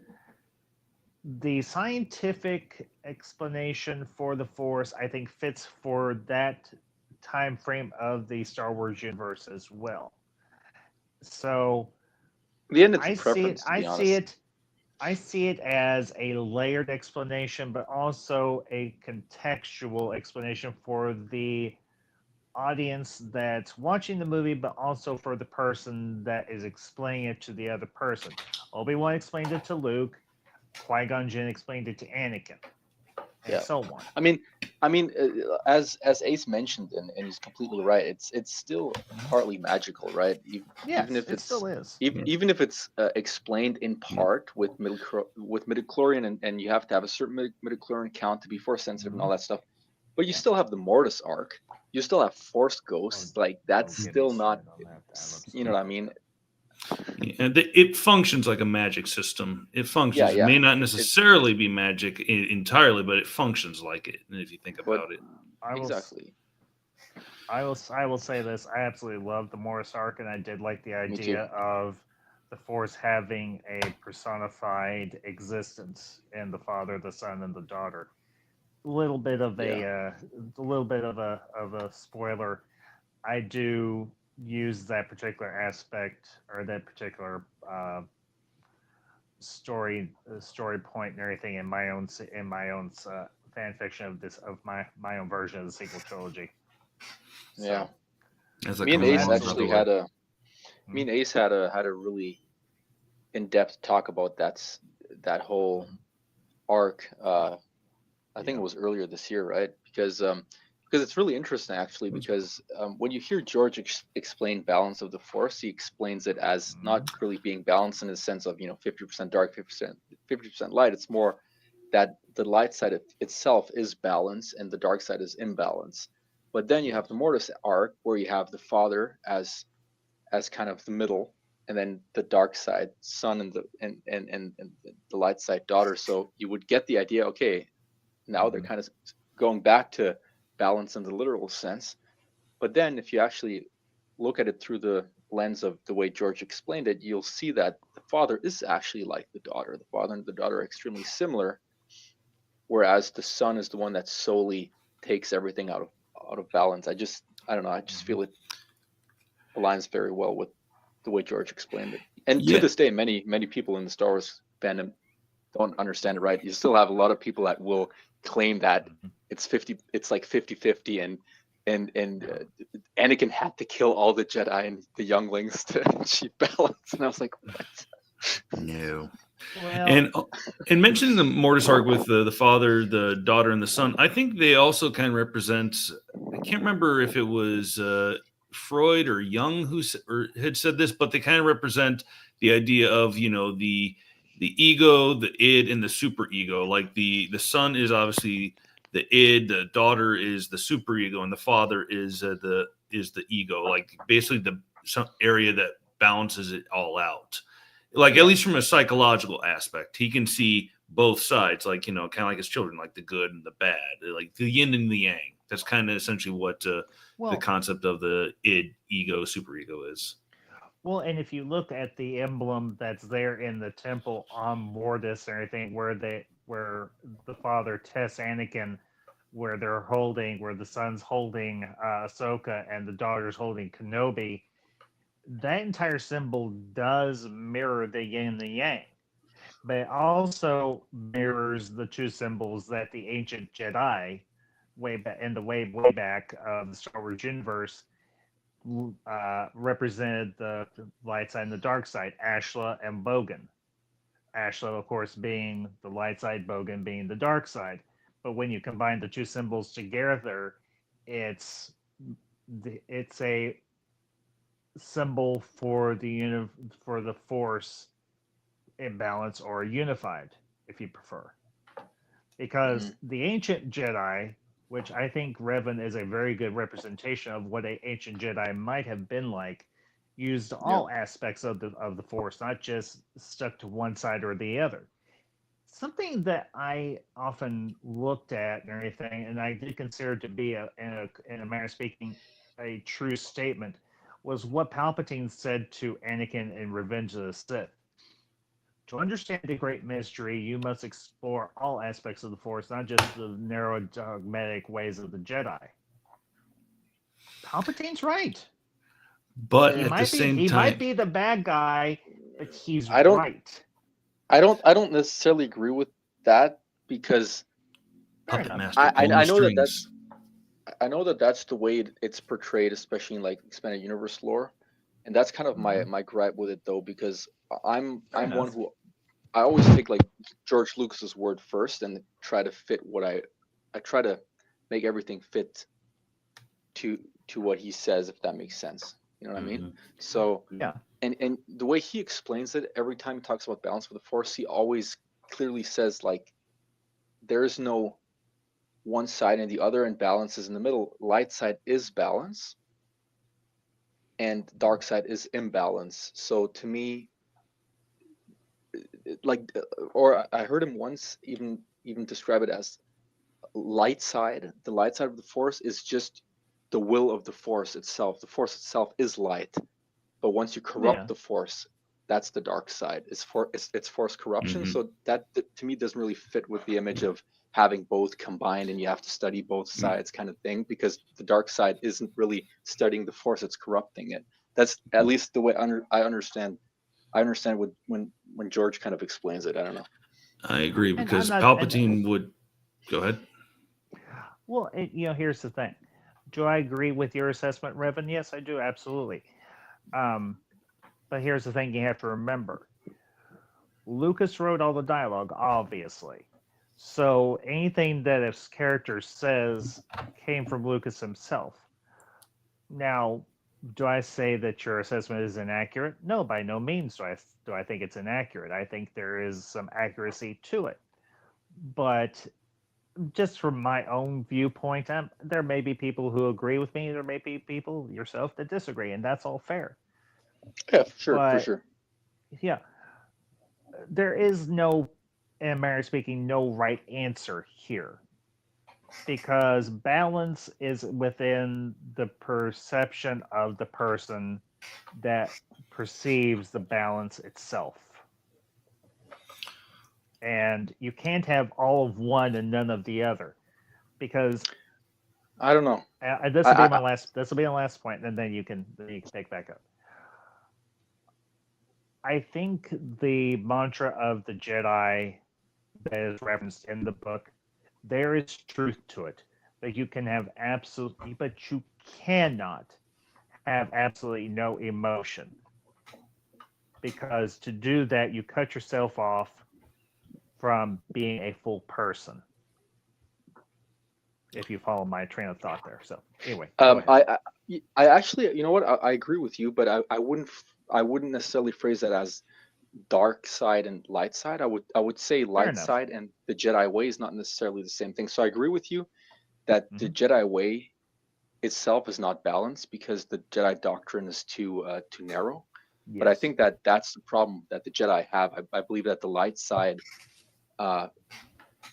the scientific explanation for the Force, I think, fits for that time frame of the Star Wars universe as well. So I see it as a layered explanation, but also a contextual explanation for the audience that's watching the movie, but also for the person that is explaining it to the other person. Obi-Wan explained it to Luke. Qui-Gon Jinn explained it to Anakin, and so on. I mean, as Ace mentioned, and he's completely right. It's still partly magical, right? Even if it still is. Even if it's explained in part with midichlorian, and you have to have a certain midichlorian count to be Force sensitive and all that stuff. But you still have the Mortis arc. You still have Force ghosts. Like that's still not. You know what I mean? And it functions like a magic system. It functions. It may not necessarily be magic entirely, but it functions like it. If you think about it, exactly. I will say this: I absolutely love the Mortis arc, and I did like the idea of the Force having a personified existence in the father, the son, and the daughter. A little bit of a spoiler. I do use that particular aspect or that particular story point and everything in my own fan fiction of my own version of the sequel trilogy. So, me and Ace actually had a really in-depth talk about that that whole arc. I think it was earlier this year, right? Because it's really interesting actually. Because when you hear George explain balance of the Force, he explains it as not really being balanced in the sense of 50% dark, 50% light. It's more that the light side itself is balance and the dark side is imbalance. But then you have the Mortis arc where you have the father as kind of the middle, and then the dark side son and the light side daughter. So you would get the idea. Okay, now they're kind of going back to balance in the literal sense. But then if you actually look at it through the lens of the way George explained it, you'll see that the father is actually like the daughter. The father and the daughter are extremely similar, whereas the son is the one that solely takes everything out of balance. I don't know. I just feel it aligns very well with the way George explained it. And to this day, many people in the Star Wars fandom don't understand it right. You still have a lot of people that will claim that it's like 50-50 and Anakin had to kill all the Jedi and the younglings to achieve balance. And I was like, what? No. Well, and mentioning the Mortis arc with the father, the daughter, and the son, I think they also kind of represent. I can't remember if it was Freud or Jung who had said this, but they kind of represent the idea of the ego, the id, and the super ego. Like the son is obviously the id, the daughter is the super ego, and the father is the ego. Like basically some area that balances it all out. Like at least from a psychological aspect, he can see both sides. Like kind of like his children, like the good and the bad, like the yin and the yang. That's kind of essentially what the concept of the id, ego, super ego is. Well, and if you look at the emblem that's there in the temple on Mortis or anything, where the father tests Anakin, where the son's holding Ahsoka and the daughter's holding Kenobi, that entire symbol does mirror the yin and the yang, but it also mirrors the two symbols that the ancient Jedi, way back of the Star Wars universe, represented the light side and the dark side, Ashla and Bogan. Ashla, of course, being the light side, Bogan being the dark side. But when you combine the two symbols together, it's a symbol for the Force imbalance or unified, if you prefer. Because the ancient Jedi, which I think Revan is a very good representation of what an ancient Jedi might have been like, used all aspects of the Force, not just stuck to one side or the other. Something that I often looked at and everything, and I did consider to be in a manner of speaking, a true statement, was what Palpatine said to Anakin in Revenge of the Sith. To understand the great mystery, you must explore all aspects of the Force, not just the narrow dogmatic ways of the Jedi. Palpatine's right. But at the same time, he might be the bad guy, but he's right. I don't necessarily agree with that, because I know that's the way it's portrayed, especially in like expanded universe lore, and that's kind of my gripe with it though, because I'm one who I always take like George Lucas's word first and try to fit what I try to make everything fit to what he says, if that makes sense. You know what I mean? So and the way he explains it, every time he talks about balance with the Force, he always clearly says like there is no one side and the other, and balance is in the middle. Light side is balance and dark side is imbalance. So to me, like, or I heard him once even describe it as light side. The light side of the Force is just the will of the Force itself. The Force itself is light, but once you corrupt the Force, that's the dark side. It's Force corruption. So that to me doesn't really fit with the image of having both combined and you have to study both sides kind of thing, because the dark side isn't really studying the Force, it's corrupting it. That's at least the way I understand when George kind of explains it. I don't know. I agree, because Palpatine would go ahead. Well, here's the thing. Do I agree with your assessment, Revan? Yes, I do, absolutely. But here's the thing you have to remember. Lucas wrote all the dialogue, obviously. So anything that his character says came from Lucas himself. Now, do I say that your assessment is inaccurate? No, by no means do I think it's inaccurate. I think there is some accuracy to it. But just from my own viewpoint, there may be people who agree with me. There may be people, yourself, that disagree, and that's all fair. Yeah, for But sure. yeah, there is no, in a manner of speaking, no right answer here. Because balance is within the perception of the person that perceives the balance itself. And you can't have all of one and none of the other, because I don't know. this will be my last. This will be my last point, and then you can pick back up. I think the mantra of the Jedi that is referenced in the book, there is truth to it. That you can have absolutely, but you cannot have absolutely no emotion, because to do that, you cut yourself off from being a full person. If you follow my train of thought there. So anyway, I actually, you know what? I agree with you, but I wouldn't necessarily phrase that as dark side and light side. I would say light side and the Jedi way is not necessarily the same thing. So I agree with you that the Jedi way itself is not balanced because the Jedi doctrine is too narrow. Yes. But I think that that's the problem that the Jedi have. I believe that the light side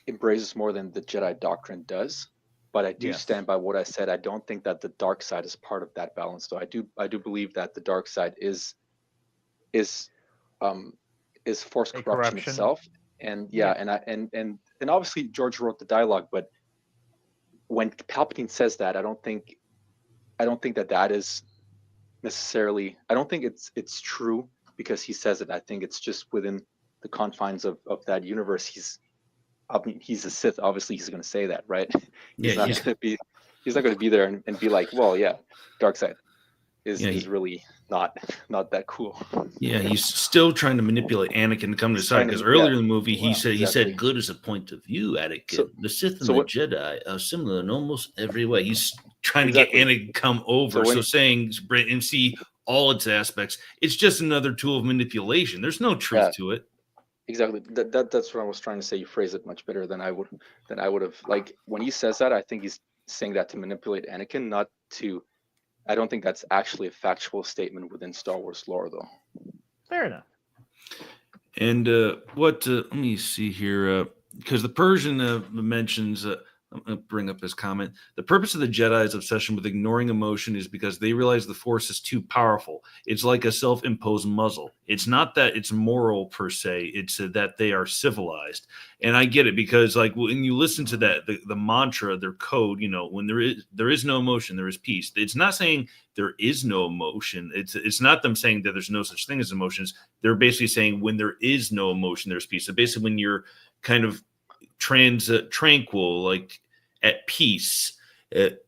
embraces more than the Jedi doctrine does. But I do stand by what I said. I don't think that the dark side is part of that balance. So I do believe that the dark side is force corruption itself. And and obviously George wrote the dialogue, but when Palpatine says that, I don't think that is necessarily, I don't think it's true because he says it. I think it's just within the confines of that universe. He's a Sith. Obviously, he's going to say that, right? He's not going to be there and be like, well, yeah, dark side is really not that cool. Yeah, he's still trying to manipulate Anakin to come to his side, because earlier in the movie he said good is a point of view, Anakin. So, the Sith and the Jedi are similar in almost every way. He's trying to get Anakin to come over. So saying and see all its aspects, it's just another tool of manipulation. There's no truth to it. Exactly. That's what I was trying to say. You phrase it much better than I would have. Like when he says that, I think he's saying that to manipulate Anakin, not to. I don't think that's actually a factual statement within Star Wars lore, though. Fair enough. And let me see here, because the Persian mentions. I'm going to bring up his comment. The purpose of the Jedi's obsession with ignoring emotion is because they realize the Force is too powerful. It's like a self-imposed muzzle. It's not that it's moral per se. It's that they are civilized. And I get it, because like when you listen to that, the mantra, their code, when there is no emotion, there is peace. It's not saying there is no emotion. It's not them saying that there's no such thing as emotions. They're basically saying when there is no emotion, there's peace. So basically when you're kind of tranquil, like at peace,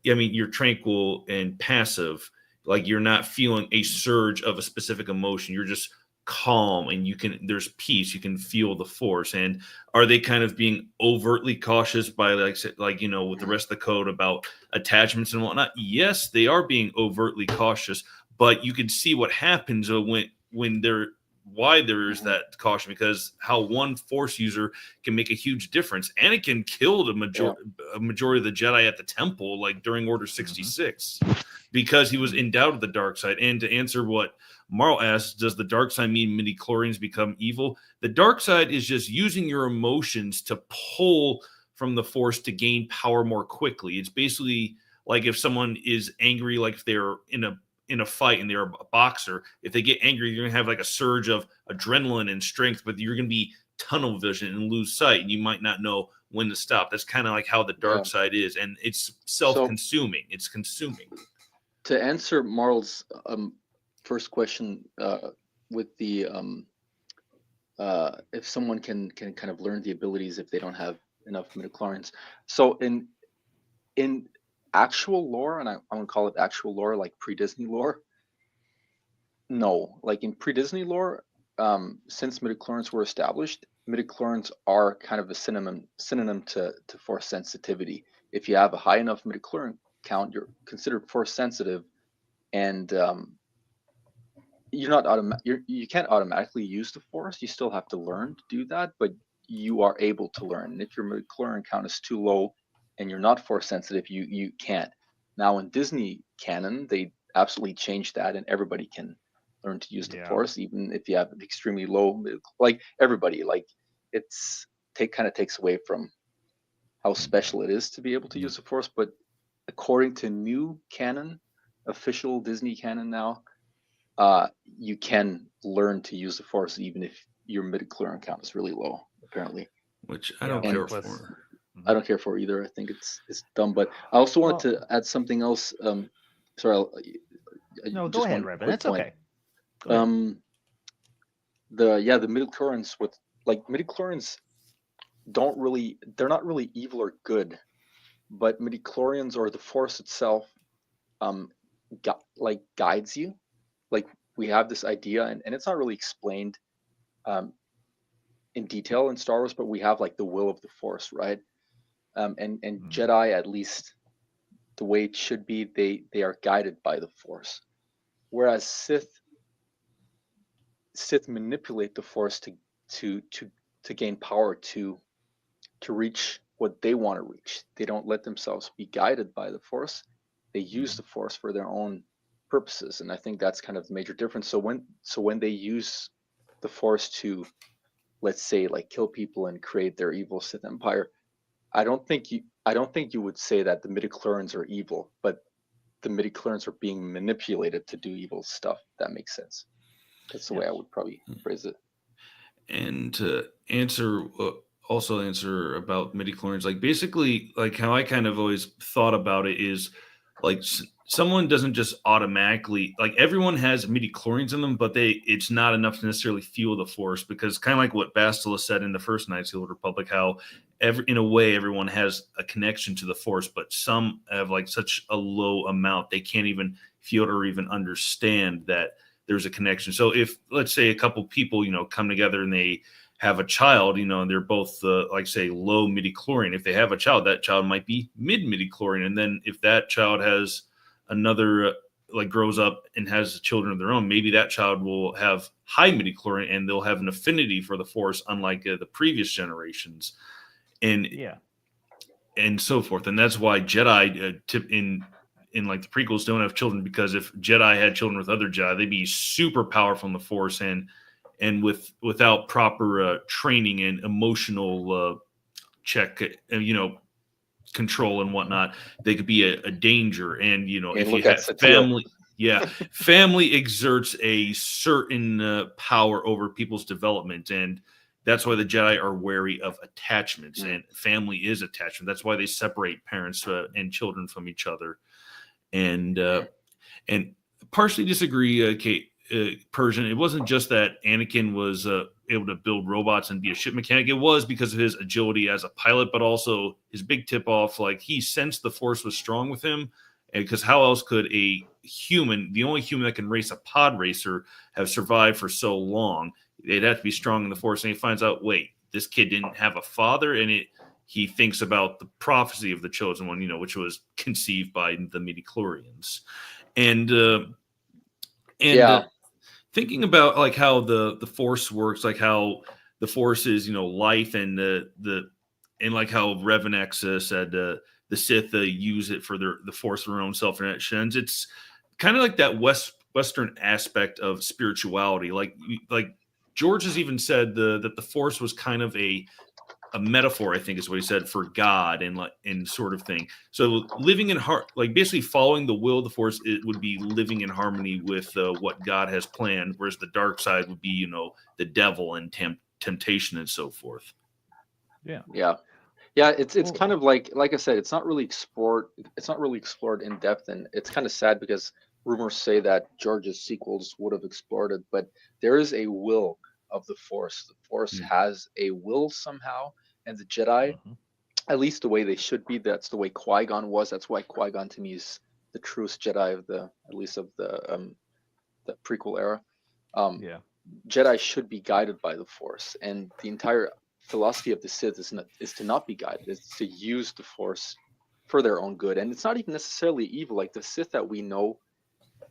you're tranquil and passive, like you're not feeling a surge of a specific emotion. You're just calm and there's peace. You can feel the Force. And are they kind of being overtly cautious by with the rest of the code about attachments and whatnot? Yes, they are being overtly cautious, but you can see what happens when they're why there's that caution, because how one Force user can make a huge difference. Anakin killed a majority of the Jedi at the temple, like during Order 66, because he was endowed with the dark side. And to answer what Marl asked, does the dark side mean midi-chlorians become evil? The dark side is just using your emotions to pull from the Force to gain power more quickly. It's basically like if someone is angry, like if they're in a fight and they're a boxer, if they get angry, you're going to have like a surge of adrenaline and strength, but you're going to be tunnel vision and lose sight, and you might not know when to stop. That's kind of like how the dark side is, and it's self-consuming. It's consuming. To answer Marl's first question with the if someone can kind of learn the abilities if they don't have enough midichlorians. So in actual lore, and I'm going to call it actual lore, like pre-Disney lore, no. Like in pre-Disney lore, since midichlorians were established, midichlorians are kind of a synonym to force sensitivity. If you have a high enough midichlorian count, you're considered force sensitive, and you can't automatically use the force. You still have to learn to do that, but you are able to learn. And if your midichlorian count is too low and you're not force sensitive, you can't. Now in Disney canon, they absolutely changed that, and everybody can learn to use the force, even if you have extremely low, like everybody. Like kind of takes away from how special it is to be able to use the force. But according to new canon, official Disney canon now, you can learn to use the force even if your midichlorian count is really low, apparently. Which I don't care for. I don't care for either. I think it's dumb. But I also wanted to add something else. Sorry. No, go ahead, Revan. That's okay. The midichlorians midichlorians they're not really evil or good, but midichlorians or the force itself guides you. Like we have this idea, and it's not really explained in detail in Star Wars, but we have like the will of the force, right? And Jedi, at least the way it should be, they are guided by the force, whereas Sith manipulate the force to gain power to reach what they want to reach. They don't let themselves be guided by the force. They use the force for their own purposes, and I think that's kind of the major difference. So when they use the force to, let's say, like kill people and create their evil Sith empire, I don't think you would say that the midichlorians are evil, but the midichlorians are being manipulated to do evil stuff. That makes sense. That's the way I would probably phrase it. And to answer about midichlorians, like basically, like how I kind of always thought about it is like someone doesn't just automatically, like everyone has midichlorians in them, but it's not enough to necessarily fuel the force, because kind of like what Bastila said in the first Knights of the Old Republic, how in a way everyone has a connection to the force, but some have like such a low amount they can't even feel or even understand that there's a connection. So if, let's say, a couple people, come together and they have a child, and they're both, like say, low midichlorian. If they have a child, that child might be mid midichlorian. And then if that child has another, grows up and has children of their own, maybe that child will have high midichlorian and they'll have an affinity for the force, unlike the previous generations. And so forth. And that's why Jedi in like the prequels don't have children, because if Jedi had children with other Jedi, they'd be super powerful in the force, and without proper training and emotional check, control and whatnot, they could be a danger. And if you have family, family exerts a certain power over people's development, and that's why the Jedi are wary of attachments, and family is attachment. That's why they separate parents and children from each other. And partially disagree, Kate. Persian, it wasn't just that Anakin was able to build robots and be a ship mechanic. It was because of his agility as a pilot, but also his big tip off, like he sensed the force was strong with him, and because how else could a human, the only human that can race a pod racer, have survived for so long? They'd have to be strong in the force. And he finds out, wait, this kid didn't have a father, and he thinks about the prophecy of the chosen one, which was conceived by the midichlorians. And thinking about like how the force works, like how the force is, life, and and like how Revan X said the Sith use it for the force of their own self-ends. It's kind of like that Western aspect of spirituality. Like George has even said that the force was kind of a metaphor, I think is what he said, for God and sort of thing. So living in basically following the will of the force, it would be living in harmony with what God has planned, whereas the dark side would be, the devil and temptation and so forth. Yeah. It's kind of like I said, it's not really explored in depth, and it's kind of sad because rumors say that George's sequels would have explored it, but there is a will of the force. The force has a will somehow, and the Jedi, at least the way they should be, that's the way Qui-Gon was. That's why Qui-Gon to me is the truest Jedi of the prequel era. Jedi should be guided by the Force, and the entire philosophy of the Sith is to not be guided. It's to use the Force for their own good, and it's not even necessarily evil. Like the Sith that we know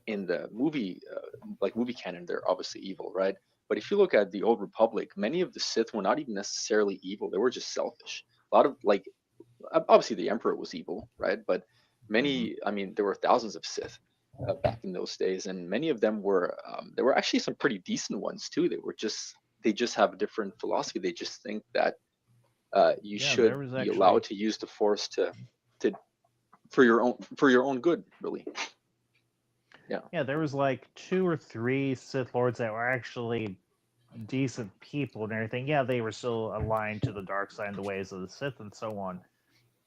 in the movie, like movie canon, they're obviously evil, right? But if you look at the Old Republic, many of the Sith were not even necessarily evil. They were just selfish. A lot of like, obviously the Emperor was evil, right? But many, I mean, there were thousands of Sith back in those days, and many of them were. There were actually some pretty decent ones too. They just have a different philosophy. They just think that you Yeah, there should was be actually allowed to use the Force to for your own good, really. yeah, there was like 2 or 3 Sith Lords that were actually decent people and everything. Yeah, they were still aligned to the dark side and the ways of the Sith and so on.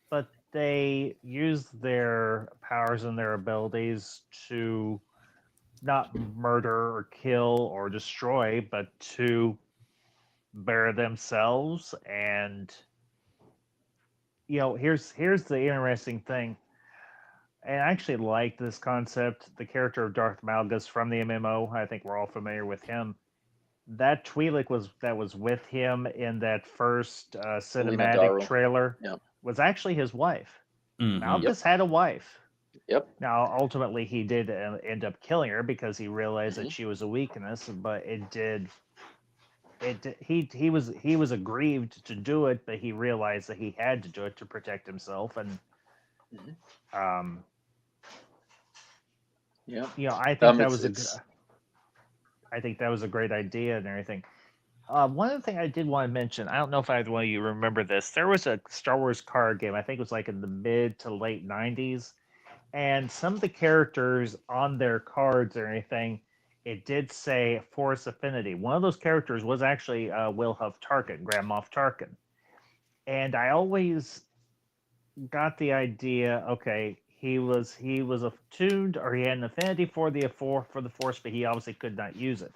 But they used their powers and their abilities to not murder or kill or destroy, but to better themselves. And here's the interesting thing. And I actually like this concept. The character of Darth Malgus from the MMO. I think we're all familiar with him. That Twi'lek was with him in that first cinematic Darrow. trailer. Yeah. Was actually his wife. Mhm. Malgus had a wife. Yep. Now, ultimately, he did end up killing her because he realized that Mhm. she was a weakness. But he was aggrieved to do it, but he realized that he had to do it to protect himself. And Mhm. Yeah. I think that was it's I think that was a great idea and everything. One other thing I did want to mention, I don't know if either one of you remember this. There was a Star Wars card game, I think it was like in the mid to late 90s. And some of the characters on their cards or anything, it did say Force Affinity. One of those characters was actually Will Huff Tarkin, Grand Moff Tarkin. And I always got the idea, okay, he was attuned or he had an affinity for the Force, but he obviously could not use it.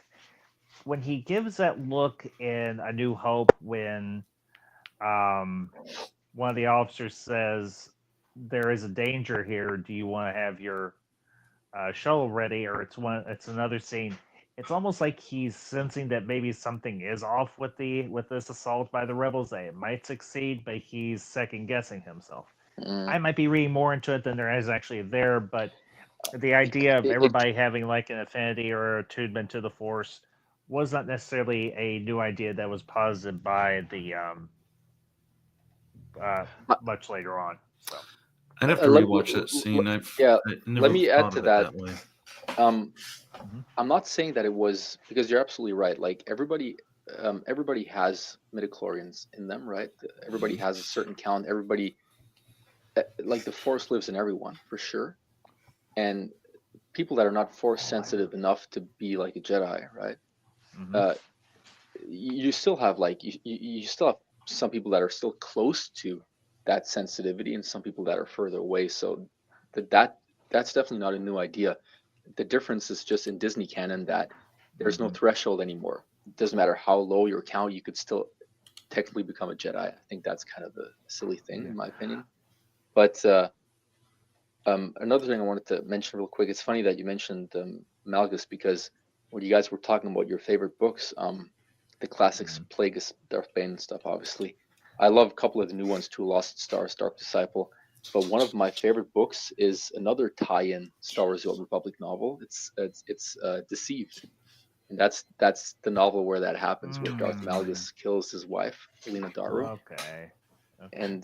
When he gives that look in A New Hope, when one of the officers says, "There is a danger here. Do you want to have your shuttle ready?" Or it's another scene. It's almost like he's sensing that maybe something is off with this assault by the rebels. That it might succeed, but he's second guessing himself. I might be reading more into it than there is actually there, but the idea of everybody having like an affinity or attunement to the Force was not necessarily a new idea that was posited by the much later on. So I'd have to rewatch that scene. I never let me add thought to of it that. way. I'm not saying that it was, because you're absolutely right. Like everybody has midichlorians in them, right? Everybody has a certain count. Everybody, like the Force lives in everyone for sure. And people that are not Force sensitive enough to be like a Jedi, right? You still have you still have some people that are still close to that sensitivity, and some people that are further away. So that's definitely not a new idea. The difference is just in Disney canon that there's no threshold anymore. It doesn't matter how low your count, you could still technically become a Jedi. I think that's kind of a silly thing, in my opinion. But another thing I wanted to mention real quick. It's funny that you mentioned Malgus, because when you guys were talking about your favorite books, the classics, Plagueis, Darth Bane and stuff, obviously. I love a couple of the new ones too, Lost Stars, Dark Disciple. But one of my favorite books is another tie-in Star Wars: The Old Republic novel. It's Deceived, and that's the novel where that happens, where Darth Malgus kills his wife, Helena Daru. Okay. And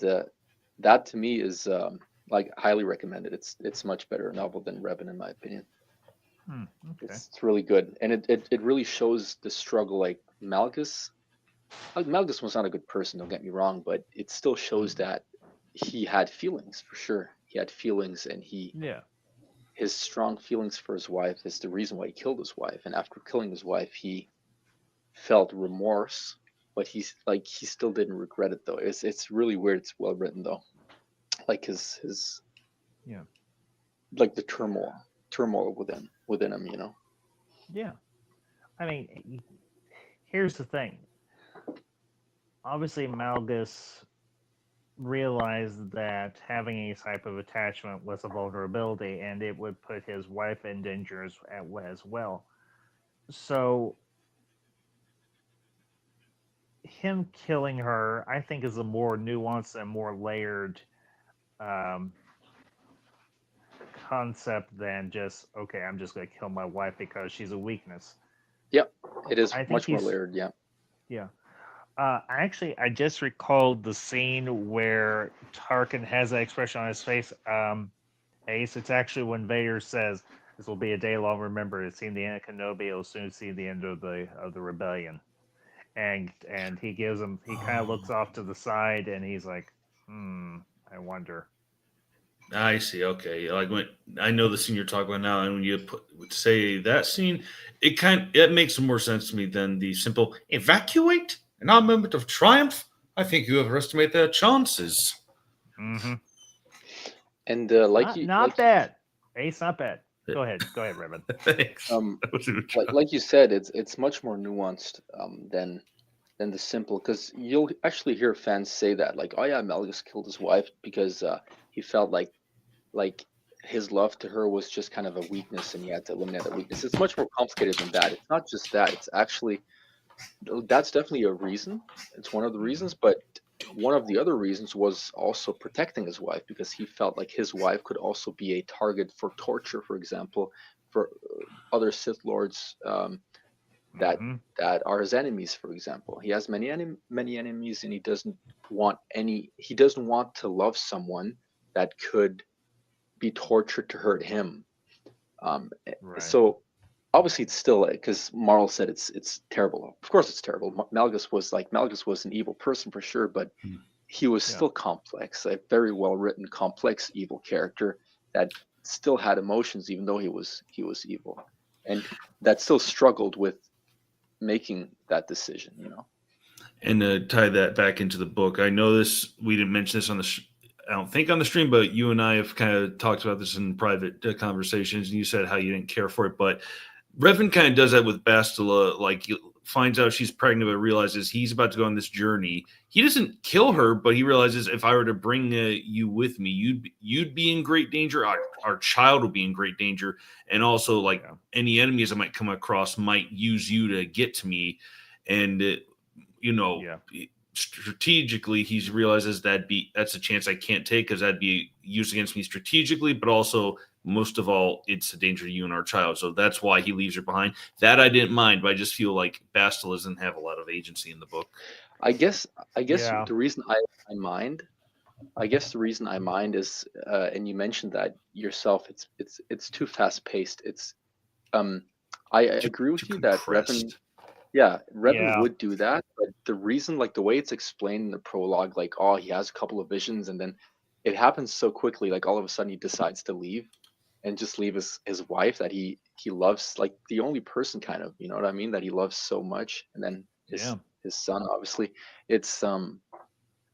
that to me is like highly recommended. It's much better novel than Revan, in my opinion. Okay. It's really good, and it really shows the struggle. Like Malgus was not a good person, don't get me wrong, but it still shows that he had feelings, for sure. He had feelings, and his strong feelings for his wife is the reason why he killed his wife. And after killing his wife, he felt remorse, but he still didn't regret it though. It's really weird. It's well written though. Like his like the turmoil within him, Yeah. I mean, here's the thing. Obviously, Malgus realized that having any type of attachment was a vulnerability, and it would put his wife in danger as well. So him killing her, I think, is a more nuanced and more layered um, concept than just, okay, I'm just going to kill my wife because she's a weakness. Yep, it is I think much more he's, layered. Yeah. yeah. I just recalled the scene where Tarkin has that expression on his face. Ace, it's actually when Vader says, "This will be a day long remembered. It's seen the end of Kenobi. It'll soon see the end of the rebellion." And he gives him. He kind of looks off to the side, and he's like, I wonder." I see. Okay, like when I know the scene you're talking about now, and when you say that scene, it makes more sense to me than the simple evacuate. In our moment of triumph, I think you overestimate their chances. Mm-hmm. And Not bad. Ace, not bad. Go ahead, Revan. Thanks. um That was a good like job. like you said, it's much more nuanced than the simple, because you'll actually hear fans say that, like, oh yeah, Malgus killed his wife because he felt like his love to her was just kind of a weakness and he had to eliminate that weakness. It's much more complicated than that. It's not just that. It's actually, that's definitely a reason. It's one of the reasons, but one of the other reasons was also protecting his wife, because he felt like his wife could also be a target for torture, for example, for other Sith lords that Mm-hmm. that are his enemies. For example, he has many enemies, and he doesn't want to love someone that could be tortured to hurt him. Right. So obviously it's still, because Marl said it's terrible. Of course it's terrible. Malgus was an evil person for sure, but he was Yeah. still complex, a very well written, complex evil character that still had emotions, even though he was evil, and that still struggled with making that decision. And to tie that back into the book, I know this. We didn't mention this on the. I don't think on the stream, but you and I have kind of talked about this in private conversations, and you said how you didn't care for it, but Revan kind of does that with Bastila. Like, he finds out she's pregnant, but realizes he's about to go on this journey. He doesn't kill her, but he realizes, if I were to bring you with me, you'd be in great danger. Our child will be in great danger, and also, like, any enemies I might come across might use you to get to me. And strategically, he realizes that's a chance I can't take, because that'd be used against me strategically, but also, most of all, it's a danger to you and our child. So that's why he leaves her behind. That I didn't mind, but I just feel like Bastila doesn't have a lot of agency in the book. I guess Yeah. the reason I mind is, and you mentioned that yourself, it's too fast paced. It's I agree with you that Revan, yeah, Revan Yeah. would do that, but the reason, like the way it's explained in the prologue, like, oh, he has a couple of visions, and then it happens so quickly, like all of a sudden he decides to leave and just leave his wife that he loves, like the only person, kind of, you know what I mean, that he loves so much, and then Yeah. his son, obviously. It's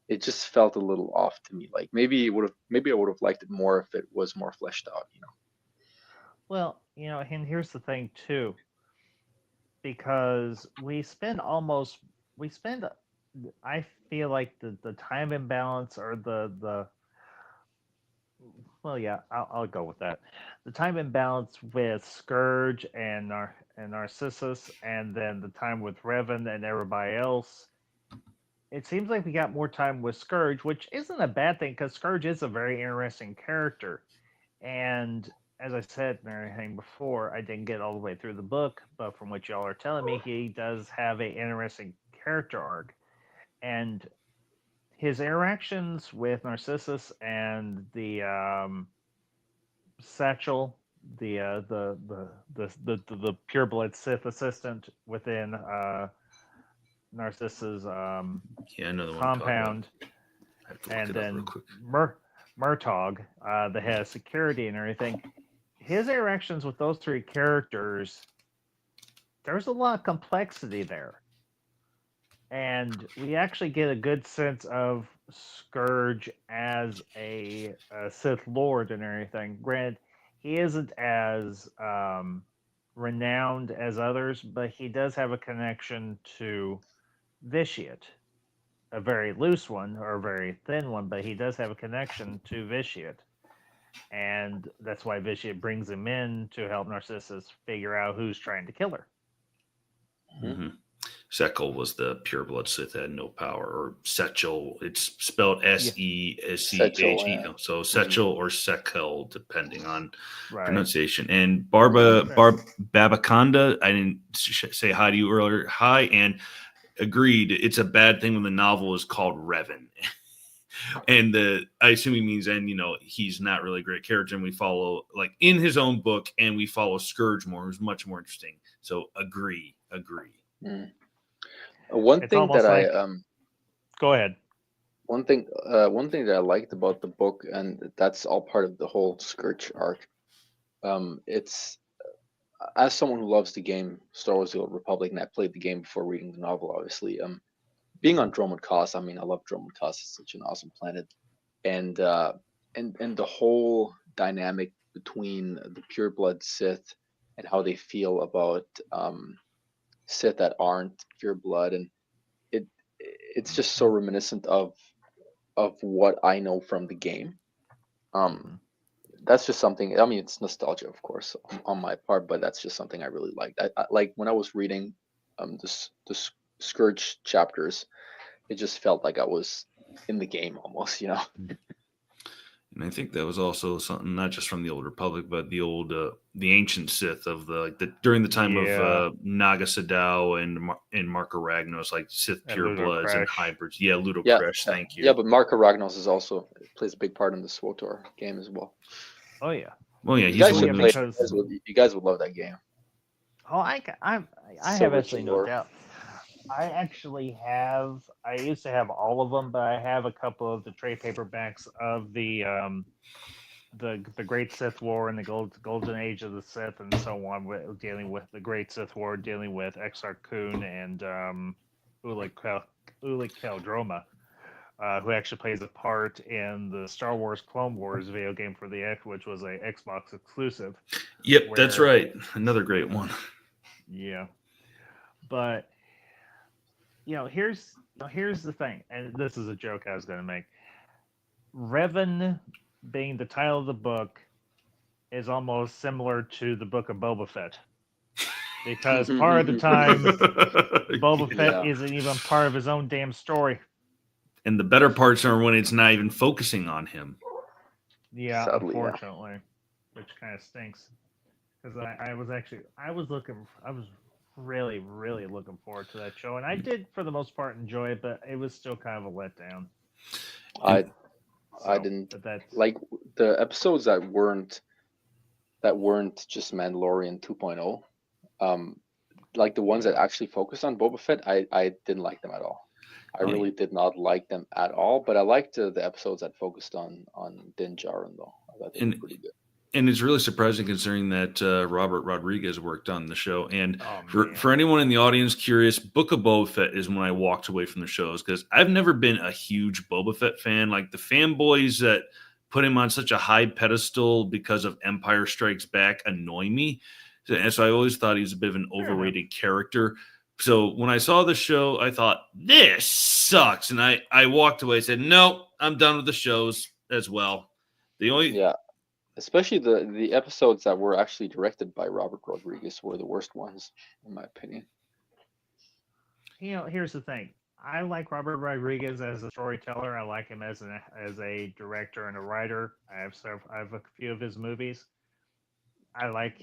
it just felt a little off to me. Like, maybe I would have liked it more if it was more fleshed out. Well, and here's the thing too, because we spend I feel like the time imbalance, or the well, yeah, I'll go with that. The time imbalance with Scourge and Narcissus, and then the time with Revan and everybody else. It seems like we got more time with Scourge, which isn't a bad thing, because Scourge is a very interesting character. And as I said and everything before, I didn't get all the way through the book, but from what y'all are telling me, he does have a interesting character arc. And his interactions with Narcissus and the Satchel, the pureblood Sith assistant within Narcissus' Yeah, another one. compound, I have to look and it up real then quick. Murtaugh, the head of security and everything. His interactions with those three characters, there's a lot of complexity there. And we actually get a good sense of Scourge as a Sith Lord and everything. Granted, he isn't as renowned as others, but he does have a connection to Vitiate. A very loose one, or a very thin one, but he does have a connection to Vitiate. And that's why Vitiate brings him in to help Narcissus figure out who's trying to kill her. Mm-hmm. Sekel was the pureblood Sith that had no power, or Sechel. It's spelled Sechch. yeah. So Sechel or Sekel, depending on Right. pronunciation. And That's Babaconda, I didn't say hi to you earlier. Hi, and agreed. It's a bad thing when the novel is called Revan. And I assume he means, and he's not really a great character, and we follow like in his own book, and we follow Scourge more, who's much more interesting. So agree. One It's thing almost that like- Go ahead. one thing that I liked about the book, and that's all part of the whole Scourge arc. It's as someone who loves the game Star Wars: The Old Republic, and I played the game before reading the novel, obviously. Being on Dromund Kaas, I mean, I love Dromund Kaas. It's such an awesome planet, and the whole dynamic between the pureblood Sith and how they feel about Sith that aren't pureblood, and it's just so reminiscent of what I know from the game. That's just something. I mean, it's nostalgia, of course, on my part, but that's just something I really liked. I like when I was reading the Scourge chapters, it just felt like I was in the game almost, And I think that was also something not just from the Old Republic, but the old, the ancient Sith of during the time of Naga Sadow and Marka Ragnos, like Sith And purebloods and Ludocresh. hybrids. Yeah, Ludo Yeah, Kresh, thank you. Yeah, but Marka Ragnos plays a big part in the SWTOR game as well. Oh yeah. Well, yeah, You he's guys the should one play. that- You guys would love that game. Oh, I So have rich absolutely in no lore. doubt. I actually have. I used to have all of them, but I have a couple of the trade paperbacks of the Great Sith War and the Golden Age of the Sith and so on, dealing with the Great Sith War, dealing with Exar Kun and Ulic Qel-Droma, who actually plays a part in the Star Wars Clone Wars video game for the X, which was a Xbox exclusive. Yep, that's right. Another great one. Yeah, but here's the thing, and this is a joke I was going to make. Revan being the title of the book is almost similar to the book of Boba Fett, because part of the time Boba Fett isn't even part of his own damn story. And the better parts are when it's not even focusing on him. Yeah, Sadly, yeah. unfortunately, which kind of stinks. Because I was really looking forward to that show, and I did for the most part enjoy it, but it was still kind of a letdown. I didn't But that's like the episodes that weren't just Mandalorian 2.0. Like the ones that actually focused on Boba Fett, I didn't like them at all. I really did not like them at all. But I liked the episodes that focused on Din Djarin, though. I thought they were pretty good. And it's really surprising considering that Robert Rodriguez worked on the show. And man. for anyone in the audience curious, Book of Boba Fett is when I walked away from the shows, because I've never been a huge Boba Fett fan. Like the fanboys that put him on such a high pedestal because of Empire Strikes Back annoy me. And so I always thought he was a bit of an overrated character. So when I saw the show, I thought, this sucks. And I walked away and said, no, I'm done with the shows as well. The only Especially the episodes that were actually directed by Robert Rodriguez were the worst ones, in my opinion. Here's the thing. I like Robert Rodriguez as a storyteller. I like him as a director and a writer. I have a few of his movies. I've liked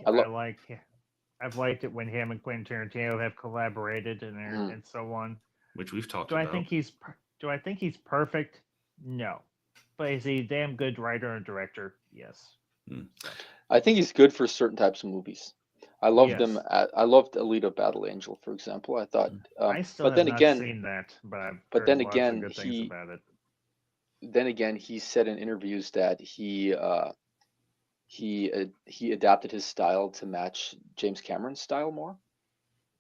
it when him and Quentin Tarantino have collaborated and so on. which we've talked Do about. Do I think he's perfect? No. But is he a damn good writer and director? Yes. I think he's good for certain types of movies. I loved Yes. him. I loved Alita: Battle Angel, for example. I thought, I still but have then not again, seen that, but I've but heard then lots of again, good things about it. then again, he said in interviews that he adapted his style to match James Cameron's style more.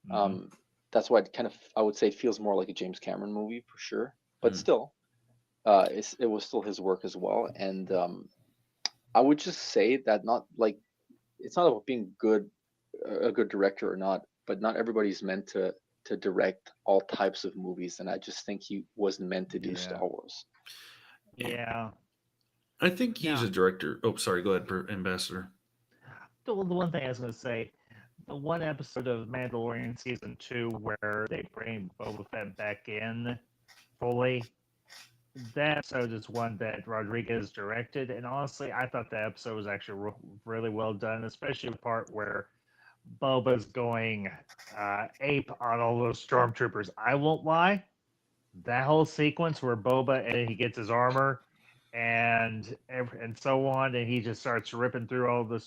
Mhm. That's why it kind of, I would say, feels more like a James Cameron movie for sure. But still, it was still his work as well. And I would just say that it's not about being a good director or not, but not everybody's meant to direct all types of movies. And I just think he wasn't meant to do Star Wars. Yeah. I think he's a director. Oh, sorry. Go ahead, Ambassador. The one thing I was going to say, the one episode of Mandalorian season 2 where they bring Boba Fett back in fully. That episode is one that Rodriguez directed, and honestly, I thought that episode was actually really well done, especially the part where Boba's going ape on all those stormtroopers. I won't lie, that whole sequence where Boba and he gets his armor and so on, and he just starts ripping through all the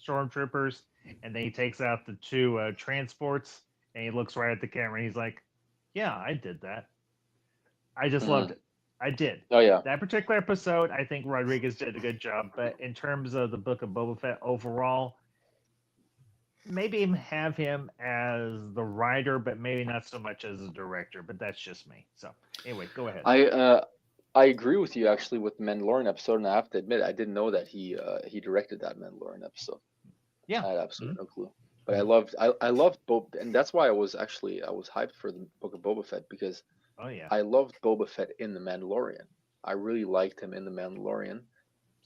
stormtroopers, and then he takes out the 2 transports, and he looks right at the camera, and he's like, "Yeah, I did that. I just loved it. I did." Oh yeah. That particular episode, I think Rodriguez did a good job. But in terms of the Book of Boba Fett overall, maybe have him as the writer, but maybe not so much as a director. But that's just me. So anyway, go ahead. I agree with you actually with the Mandalorian episode, and I have to admit I didn't know that he directed that Mandalorian episode. Yeah. I had absolutely no clue. But I loved Boba, and that's why I was hyped for the Book of Boba Fett, because Oh yeah. I loved Boba Fett in the Mandalorian. I really liked him in the Mandalorian,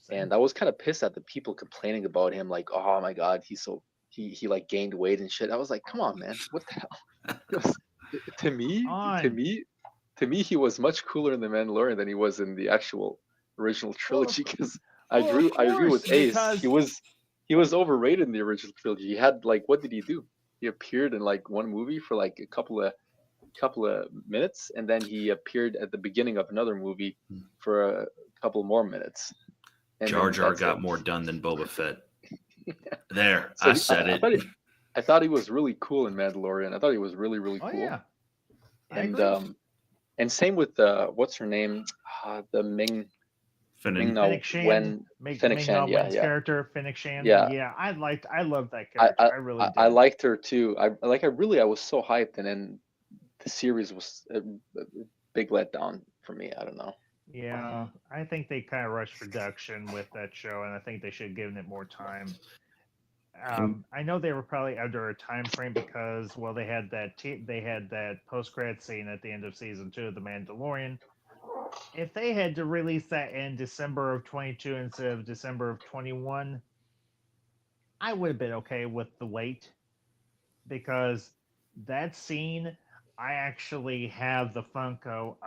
Same. and I was kind of pissed at the people complaining about him, like, oh my god, he like gained weight and shit. I was like, come on, man, what the hell? Because to me, he was much cooler in the Mandalorian than he was in the actual original trilogy. Because I agree with Ace. He was overrated in the original trilogy. He had like, what did he do? He appeared in like one movie for like a couple of minutes, and then he appeared at the beginning of another movie for a couple more minutes. And Jar Jar got more done than Boba Fett. There, So I said it. I thought he was really cool in Mandalorian. I thought he was really, really Oh cool. yeah. I And agree. and same with what's her name? The Ming Finnan. No, Fennec Shand, when Ming-Na Shan, yeah, Wen's yeah. character, Fennec Shand. Yeah. Yeah, I loved that character. I really did. I liked her too. I was so hyped, and then the series was a big letdown for me. I don't know. Yeah, I think they kind of rushed production with that show, and I think they should have given it more time. I know they were probably under a time frame because, well, they had that post credit scene at the end of season 2 of The Mandalorian. If they had to release that in December of 22 instead of December of 21, I would have been okay with the wait, because that scene, I actually have the Funko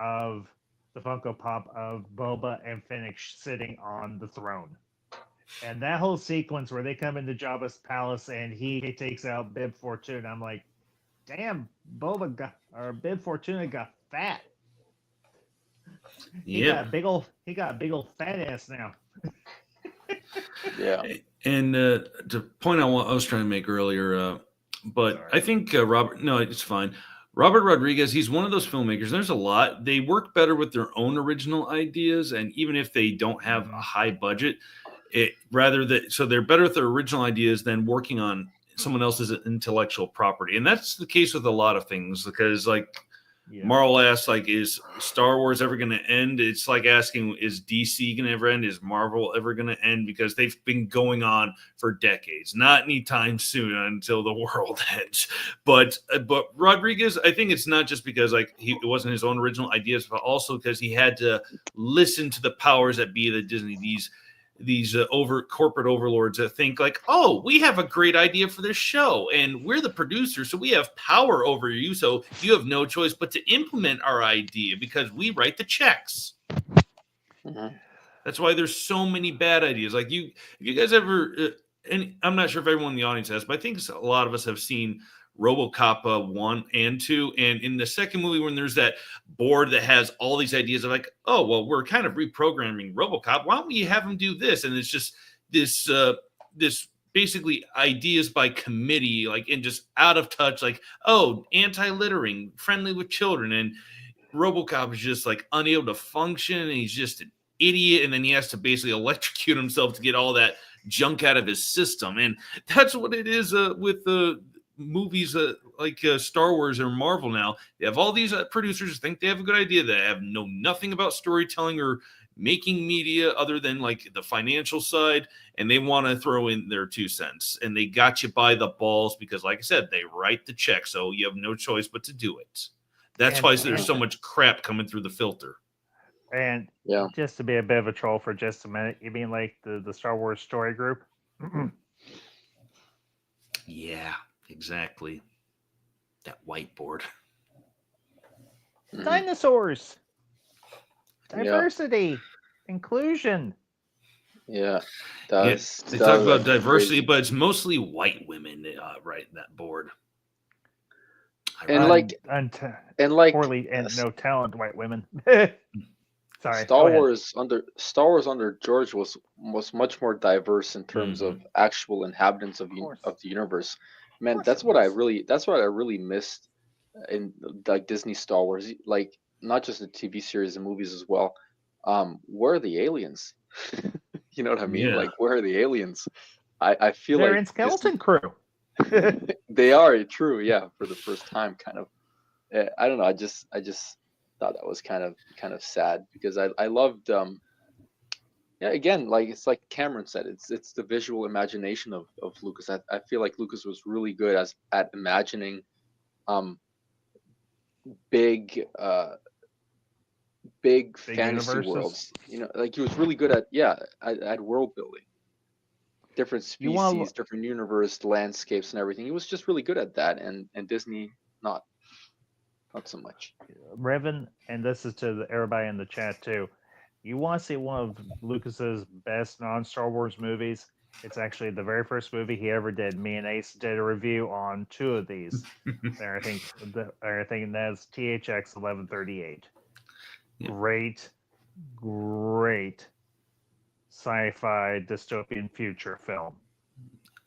Pop of Boba and Fennec sitting on the throne. And that whole sequence where they come into Jabba's palace and he takes out Bib Fortuna, I'm like, damn, Bib Fortuna got fat. He got a big old fat ass now. Yeah. And to point out what I was trying to make earlier, but Sorry. I think no, it's fine. Robert Rodriguez, he's one of those filmmakers. There's a lot. They work better with their own original ideas, and even if they don't have a high budget, so they're better with their original ideas than working on someone else's intellectual property. And that's the case with a lot of things, because like Marvel asks, like, is Star Wars ever going to end? It's like asking, is DC going to ever end? Is Marvel ever going to end? Because they've been going on for decades, not anytime soon until the world ends. But Rodriguez, I think it's not just because like it wasn't his own original ideas, but also because he had to listen to the powers that be at Disney, these corporate overlords that think like, oh, we have a great idea for this show and we're the producer, so we have power over you, so you have no choice but to implement our idea because we write the checks. Mm-hmm. That's why there's so many bad ideas. Like you guys ever and I'm not sure if everyone in the audience has, but I think a lot of us have seen RoboCop 1 and 2, and in the second movie when there's that board that has all these ideas of like, oh, well, we're kind of reprogramming RoboCop, why don't we have him do this? And it's just this basically ideas by committee, like, and just out of touch, like, oh, anti-littering, friendly with children, and RoboCop is just like unable to function, and he's just an idiot, and then he has to basically electrocute himself to get all that junk out of his system. And that's what it is with the movies like Star Wars or Marvel now. They have all these producers who think they have a good idea that know nothing about storytelling or making media other than like the financial side, and they want to throw in their 2 cents, and they got you by the balls because, like I said, they write the check, so you have no choice but to do it. That's why there's so much crap coming through the filter. And just to be a bit of a troll for just a minute, you mean like the Star Wars story group? Yeah. Exactly. That whiteboard. Mhm. Dinosaurs, Yeah, diversity, inclusion. yeah. Yeah, That's they that talk was about actually diversity, crazy. but it's mostly white women right that board. And Ironic. and like Poorly uh, and S- no talent white women. Sorry, Star go ahead. Wars under George was much more diverse in terms Mhm. of actual inhabitants Of course, of the universe. of Man, course it was. that's what I really missed in like Disney Star Wars, like not just the TV series and movies as well. Where are the aliens? You know what I mean? Yeah. Like, where are the aliens? I feel They're like in Disney, Skeleton Crew. they are true, yeah, for the first time, kind of. I don't know. I just thought that was kind of sad because I loved yeah, again, like it's like Cameron said, it's the visual imagination of Lucas. I feel like Lucas was really good at imagining um big big Big fantasy universes. worlds. You know, like he was really good at, yeah, at world building, different You want species, different universe, landscapes, and everything. He was just really good at that, and Disney not so much. Revan, and this is to everybody in the chat too. You want to see one of Lucas's best non-Star Wars movies? It's actually the very first movie he ever did. Me and Ace did a review on two of these. I think that's THX 1138. Yeah. Great sci-fi dystopian future film.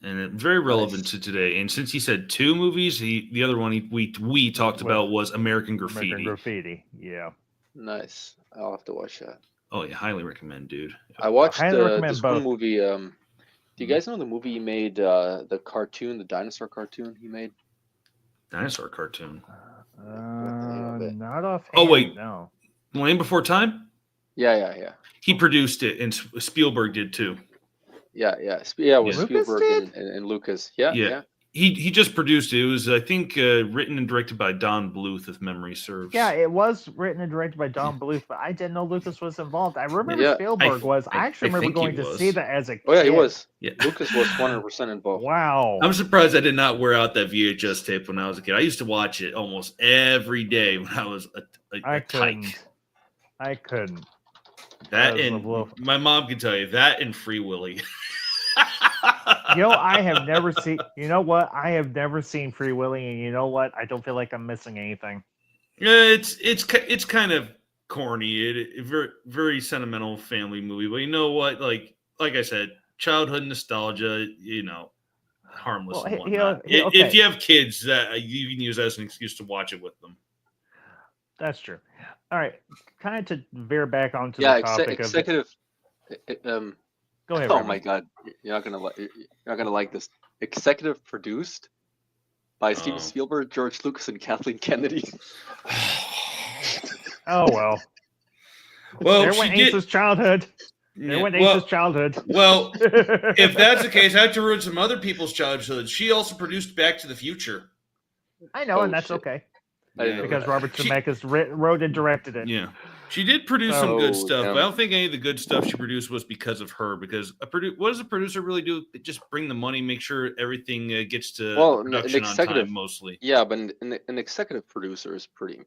And very relevant Nice. to today. And since he said two movies, the other one we talked Well, about was American Graffiti. American Graffiti, yeah. Nice. I'll have to watch that. Oh yeah, highly recommend, dude. I watched highly recommend this one both. movie. Do you guys know the movie he made? The cartoon, the dinosaur cartoon he made. Dinosaur cartoon. What's the name of it? Not offhand. Oh, wait. No. Land Before Time? Yeah. He produced it, and Spielberg did too. Yeah. It was Yeah. Lucas Spielberg did? and Lucas. Yeah. He just produced it. It was, I think, written and directed by Don Bluth, if memory serves. Yeah, it was written and directed by Don Bluth, but I didn't know Lucas was involved. I remember Yeah. Spielberg was. I actually remember think he going to was. see that as a kid. Oh yeah, he was. Yeah. Lucas was 100% involved. Wow. I'm surprised I did not wear out that VHS tape when I was a kid. I used to watch it almost every day when I was I a tyke. couldn't. I couldn't. That was a and little- my mom can tell you that and Free Willy. I have never seen. You know what? I have never seen Free Willy, and you know what? I don't feel like I'm missing anything. It's kind of corny. It very very sentimental family movie, but you know what? Like I said, childhood nostalgia. Harmless Well, and he- whatnot. he- okay. If you have kids, that you can use that as an excuse to watch it with them. That's true. All right, kind of to veer back onto Yeah, the topic of. executive. Go ahead. Oh Reverend. my God, you're not gonna like this. Executive produced by Steven Oh. Spielberg, George Lucas, and Kathleen Kennedy. Oh well. Well, There she went did. Ace's childhood. There Yeah, went well, Ace's childhood. well, if that's the case, I have to ruin some other people's childhood. She also produced Back to the Future. I know, Oh, and that's shit. okay I didn't know because that. Robert Zemeckis wrote and directed it. Yeah, she did produce some Oh, good stuff, damn. but I don't think any of the good stuff she produced was because of her. Because what does a producer really do? Just bring the money, make sure everything gets to Well, an production on executive- time, mostly. Yeah, but an executive producer is pretty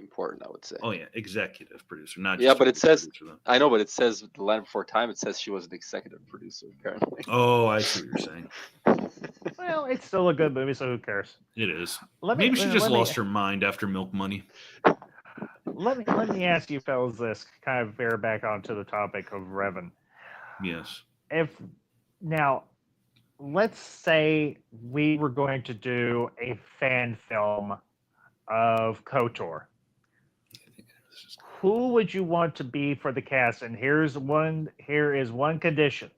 important, I would say. Oh yeah, executive producer, not Yeah, just but a it says- producer, though. I know, but it says The Land Before Time. It says she was an executive producer, apparently. Oh, I see what you're saying. Well, it's still a good movie, so who cares? It is. Let me- Maybe she let just me- lost her mind after Milk Money. Let me ask you fellas this, kind of veer back onto the topic of Revan. Yes. If now, let's say we were going to do a fan film of KOTOR. Who would you want to be for the cast? And here is one condition: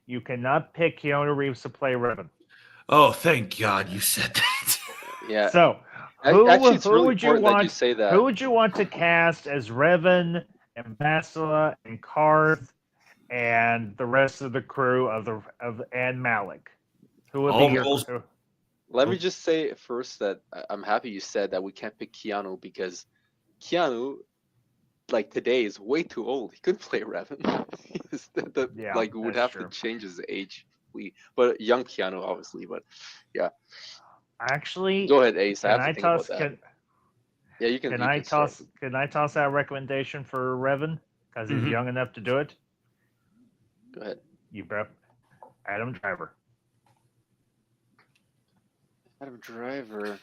you cannot pick Keanu Reeves to play Revan. Oh, thank God you said that. Yeah. So, Actually, it's really would you important that you want? say that. Who would you want to cast as Revan and Bastila and Karth and the rest of the crew and Malik? Who would be your Almost- crew? Let me just say first that I'm happy you said that we can't pick Keanu because Keanu, like today, is way too old. He couldn't play Revan. Yeah, like we would that's have true. to change his age. But young Keanu, obviously. But yeah, Actually, Go ahead, Ace. I can have to I think about toss? that. Yeah, you can. Can you I can start. toss out a recommendation for Revan because he's Mhm. young enough to do it? Go ahead. You bet. Adam Driver. Adam Driver.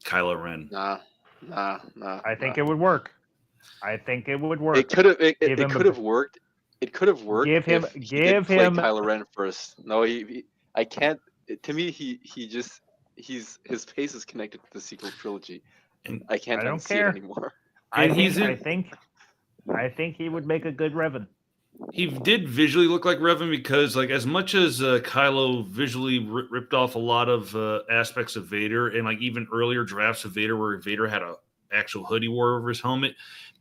Kylo Ren. Nah. I think it would work. I think it would work. It could have. It Give him could a- have worked. It could have worked Give him- if he give did play him- Kylo Ren first. No, I can't. To me, his face is connected to the sequel trilogy. And I can't I don't unsee care. it anymore. I And he's think he would make a good Revan. He did visually look like Revan because, like, as much as Kylo visually ripped off a lot of aspects of Vader, and like even earlier drafts of Vader where Vader had a actual hoodie wore over his helmet,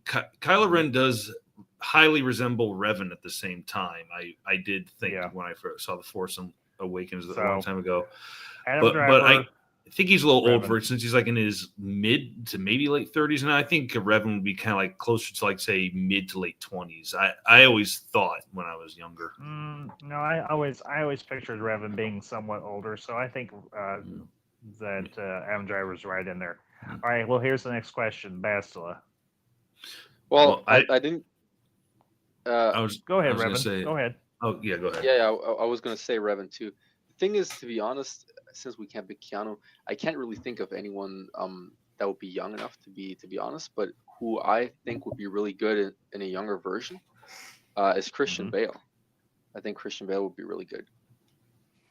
Kylo Ren does highly resemble Revan at the same time. I did think when I first saw The Force Awakens a long time ago, Adam but I Driver, think he's a little old Revan. for it since he's like in his mid to maybe late 30s, and I think Revan would be kind of like closer to like say mid to late 20s. I always thought when I was younger. No, I always pictured Revan being somewhat older, so I think that Adam Driver's right in there. All right, well, here's the next question, Bastila. Well, I I didn't. Go ahead, I was gonna Revan. say- Go ahead. Oh yeah, go ahead. Yeah, I was gonna say Revan too. The thing is, to be honest, since we can't pick Keanu, I can't really think of anyone that would be young enough to be honest. But who I think would be really good in a younger version is Christian Bale. I think Christian Bale would be really good.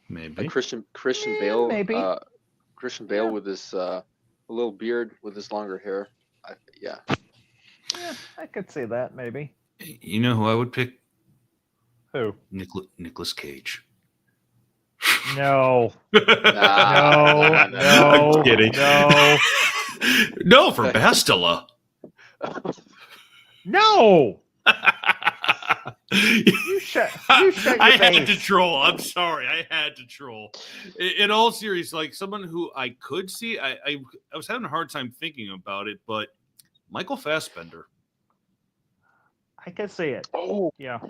Maybe. Like Christian Bale, maybe. Christian Bale with his little beard with his longer hair. Yeah. Yeah, I could see that maybe. You know who I would pick? Who? Nicolas Cage. No. Nah, No. I'm kidding. No. No, for Bastila. No. You shut your I had to face. troll. I'm sorry. I had to troll. In all seriousness, like someone who I could see, I was having a hard time thinking about it, but Michael Fassbender. I could see it. Oh, Yeah.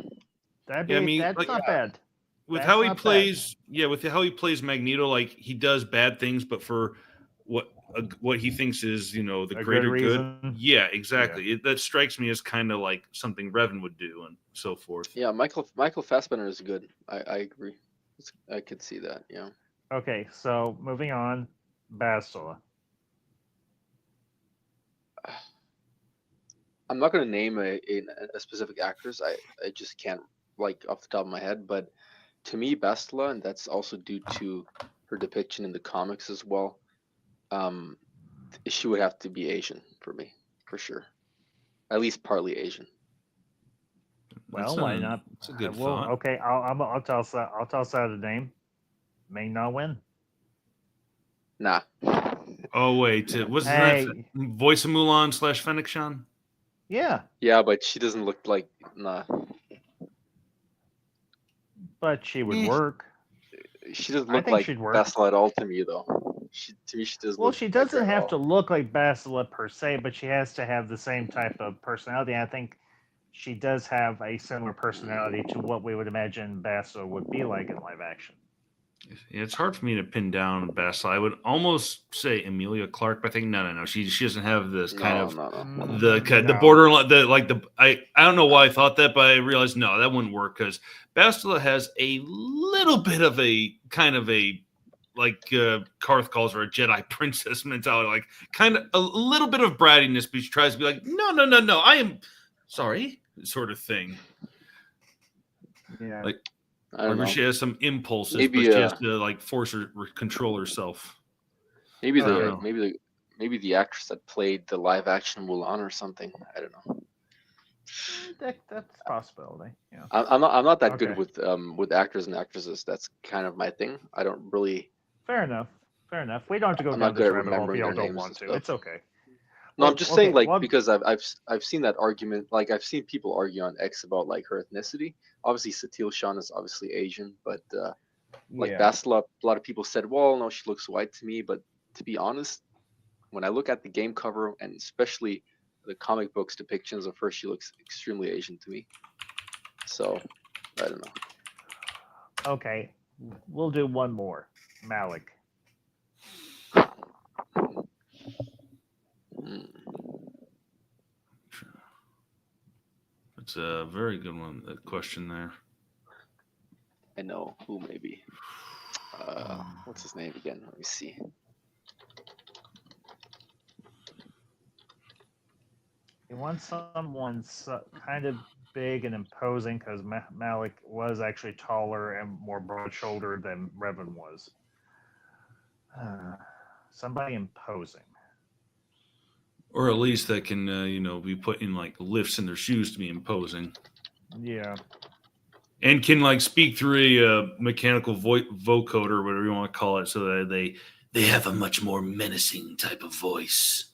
That'd be, Yeah, I mean, that's like- not bad. With That's how he not bad. plays, with how he plays Magneto, like he does bad things, but for what he thinks is, the A good greater good. reason. Yeah, exactly. That strikes me as kind of like something Revan would do and so forth. yeah, Michael Fassbender is good. I agree. I could see that. Yeah. Okay, so moving on, Bastila. I'm not gonna name a specific actress. I just can't like off the top of my head. But to me, Bastila, and that's also due to her depiction in the comics as well. She would have to be Asian for me, for sure. At least partly Asian. Well, why not? It's a good Well, thought. okay, I'll toss out a name. May not win. Nah. Oh wait, wasn't Hey. that voice of Mulan / Fennec Shan? Yeah, Yeah, but she doesn't look like nah. but she would Eh. work. She doesn't I look think like she'd work. Bastila at all to me though. To me, she doesn't. Well, look she like her doesn't at have all. to look like Bastila per se, but she has to have the same type of personality. I think she does have a similar personality to what we would imagine Bastila would be like in live action. Yeah, it's hard for me to pin down Bastila. I would almost say Emilia Clarke, but I think no. She doesn't have this kind of No. the borderline I don't know why I thought that, but I realized no, that wouldn't work because Bastila has a little bit of a kind of a like Karth calls her a Jedi princess mentality, like kind of a little bit of brattiness, but she tries to be like, no, I am sorry, sort of thing. Yeah. Like, I don't know. she has some impulses, Maybe, but she has to like force her control herself. Maybe I don't know. maybe the actress that played the live action Mulan or something. I don't know. That's a possibility. Yeah. I'm not that good Okay. with actors and actresses. That's kind of my thing. I don't really. Fair enough. We don't have to go I'm down not this good at rabbit hole if remembering you their don't names want and to. stuff. It's okay. No, Well, I'm just saying, okay, like, well, because I've seen that argument. Like, I've seen people argue on X about like her ethnicity. Obviously, Satil Shan is obviously Asian, but like yeah. Bastila, a lot of people said, well, no, she looks white to me. But to be honest, when I look at the game cover and especially the comic books depictions of her, she looks extremely Asian to me. So I don't know. Okay. We'll do one more. Malik. It's a very good one. That question there. I know who maybe. What's his name again? Let me see. He wants someone kind of big and imposing because Malik was actually taller and more broad-shouldered than Revan was. Somebody imposing. Or at least that can, be put in like lifts in their shoes to be imposing. Yeah. And can like speak through a mechanical vocoder, whatever you want to call it, so that they have a much more menacing type of voice.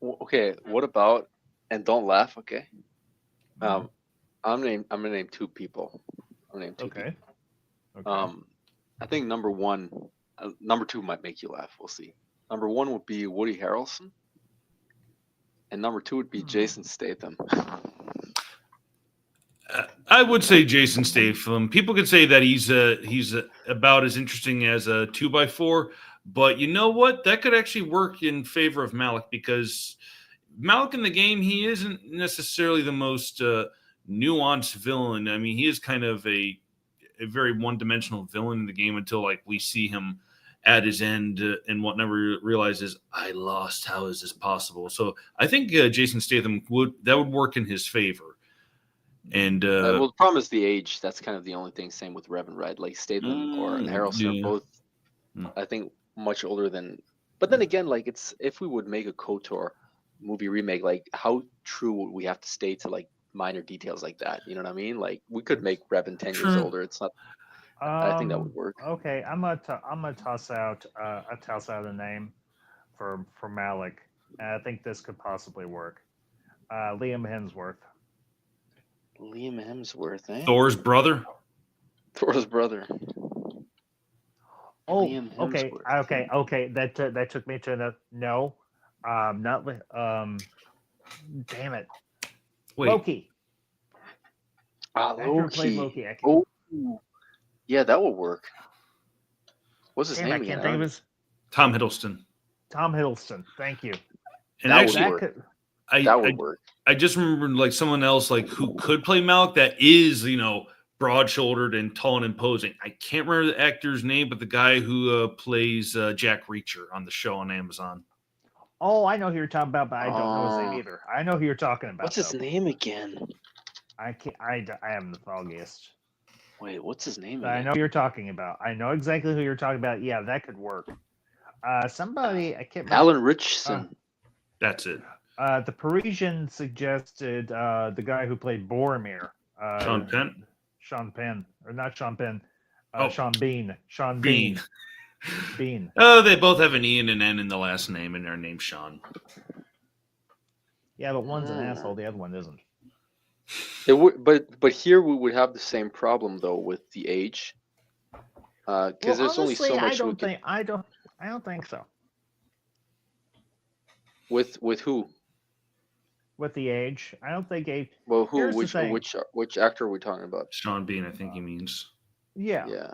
Okay, what about? And don't laugh, okay? I'm gonna name two people. I'm gonna name two people. Okay. I think number one, number two might make you laugh. We'll see. Number one would be Woody Harrelson, and number two would be Jason Statham. I would say Jason Statham. People could say that he's about as interesting as a 2x4, but you know what? That could actually work in favor of Malik because Malik in the game, he isn't necessarily the most nuanced villain. I mean, he is kind of a very one-dimensional villain in the game until like we see him at his end and what never realizes I lost. How is this possible? So I think Jason Statham would work in his favor. And well, the problem is the age. That's kind of the only thing. Same with Revan, right? Like Statham or Harrelson are both, I think, much older than. But then again, like if we would make a KOTOR movie remake, like how true would we have to stay to like minor details like that? You know what I mean? Like we could make Revan 10 years older. It's not. I think that would work. Okay, I'm gonna toss out a name for Malik. And I think this could possibly work. Liam Hemsworth. Liam Hemsworth, eh? Thor's brother. Thor's brother. Oh, okay. That took me to no, not damn it. Wait. Loki. Loki. Oh, yeah, that will work. What's his name I again? can't think of his. Tom Hiddleston. Tom Hiddleston. Thank you. And that actually, would work. That would work. I just remembered like someone else like who could play Malik that is, broad-shouldered and tall and imposing. I can't remember the actor's name, but the guy who plays Jack Reacher on the show on Amazon. Oh, I know who you're talking about, but I don't know his name either. I know who you're talking about. What's his name again? I can't. I am the foggiest. Wait, what's his name again? I know who you're talking about. I know exactly who you're talking about. Yeah, that could work. Somebody I can't remember. Alan Richardson. That's it. The Parisian suggested the guy who played Boromir. Sean Penn. Sean Penn, or not Sean Penn. Oh. Sean Bean. Sean Bean. Bean. Oh, they both have an E and an N in the last name, and their name's Sean. Yeah, but one's an asshole, the other one isn't. It would, but here we would have the same problem though with the age, because there's only so much. I don't think so. With who? With the age, I don't think age. Well, who? Which actor are we talking about? Sean Bean, I think he means. Yeah. Yeah.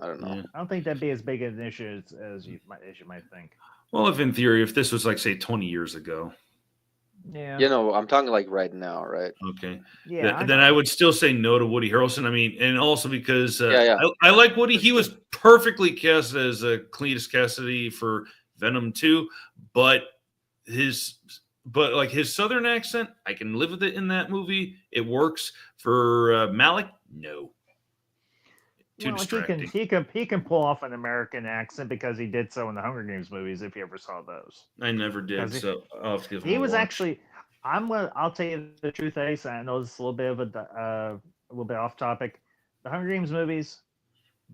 I don't know. Yeah. I don't think that'd be as big an issue as you might think. Well, in theory, if this was like say 20 years ago. Yeah. I'm talking like right now, right? Okay. Yeah. Then I would still say no to Woody Harrelson. I mean, and also because I like Woody. He was perfectly cast as Cletus Cassidy for Venom 2, but his Southern accent, I can live with it in that movie. It works. For Malik, no. Too distracting. He can pull off an American accent because he did so in the Hunger Games movies. If you ever saw those, I never did. So I'll have to give him he a was watch. actually. I'll tell you the truth, Ace. I know it's a little bit of a little bit off topic. The Hunger Games movies,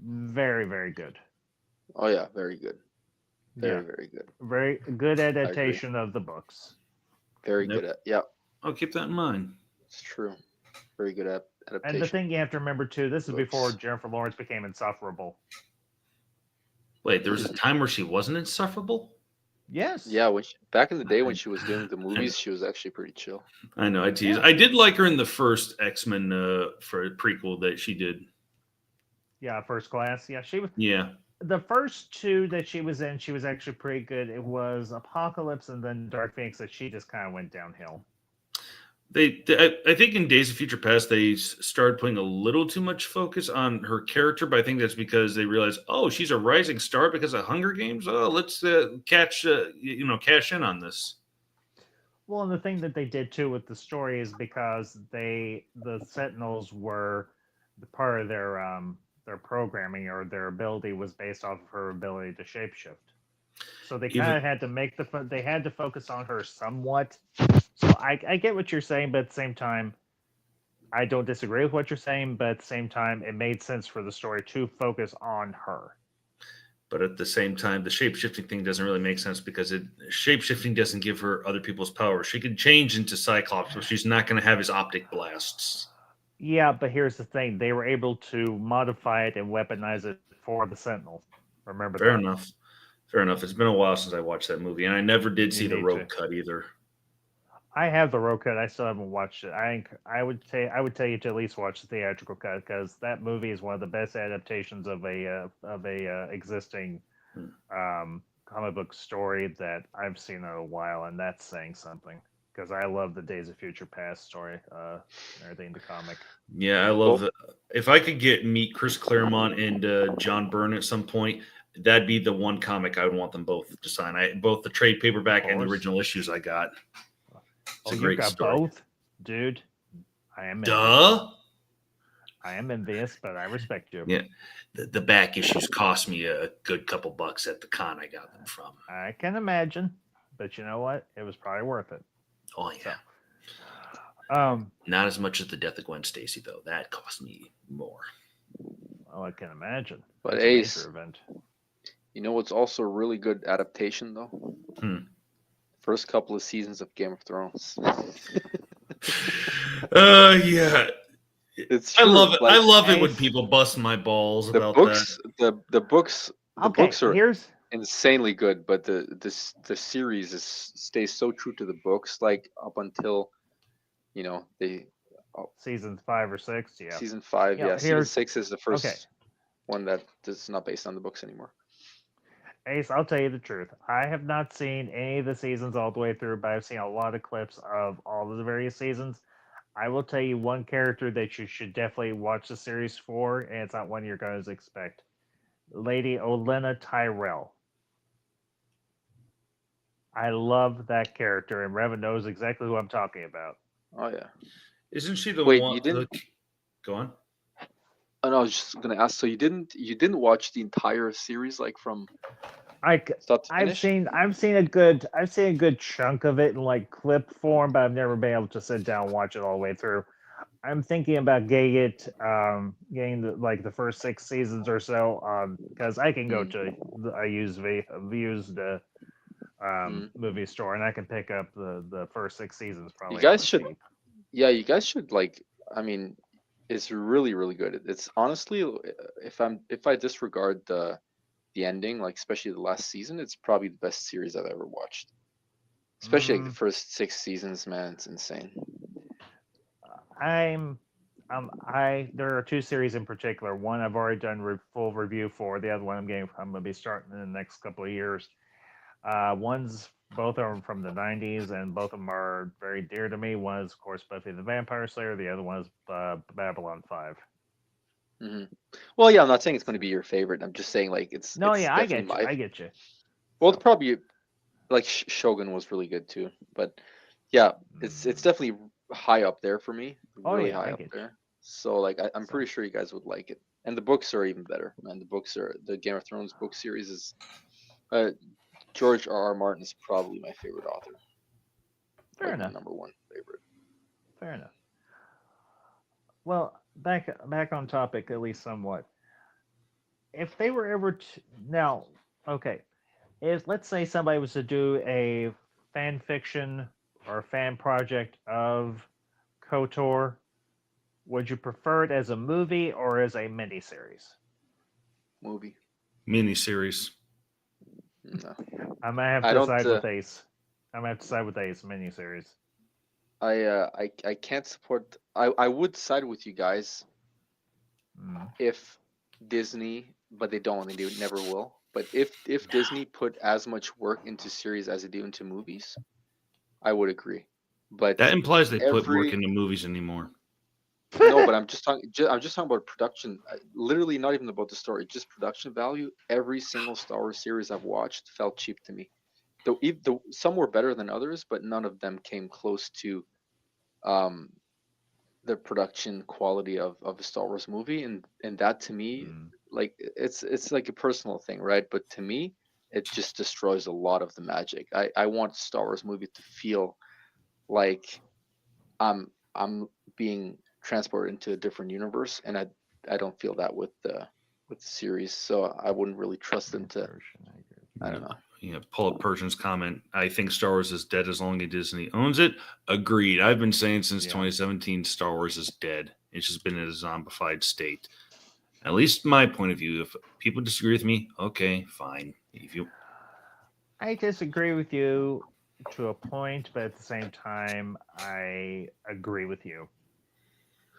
very very good. Oh yeah, very good. Very good. Very good adaptation of the books. Very good at I'll keep that in mind. It's true. Very good at adaptation. And the thing you have to remember too, this is before Jennifer Lawrence became insufferable. Wait, there was a time where she wasn't insufferable? Yes. Yeah, back in the day when she was doing the movies, she was actually pretty chill. I know, I tease. Yeah. I did like her in the first X-Men for a prequel that she did. Yeah, First Class. Yeah, she was. Yeah. The first two that she was in, she was actually pretty good. It was Apocalypse and then Dark Phoenix that she just kind of went downhill. I think in Days of Future Past they started putting a little too much focus on her character, but I think that's because they realized, oh, she's a rising star because of Hunger Games. Oh, let's cash in on this. Well, and the thing that they did too with the story is because the Sentinels were the part of their programming or their ability was based off of her ability to shapeshift. So they kind of had to they had to focus on her somewhat. So I get what you're saying, but at the same time, I don't disagree with what you're saying. But at the same time, it made sense for the story to focus on her. But at the same time, the shape-shifting thing doesn't really make sense because shape-shifting doesn't give her other people's powers. She can change into Cyclops, but she's not going to have his optic blasts. Yeah, but here's the thing. They were able to modify it and weaponize it for the Sentinel. Remember Fair that. enough. Fair enough. It's been a while since I watched that movie, and I never did see the need road to. cut either. I have the road cut. I still haven't watched it. I would tell you to at least watch the theatrical cut because that movie is one of the best adaptations of a existing comic book story that I've seen in a while, and that's saying something because I love the Days of Future Past story, and everything in the comic. Yeah, I love it. If I could meet Chris Claremont and John Byrne at some point, that'd be the one comic I would want them both to sign. Both the trade paperback and the original issues I got. It's a great story. Both, dude. I am envious, but I respect you. Yeah, the back issues cost me a good couple bucks at the con I got them from. I can imagine, but you know what? It was probably worth it. Oh yeah. So, not as much as the Death of Gwen Stacy though. That cost me more. Oh, I can imagine. But Ace, you know what's also a really good adaptation though? First couple of seasons of Game of Thrones. Yeah. It's true. I love it. Like, I love it when people bust my balls about books, that. The books are here's insanely good, but the series stays so true to the books, like up until season 5 or 6. Yeah, season 5. Yeah, season 6 is the first one that is not based on the books anymore. Ace, I'll tell you the truth. I have not seen any of the seasons all the way through, but I've seen a lot of clips of all of the various seasons. I will tell you one character that you should definitely watch the series for, and it's not one you're going to expect. Lady Olenna Tyrell. I love that character, and Revan knows exactly who I'm talking about. Oh, yeah. Isn't she the one? You didn't... Go on. Oh, no, I was just going to ask, so you didn't watch the entire series, like from start to finish? I've seen a good chunk of it in like clip form, but I've never been able to sit down and watch it all the way through. I'm thinking about getting the first 6 seasons or so, because I can go to I use the movie store and I can pick up the first 6 seasons probably. You guys should, you guys should it's really, really good. It's honestly, if I disregard the ending, like especially the last season, it's probably the best series I've ever watched. Especially like the first 6 seasons, man, it's insane. There are 2 series in particular. One I've already done full review for. The other one I'm going to be starting in the next couple of years. Both are from the 90s, and both of them are very dear to me. One is, of course, Buffy the Vampire Slayer. The other one is Babylon 5. Mm-hmm. Well, yeah, I'm not saying it's going to be your favorite. I'm just saying like it's. No, it's yeah, I get you. Well, it's probably like Shogun was really good too, but yeah, it's definitely high up there for me. Really high up there. So like I'm pretty sure you guys would like it, and the books are even better. Man, the Game of Thrones book series is. George R.R. Martin is probably my favorite author. Fair enough. My number 1 favorite. Fair enough. Well, back on topic at least somewhat. If they were ever if let's say somebody was to do a fan fiction or a fan project of KOTOR, would you prefer it as a movie or as a miniseries? Movie. Miniseries. No. I might have to side with Ace. I'm gonna have to side with Ace miniseries. I can't support. I would side with you guys if Disney, but they don't. They never will. But if Disney put as much work into series as they do into movies, I would agree. But That implies they put work every into movies anymore. no, but I'm just talking about production. Literally, not even about the story, just production value. Every single Star Wars series I've watched felt cheap to me. Though some were better than others, but none of them came close to um, the production quality of a Star Wars movie. And that to me, like it's like a personal thing, right? But to me, it just destroys a lot of the magic. I want Star Wars movie to feel like I'm being transported into a different universe, and I don't feel that with the series, so I wouldn't really trust them to. I don't know. Pull up Persian's comment. I think Star Wars is dead as long as Disney owns it. Agreed. I've been saying since 2017 Star Wars is dead. It's just been in a zombified state. At least my point of view. If people disagree with me, okay, fine. I disagree with you to a point, but at the same time, I agree with you.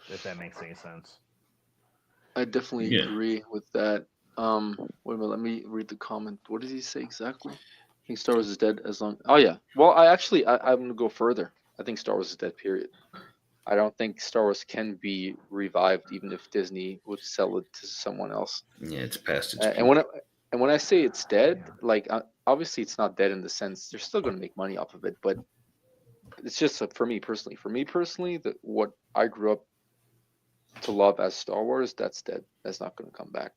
If that makes any sense. I definitely agree with that. Wait a minute, let me read the comment. What did he say exactly? I think Star Wars is dead as long. Oh yeah. Well, I'm gonna go further. I think Star Wars is dead. Period. I don't think Star Wars can be revived, even if Disney would sell it to someone else. Yeah, it's past its. And when I say it's dead, like obviously it's not dead in the sense they're still gonna make money off of it, but it's just for me personally. For me personally, what I grew up to love as Star Wars, that's dead. That's not going to come back.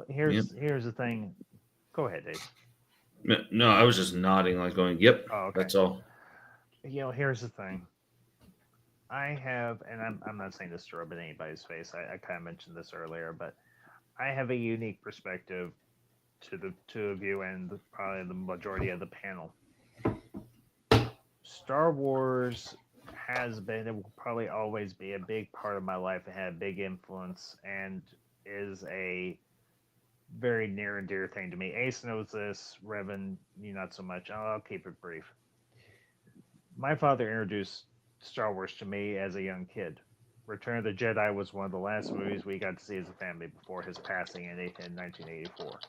Here's the thing. Go ahead, Dave. No, I was just nodding, like going, "Yep, that's all." Here's the thing. I have, and I'm not saying this to rub in anybody's face. I kind of mentioned this earlier, but I have a unique perspective to the two of you and probably the majority of the panel. Star Wars has been, it will probably always be a big part of my life. It had a big influence and is a very near and dear thing to me. Ace knows this. Revan, you not so much. I'll keep it brief. My father introduced Star Wars to me as a young kid. Return of the Jedi was one of the last movies we got to see as a family before his passing in 1984.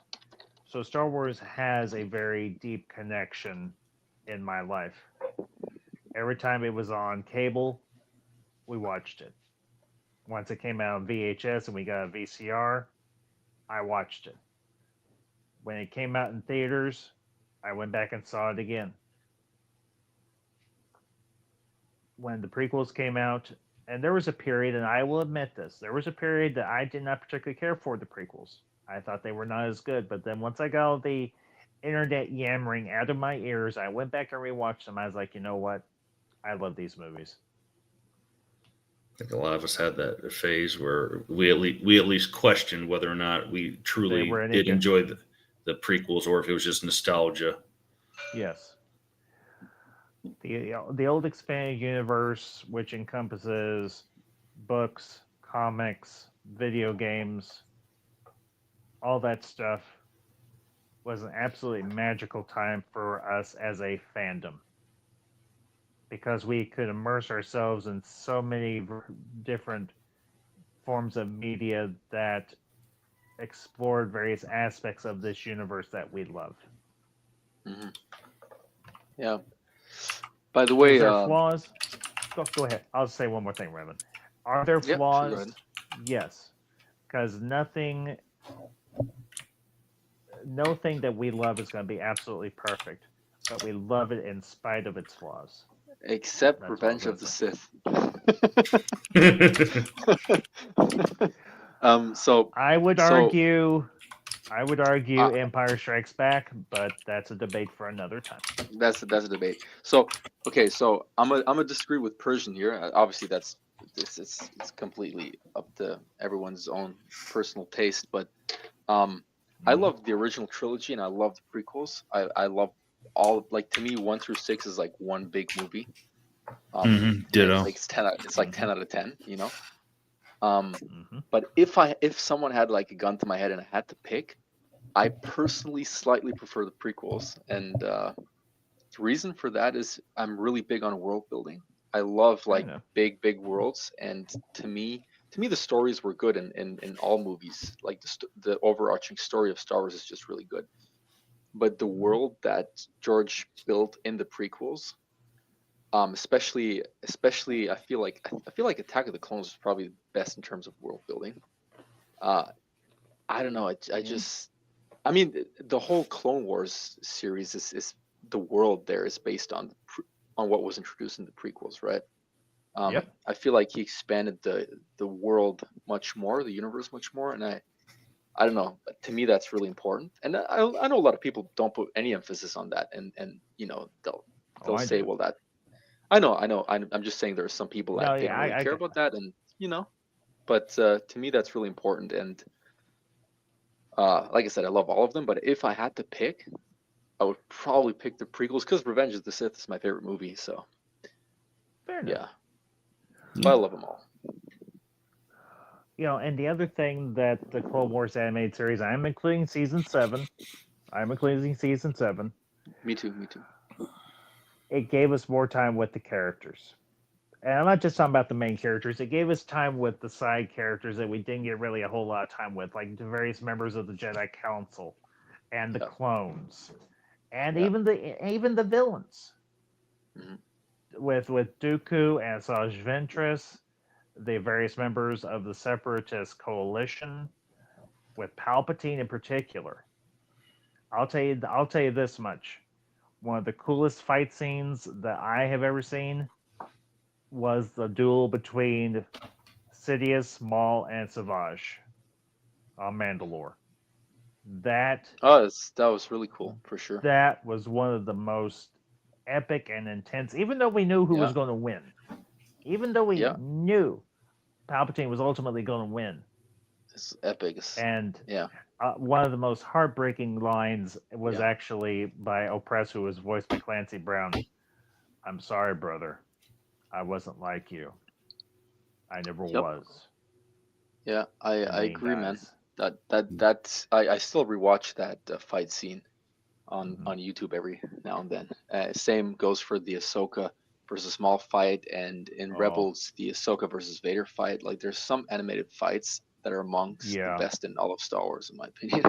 So Star Wars has a very deep connection in my life. Every time it was on cable, we watched it. Once it came out on VHS and we got a VCR, I watched it. When it came out in theaters, I went back and saw it again. When the prequels came out, and there was a period, and I will admit this, there was a period that I did not particularly care for the prequels. I thought they were not as good, but then once I got all the internet yammering out of my ears, I went back and rewatched them. I was like, you know what? I love these movies. I think a lot of us had that phase where we at least questioned whether or not we truly did enjoy the prequels or if it was just nostalgia. Yes. The old expanded universe, which encompasses books, comics, video games, all that stuff, was an absolutely magical time for us as a fandom. Because we could immerse ourselves in so many different forms of media that explored various aspects of this universe that we love. Mm-hmm. Yeah. By the way, are there flaws? Go ahead. I'll say one more thing, Revan. Are there flaws? Sure, yes. Because nothing that we love is going to be absolutely perfect. But we love it in spite of its flaws. Except Revenge of the Sith. So I would argue Empire Strikes Back, but that's a debate for another time. That's a debate. So okay, so I'm a disagree with Persian here. Obviously, it's completely up to everyone's own personal taste. But I love the original trilogy and I love the prequels. I love all, like, to me 1 through 6 is like one big movie. Ditto. It's like 10 out of 10, you know. But if someone had like a gun to my head and I had to pick, I personally slightly prefer the prequels, and the reason for that is I'm really big on world building. I love big worlds, and to me the stories were good in all movies. Like the overarching story of Star Wars is just really good. but the world that George built in the prequels, especially I feel like Attack of the Clones is probably the best in terms of world building. I don't know. I just, I mean, the whole Clone Wars series is the world there is based on what was introduced in the prequels, right? Yep. I feel like he expanded the world much more, the universe much more, and I don't know. To me, that's really important, and I know a lot of people don't put any emphasis on that, and they'll I say, do. well, that I know. I'm just saying there are some people No, that they yeah, don't really I care get about that, and but to me, that's really important. And like I said, I love all of them, but if I had to pick, I would probably pick the prequels because Revenge of the Sith is my favorite movie. So fair enough. yeah, but I love them all. And the other thing that the Clone Wars animated series, I'm including season 7. I'm including season 7. Me too. It gave us more time with the characters. And I'm not just talking about the main characters. It gave us time with the side characters that we didn't get really a whole lot of time with, like the various members of the Jedi Council and the clones, and even the villains. Mm-hmm. With Dooku and Asajj Ventress, the various members of the Separatist coalition, with Palpatine in particular. I'll tell you this much: one of the coolest fight scenes that I have ever seen was the duel between Sidious, Maul, and Savage on Mandalore. That was really cool for sure. That was one of the most epic and intense. Even though we knew who was going to win, even though we knew Palpatine was ultimately going to win, it's epic. And one of the most heartbreaking lines was actually by Opress, who was voiced by Clancy Brown. "I'm sorry, brother. I wasn't like you. I never was." Yeah, I agree, man. That's I still rewatch that fight scene on YouTube every now and then. Same goes for the Ahsoka versus Maul fight, and in Rebels the Ahsoka versus Vader fight. Like, there's some animated fights that are amongst the best in all of Star Wars, in my opinion.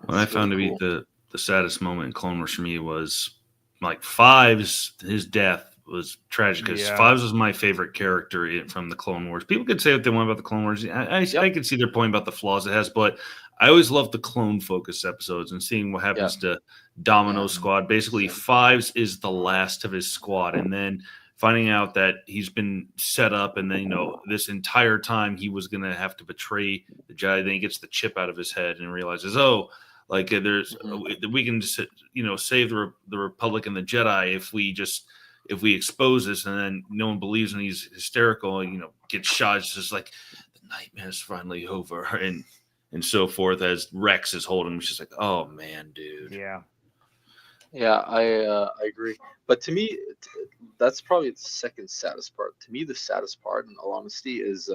What I found to be the saddest moment in Clone Wars for me was like Fives. His death was tragic because Fives was my favorite character from the Clone Wars. People could say what they want about the Clone Wars. I could see their point about the flaws it has, but I always loved the clone focus episodes and seeing what happens to Domino's squad. Basically, Fives is the last of his squad, and then finding out that he's been set up, and then this entire time he was going to have to betray the Jedi. Then he gets the chip out of his head and realizes, we can just save the Republic and the Jedi if we expose this. And then no one believes, and he's hysterical, gets shot. It's just like the nightmare's finally over, and so forth, as Rex is holding him. It's just like, oh man, dude. Yeah, I agree. But to me, that's probably the second saddest part. To me, the saddest part, in all honesty, is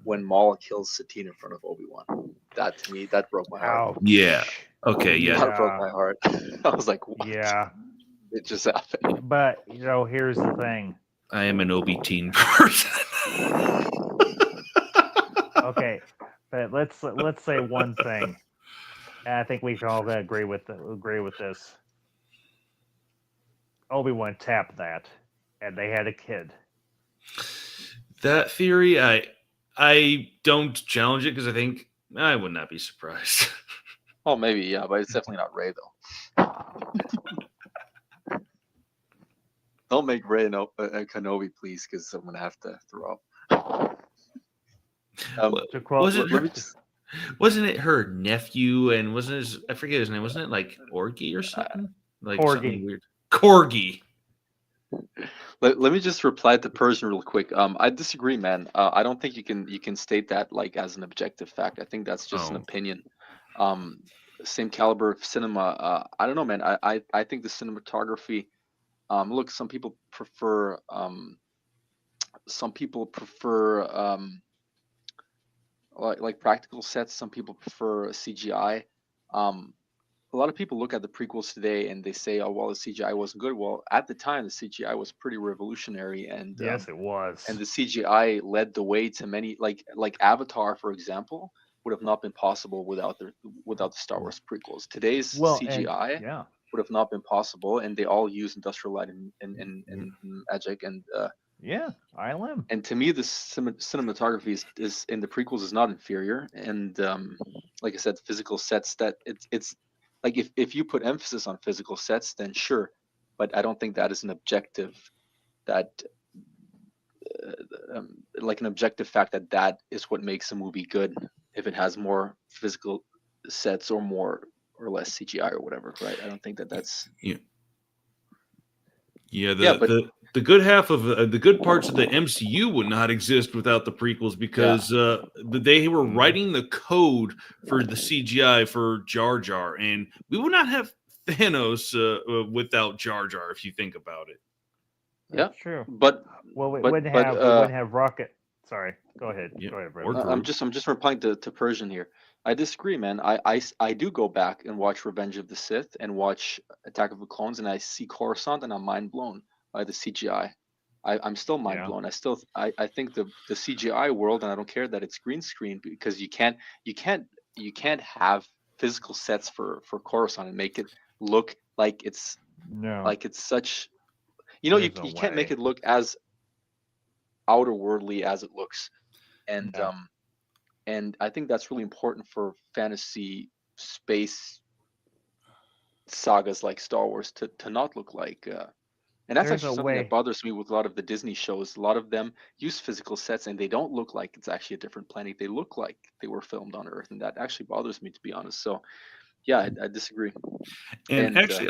when Maul kills Satine in front of Obi-Wan. That, to me, that broke my heart. Yeah. Okay. Yeah. That broke my heart. I was like, what? Yeah. It just happened. But here's the thing. I am an Obi-Teen person. Okay, but let's say one thing. And I think we can all agree with this. Obi-Wan tapped that, and they had a kid. That theory, I don't challenge it because I think I would not be surprised. Oh, maybe, yeah, but it's definitely not Rey, though. Don't make Rey a Kenobi, please, because I'm gonna have to throw up. Wasn't it her nephew, and I forget his name, wasn't it like Orgy or something? Like Corgi. Something weird. Corgi. Let me just reply to Persian real quick. I disagree, man. I don't think you can state that like as an objective fact. I think that's just an opinion. Same caliber of cinema. I don't know, man. I think the cinematography. Look, some people prefer like practical sets. Some people prefer CGI. A lot of people look at the prequels today and they say, "Oh, well, the CGI wasn't good." Well, at the time, the CGI was pretty revolutionary, and yes, it was. And the CGI led the way to many, like Avatar, for example. would have not been possible without the Star Wars prequels. Today's CGI yeah, would have not been possible, and they all use industrial light and magic, and yeah, ILM. and to me, the cinematography is in the prequels is not inferior, and like I said, physical sets that it's like if you put emphasis on physical sets, then sure, but I don't think that is an objective that like an objective fact that is what makes a movie good if it has more physical sets or more or less CGI or whatever, right? I don't think that's the good half of the good parts of the MCU would not exist without the prequels because they were writing the code for the CGI for Jar Jar, and we would not have Thanos without Jar Jar if you think about it. That's true. But we wouldn't have Rocket. Sorry, go ahead. Yeah, Go ahead, or Brother. I'm just replying to Persian here. I disagree, man. I do go back and watch Revenge of the Sith and watch Attack of the Clones, and I see Coruscant, and I'm mind blown by the CGI. I'm still mind blown. I think the CGI world, and I don't care that it's green screen because you can't have physical sets for Coruscant and make it look like it's such. You can't make it look as outer worldly as it looks, and and I think that's really important for fantasy space sagas like Star Wars to not look like. And that's actually something that bothers me with a lot of the Disney shows. A lot of them use physical sets, and they don't look like it's actually a different planet. They look like they were filmed on Earth, and that actually bothers me, to be honest. So, yeah, I disagree. And actually,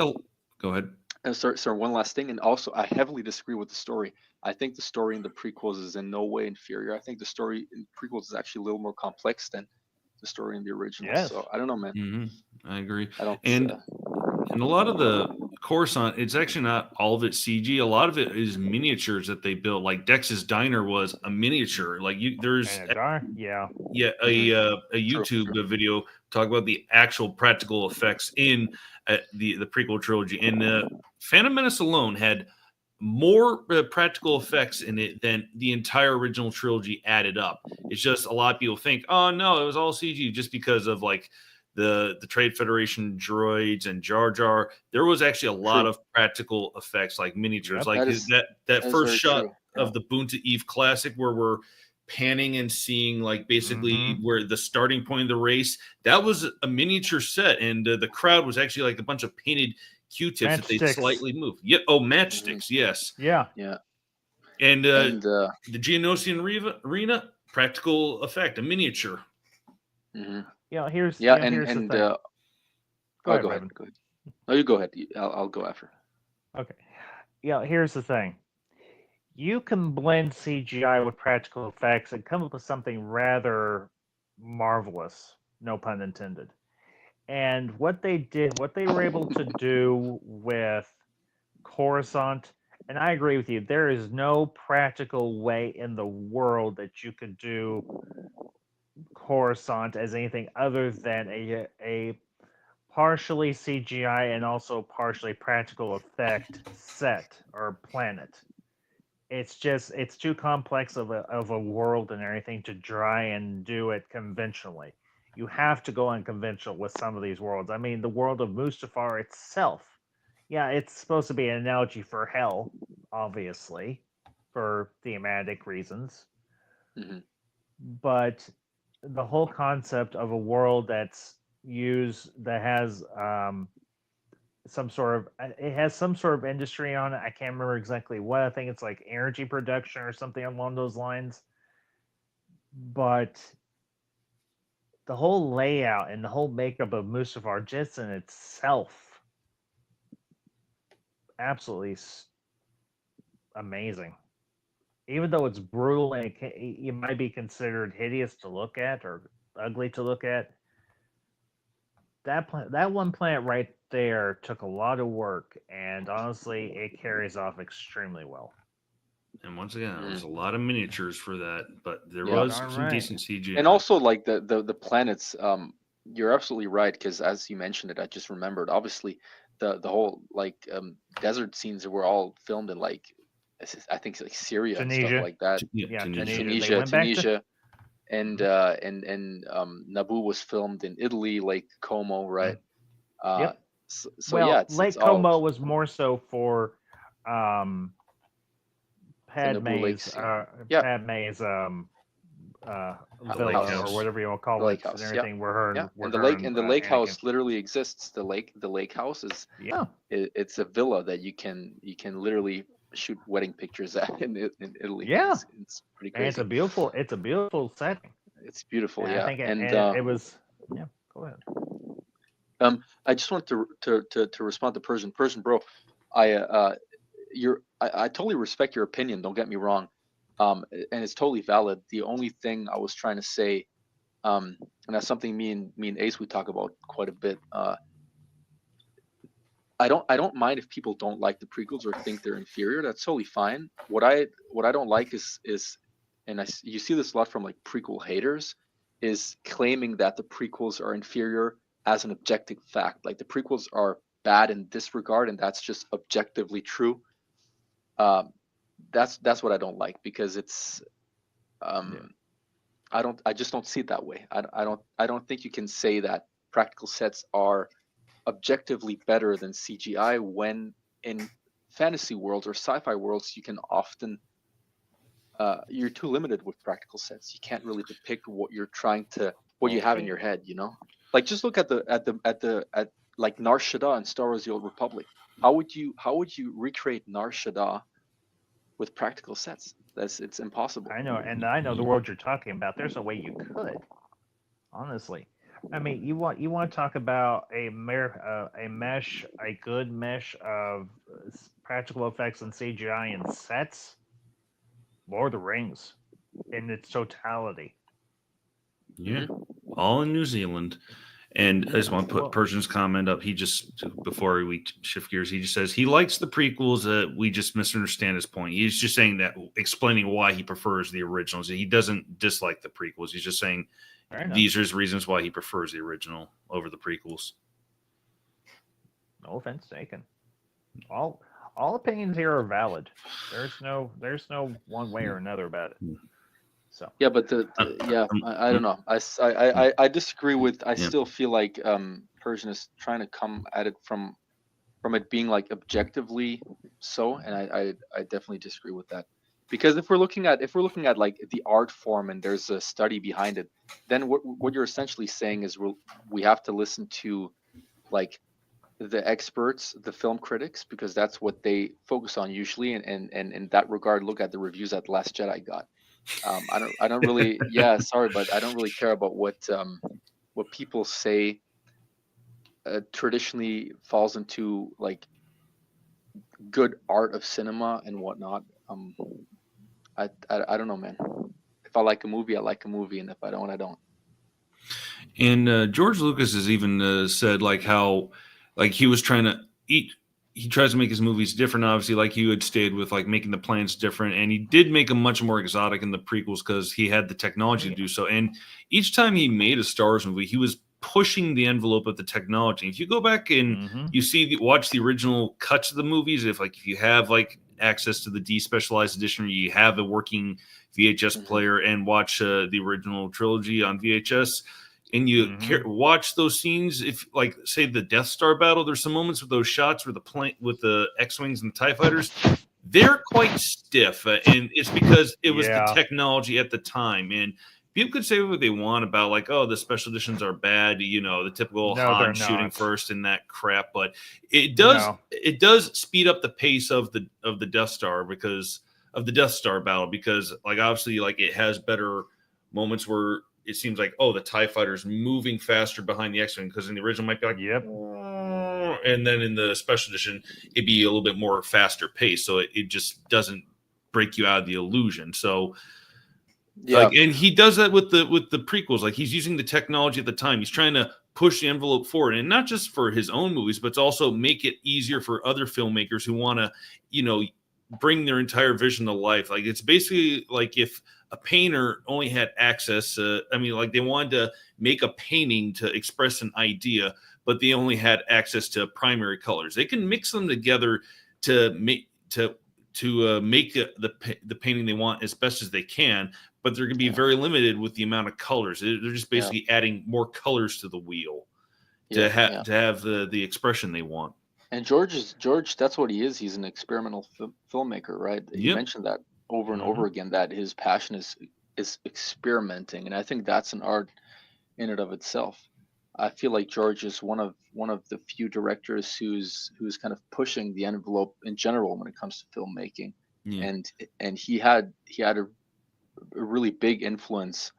go ahead. Sorry, one last thing, and also I heavily disagree with the story. I think the story in the prequels is in no way inferior. I think the story in prequels is actually a little more complex than the story in the original. Yes. So I don't know, man. Mm-hmm. I agree. I don't. And a lot of the Coruscant, it's actually not all of it CG. A lot of it is miniatures that they built. Like Dex's Diner was a miniature. Like there's a YouTube video talk about the actual practical effects in the prequel trilogy. And Phantom Menace alone had more practical effects in it than the entire original trilogy added up. It's just a lot of people think, oh no, it was all CG just because of like the Trade Federation droids and Jar Jar. There was actually a lot of practical effects, like miniatures, like that first shot of the Boonta Eve Classic where we're panning and seeing like basically where the starting point of the race. That was a miniature set, and the crowd was actually like a bunch of painted Q-tips that they slightly moved. Yeah. Oh, matchsticks. Yes. Yeah. And the Geonosian Arena, practical effect, a miniature. Here's the thing. Go ahead. No, you go ahead. I'll go after. Okay. Here's the thing. You can blend CGI with practical effects and come up with something rather marvelous, no pun intended. And what they were able to do with Coruscant, and I agree with you, there is no practical way in the world that you could do Coruscant as anything other than a partially CGI and also partially practical effect set or planet. It's too complex of a world and everything to try and do it conventionally. You have to go unconventional with some of these worlds. I mean, the world of Mustafar itself, it's supposed to be an analogy for hell, obviously, for thematic reasons. Mm-hmm. But the whole concept of a world that has some sort of industry on it. I can't remember exactly what. I think it's like energy production or something along those lines. But the whole layout and the whole makeup of Mustafar just in itself, absolutely amazing. Even though it's brutal and it might be considered hideous to look at or ugly to look at, that one planet right there took a lot of work, and honestly, it carries off extremely well. And once again, there's a lot of miniatures for that, but there was some decent CG. And also, like the planets, you're absolutely right, because as you mentioned it, I just remembered. Obviously, the whole desert scenes were all filmed in I think like Syria Tunisia. and stuff like that. Tunisia. and Naboo was filmed in Italy, Lake Como, right? Yep. So well, yeah, Lake it's all Como was more so for the Naboo Lake Padme's scene. Yeah, Padme's Lake villa House. or whatever you want to call The Lake it and House. Yeah, everything where her yeah. where And the her lake and and the Lake Anakin. House literally exists. The Lake House is Yeah. it's a villa that you can literally shoot wedding pictures at in Italy. Yeah. It's pretty And crazy. it's a beautiful setting. It's beautiful, And yeah. I think And it was yeah, go ahead. I just want to respond to Persian bro. I totally respect your opinion. Don't get me wrong, and it's totally valid. The only thing I was trying to say, and that's something me and Ace we talk about quite a bit. I don't mind if people don't like the prequels or think they're inferior. That's totally fine. What I don't like is and you see this a lot from like prequel haters, is claiming that the prequels are inferior as an objective fact. Like the prequels are bad in this regard, and that's just objectively true. That's what I don't like, because it's I just don't see it that way. I don't think you can say that practical sets are objectively better than CGI, when in fantasy worlds or sci-fi worlds you can often you're too limited with practical sets. You can't really depict what you're trying to what you have in your head, you know? Like just look at like Nar Shaddaa in Star Wars: The Old Republic. How would you recreate Nar Shaddaa with practical sets? It's impossible. I know the world you're talking about. There's a way you could, honestly. I mean, you want to talk about a good mesh of practical effects and CGI and sets. Lord of the Rings, in its totality. Yeah, all in New Zealand. And I just want to put Persian's comment up. He just, before we shift gears, he just says he likes the prequels. We just misunderstand his point. He's just saying that, explaining why he prefers the originals. He doesn't dislike the prequels. He's just saying these are his reasons why he prefers the original over the prequels. No offense taken. All opinions here are valid. There's no one way or another about it. So yeah, but I don't know. I disagree with. I still feel like Persian is trying to come at it from it being like objectively so, and I definitely disagree with that. Because if we're looking at like the art form and there's a study behind it, then what you're essentially saying is we have to listen to like the experts, the film critics, because that's what they focus on usually, and in that regard, look at the reviews that Last Jedi got. I don't really sorry, but I don't really care about what people say traditionally falls into like good art of cinema and whatnot. I don't know, man. If I like a movie, I like a movie, and if I don't, I don't. And George Lucas has even said like how like he was trying to he tries to make his movies different, obviously, like you had stated with like making the plans different, and he did make them much more exotic in the prequels because he had the technology to do so. And each time he made a Star Wars movie, he was pushing the envelope of the technology. If you go back and you see watch the original cuts of the movies, if you have like access to the despecialized edition, or you have a working VHS player and watch the original trilogy on VHS, and you watch those scenes, if like say the Death Star battle, there's some moments with those shots where the plane with the X-wings and the TIE fighters, they're quite stiff, and it's because it was the technology at the time. And people could say what they want about like, oh, the special editions are bad, the typical Han shooting first and that crap, but it does speed up the pace of the Death Star because of the Death Star battle, because like obviously like it has better moments where it seems like, oh, the TIE fighter's moving faster behind the X-Wing, because in the original might be like, and then in the special edition, it'd be a little bit more faster pace. So it just doesn't break you out of the illusion. So like, and he does that with the prequels. Like he's using the technology at the time. He's trying to push the envelope forward, and not just for his own movies, but to also make it easier for other filmmakers who want to, bring their entire vision to life. Like it's basically like if a painter only had access, like they wanted to make a painting to express an idea, but they only had access to primary colors. They can mix them together to make the painting they want as best as they can, but they're going to be very limited with the amount of colors. They're just basically adding more colors to the wheel to have the expression they want. And George, that's what he is. He's an experimental filmmaker, right? He mentioned that over and over again, that his passion is experimenting, and I think that's an art in and of itself. I feel like George is one of the few directors who's kind of pushing the envelope in general when it comes to filmmaking, and he had a really big influence,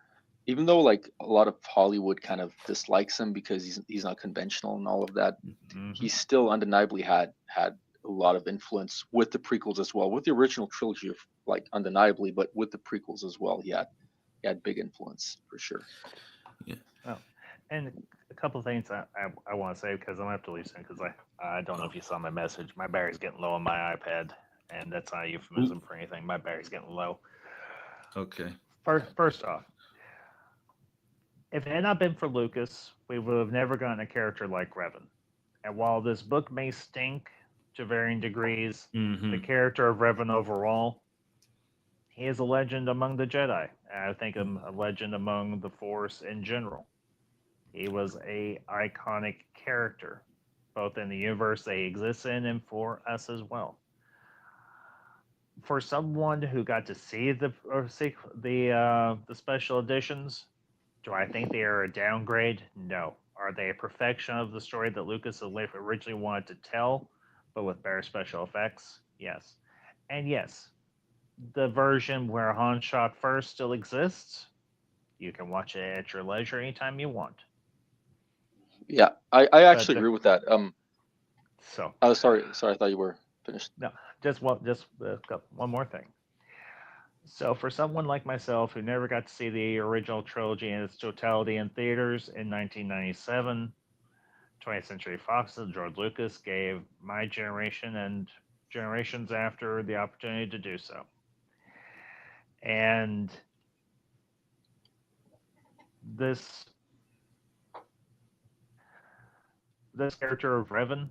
even though like a lot of Hollywood kind of dislikes him because he's not conventional and all of that. He still undeniably had a lot of influence with the prequels as well, with the original trilogy, like undeniably, but with the prequels as well. He had big influence for sure. Yeah. Oh, and a couple of things I want to say, because I'm gonna have to leave soon, because I don't know if you saw my message. My battery's getting low on my iPad, and that's not a euphemism for anything. My battery's getting low. Okay. First off, if it had not been for Lucas, we would have never gotten a character like Revan. And while this book may stink to varying degrees, the character of Revan overall, he is a legend among the Jedi. And I think a legend among the Force in general. He was a iconic character, both in the universe they exist in and for us as well. For someone who got to see the special editions, do I think they are a downgrade? No. Are they a perfection of the story that Lucas originally wanted to tell, but with better special effects? Yes. And yes, the version where Han shot first still exists. You can watch it at your leisure anytime you want. Yeah, I actually agree with that. So. Oh, sorry, I thought you were finished. No, just one more thing. So for someone like myself who never got to see the original trilogy in its totality in theaters in 1997, 20th Century Fox and George Lucas gave my generation and generations after the opportunity to do so. And this character of Revan,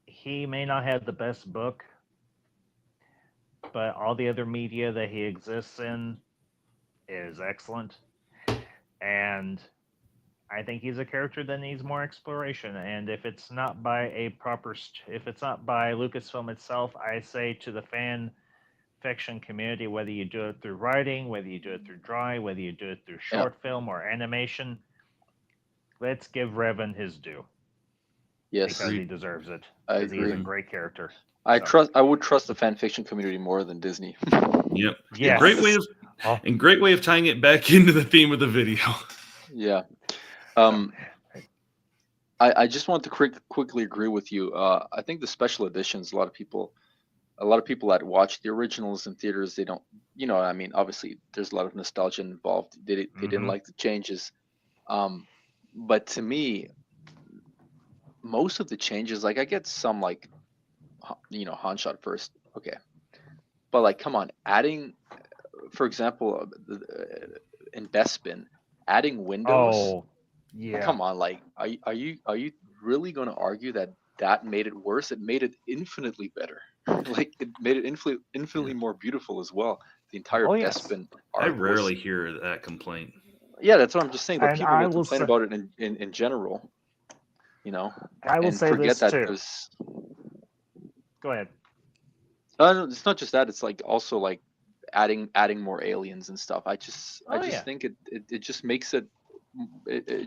he may not have the best book, but all the other media that he exists in is excellent. And I think he's a character that needs more exploration. And if it's not by if it's not by Lucasfilm itself, I say to the fan fiction community, whether you do it through writing, whether you do it through drawing, whether you do it through short film or animation, let's give Revan his due. Yes, because he deserves it. I Because agree. he's a great character. I would trust the fan fiction community more than Disney. Yep. Yes. Great way of tying it back into the theme of the video. Yeah. I just want to quickly agree with you. I think the special editions, a lot of people that watch the originals in theaters, they don't, I mean, obviously there's a lot of nostalgia involved. They didn't like the changes. But to me, most of the changes, like I get some like, Han shot first. Okay. But like, come on, adding, for example, in Bespin, adding windows. Oh, yeah. Come on, like, are you really going to argue that made it worse? It made it infinitely better. Like, it made it infinitely more beautiful as well. The entire Bespin art. I rarely hear that complaint. Yeah, that's what I'm just saying. But And people I will will complain say- about it in general, I will and say forget this that too. there's. Go ahead. It's not just that. It's like also like adding more aliens and stuff. I just think it just makes it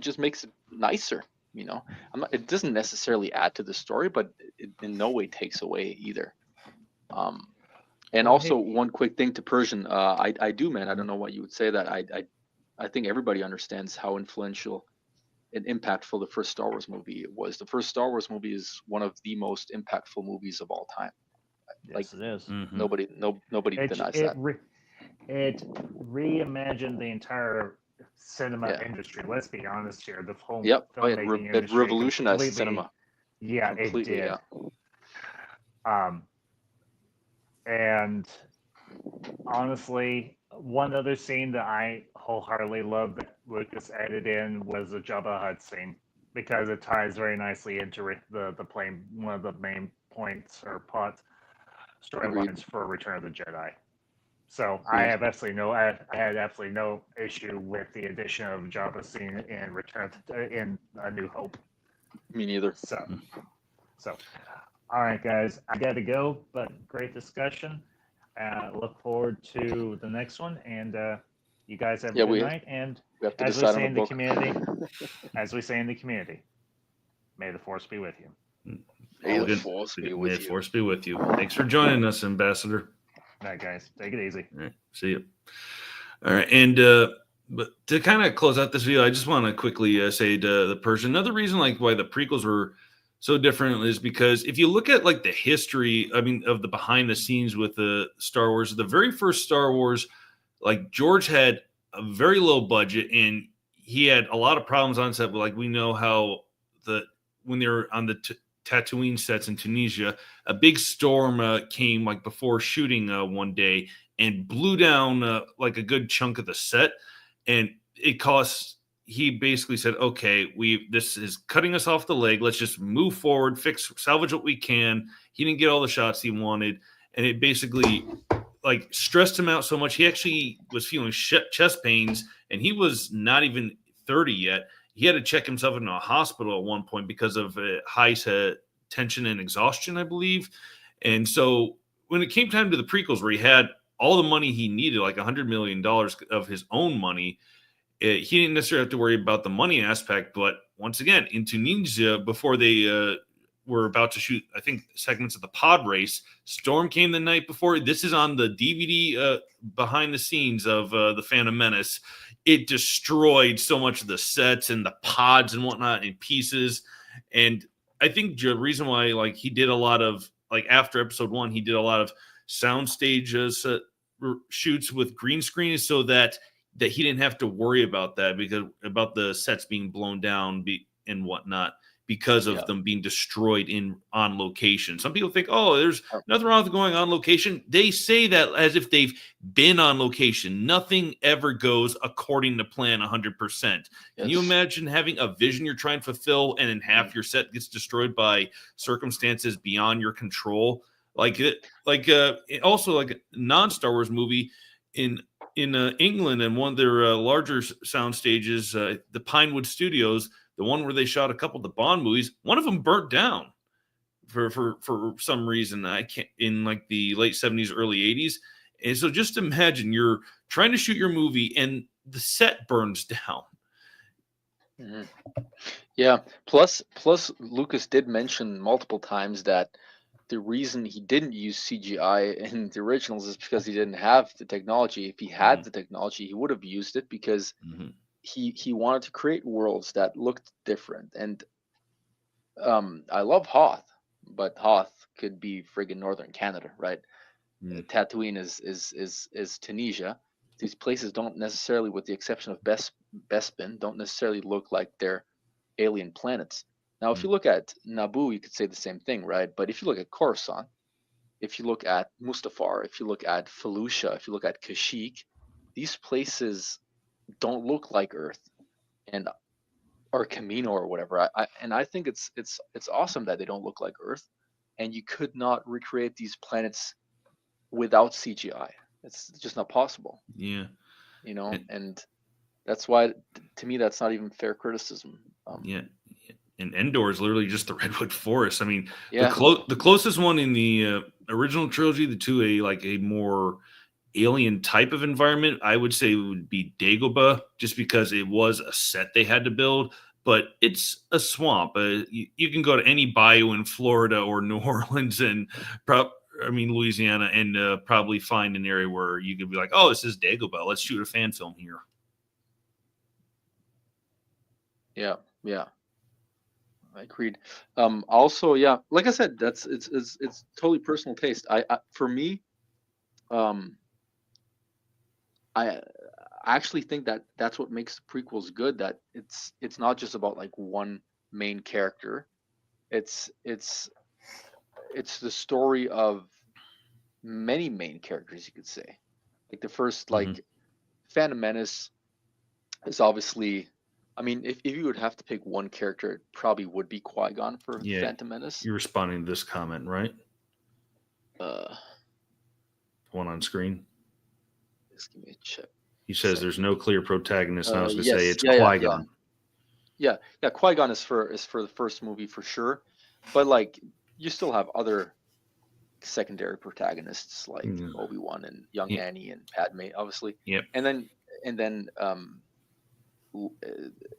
just makes it nicer. It doesn't necessarily add to the story, but it in no way takes away either. And also one quick thing to Persian. I do, man. I don't know why you would say that. I think everybody understands how influential and impactful the first Star Wars movie was. The first Star Wars movie is one of the most impactful movies of all time. Yes, it is. Nobody denies that. It reimagined the entire cinema industry. Let's be honest here. The whole filmmaking It industry revolutionized completely- cinema. Yeah, Completely, it did. And honestly, one other scene that I wholeheartedly love that Lucas added in was the Jabba the Hutt scene, because it ties very nicely into the one of the main points or plot storylines for Return of the Jedi. So I have absolutely no, I had absolutely no issue with the addition of Jabba scene in in A New Hope. Me neither. So, all right, guys, I got to go, but great discussion. Look forward to the next one, and you guys have a good night. And we have to as we decide say on in a the book. community, may the force be with you. May All the good. force be May with the you. force be with you. Thanks for joining us, Ambassador. All right, guys, take it easy. All right, see you. All right, and but to kind of close out this video, I just want to quickly say to the person, another reason like why the prequels were so different is because if you look at like the history, I mean, of the behind the scenes with the Star Wars, the very first Star Wars, like George had a very low budget and he had a lot of problems on set. But like we know how when they were on the Tatooine sets in Tunisia, a big storm came like before shooting one day and blew down like a good chunk of the set, and it cost. He basically said, "Okay, this is cutting us off the leg. Let's just move forward, salvage what we can." He didn't get all the shots he wanted, and it basically like stressed him out so much. He actually was feeling chest pains, and he was not even 30 yet. He had to check himself into a hospital at one point because of high tension and exhaustion, I believe. And so when it came time to the prequels, where he had all the money he needed, like $100 million of his own money, he didn't necessarily have to worry about the money aspect. But once again, in Tunisia, before they were about to shoot, I think, segments of the pod race, storm came the night before. This is on the DVD behind the scenes of The Phantom Menace. It destroyed so much of the sets and the pods and whatnot in pieces. And I think the reason why, like, he did a lot of, like, after episode 1, he did a lot of soundstage shoots with green screen is so that he didn't have to worry about that, because about the sets being blown down and whatnot, because of them being destroyed on location. Some people think, oh, there's nothing wrong with going on location. They say that as if they've been on location. Nothing ever goes according to plan 100%. Yes. Can you imagine having a vision you're trying to fulfill and in half your set gets destroyed by circumstances beyond your control? Also like a non-Star Wars movie in England, and one of their larger sound stages, the Pinewood Studios, the one where they shot a couple of the Bond movies, one of them burnt down for some reason. I can't, in like the late 70s, early 80s. And so just imagine you're trying to shoot your movie and the set burns down. Mm-hmm. Yeah. Plus Lucas did mention multiple times that the reason he didn't use CGI in the originals is because he didn't have the technology. If he had the technology, he would have used it, because he wanted to create worlds that looked different. And I love Hoth, but Hoth could be friggin' northern Canada, right? Tatooine is Tunisia. These places don't necessarily, with the exception of Bespin, don't necessarily look like they're alien planets. Now, if you look at Naboo, you could say the same thing, right? But if you look at Coruscant, if you look at Mustafar, if you look at Felucia, if you look at Kashyyyk, these places don't look like Earth, or Camino or whatever. I think it's awesome that they don't look like Earth, and you could not recreate these planets without CGI. It's just not possible. Yeah, and that's why, to me, that's not even fair criticism. And Endor is literally just the redwood forest. I mean, the closest one in the original trilogy to a more alien type of environment, I would say, would be Dagobah, just because it was a set they had to build. But it's a swamp. You can go to any bayou in Florida or New Orleans and Louisiana, and probably find an area where you could be like, oh, this is Dagobah. Let's shoot a fan film here. Yeah. I agreed. Also, like I said, it's totally personal taste. For me, I actually think that that's what makes the prequels good. That it's not just about like one main character. It's the story of many main characters, you could say. Like the first, like Phantom Menace is obviously. I mean, if you would have to pick one character, it probably would be Qui-Gon for Phantom Menace. You're responding to this comment, right? One on screen. Just give me a chip. He says there's no clear protagonist. And I was going to Yes, say it's yeah, Qui-Gon. Yeah. Qui-Gon is for the first movie for sure, but like you still have other secondary protagonists like Obi-Wan and young Annie and Padme, obviously. Yep. And then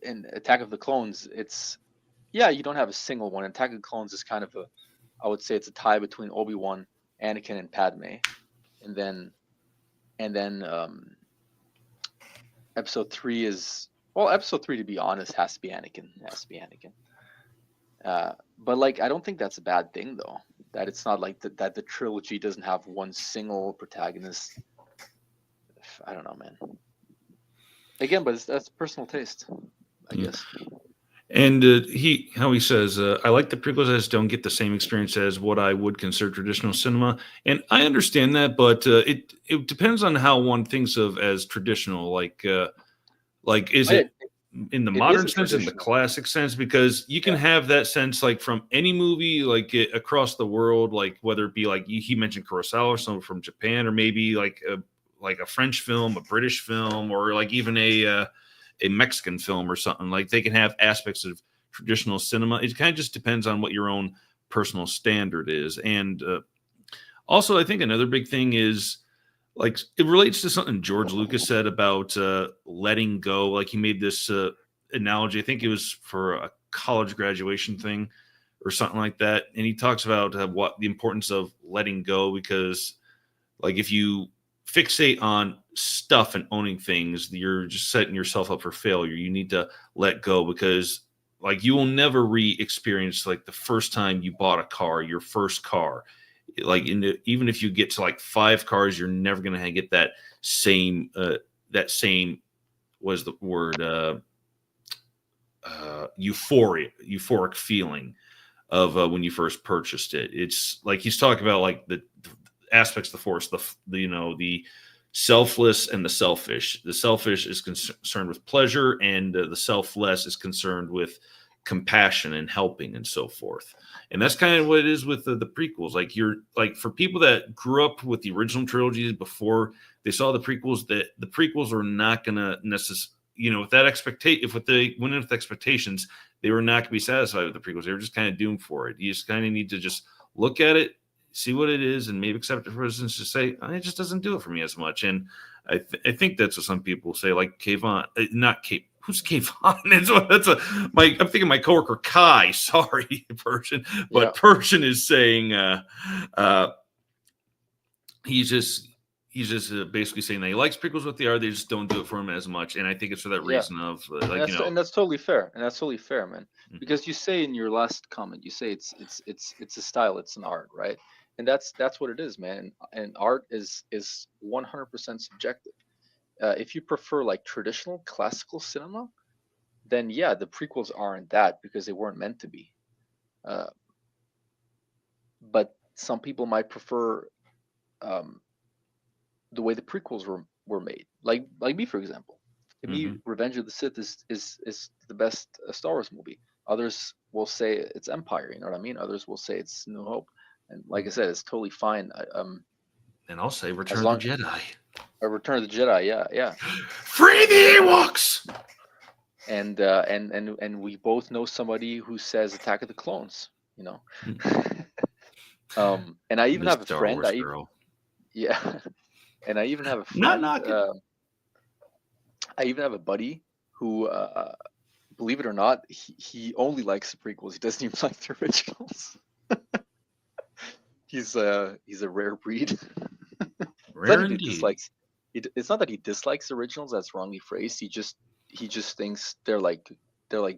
in Attack of the Clones, it's you don't have a single one. Attack of the Clones is kind of I would say it's a tie between Obi-Wan, Anakin, and Padme, and then episode 3 is episode 3, to be honest, has to be Anakin. But like I don't think that's a bad thing though. That it's not like that the trilogy doesn't have one single protagonist. I don't know, man. Again, but that's personal taste, I guess. And he says, I like the prequels. I just don't get the same experience as what I would consider traditional cinema. And I understand that, but it depends on how one thinks of as traditional. Like is it in the modern sense, in the classic sense? Because you can have that sense like from any movie, like across the world, like whether it be like he mentioned Kurosawa or someone from Japan, or maybe like a French film, a British film, or like even a Mexican film or something. Like they can have aspects of traditional cinema. It kind of just depends on what your own personal standard is. And also, I think another big thing is like it relates to something George Lucas said about letting go. Like he made this analogy. I think it was for a college graduation thing or something like that. And he talks about what the importance of letting go, because like if you fixate on stuff and owning things, you're just setting yourself up for failure. You need to let go, because like you will never re-experience like the first time you bought a car, your first car. Like even if you get to like 5 cars, you're never going to get that same was the word euphoric feeling of when you first purchased it. It's like he's talking about like the aspects of the Force, the selfless and the selfish. The selfish is concerned with pleasure, and the selfless is concerned with compassion and helping and so forth. And that's kind of what it is with the prequels. Like you're like, for people that grew up with the original trilogies before they saw the prequels, that the prequels are not going to necessarily, with that expectation, if they went in with expectations, they were not going to be satisfied with the prequels. They were just kind of doomed for it. You just kind of need to just look at it, see what it is, and maybe accept it for instance, to say, it just doesn't do it for me as much. And I think that's what some people say, like Kayvon, not Kay. Who's Kayvon? I'm thinking my coworker Kai. Sorry, Persian, but Persian is saying he's just basically saying that he likes prequels what they are. They just don't do it for him as much, and I think it's for that reason of and that's totally fair, man. Mm-hmm. Because you say in your last comment, you say it's a style, it's an art, right? And that's what it is, man. And art is 100% subjective. If you prefer like traditional classical cinema, then the prequels aren't that, because they weren't meant to be. But some people might prefer the way the prequels were made. Like me, for example. To me, Revenge of the Sith is the best Star Wars movie. Others will say it's Empire. You know what I mean? Others will say it's New Hope. And like I said, it's totally fine. And I'll say Return of the Jedi. Return of the Jedi, yeah. Free the Ewoks. And we both know somebody who says Attack of the Clones. And I even have a friend. And I even have a friend. I even have a buddy who, believe it or not, he only likes the prequels. He doesn't even like the originals. He's a rare breed. Rare indeed. It's not that he dislikes originals. That's wrongly phrased. He just thinks they're like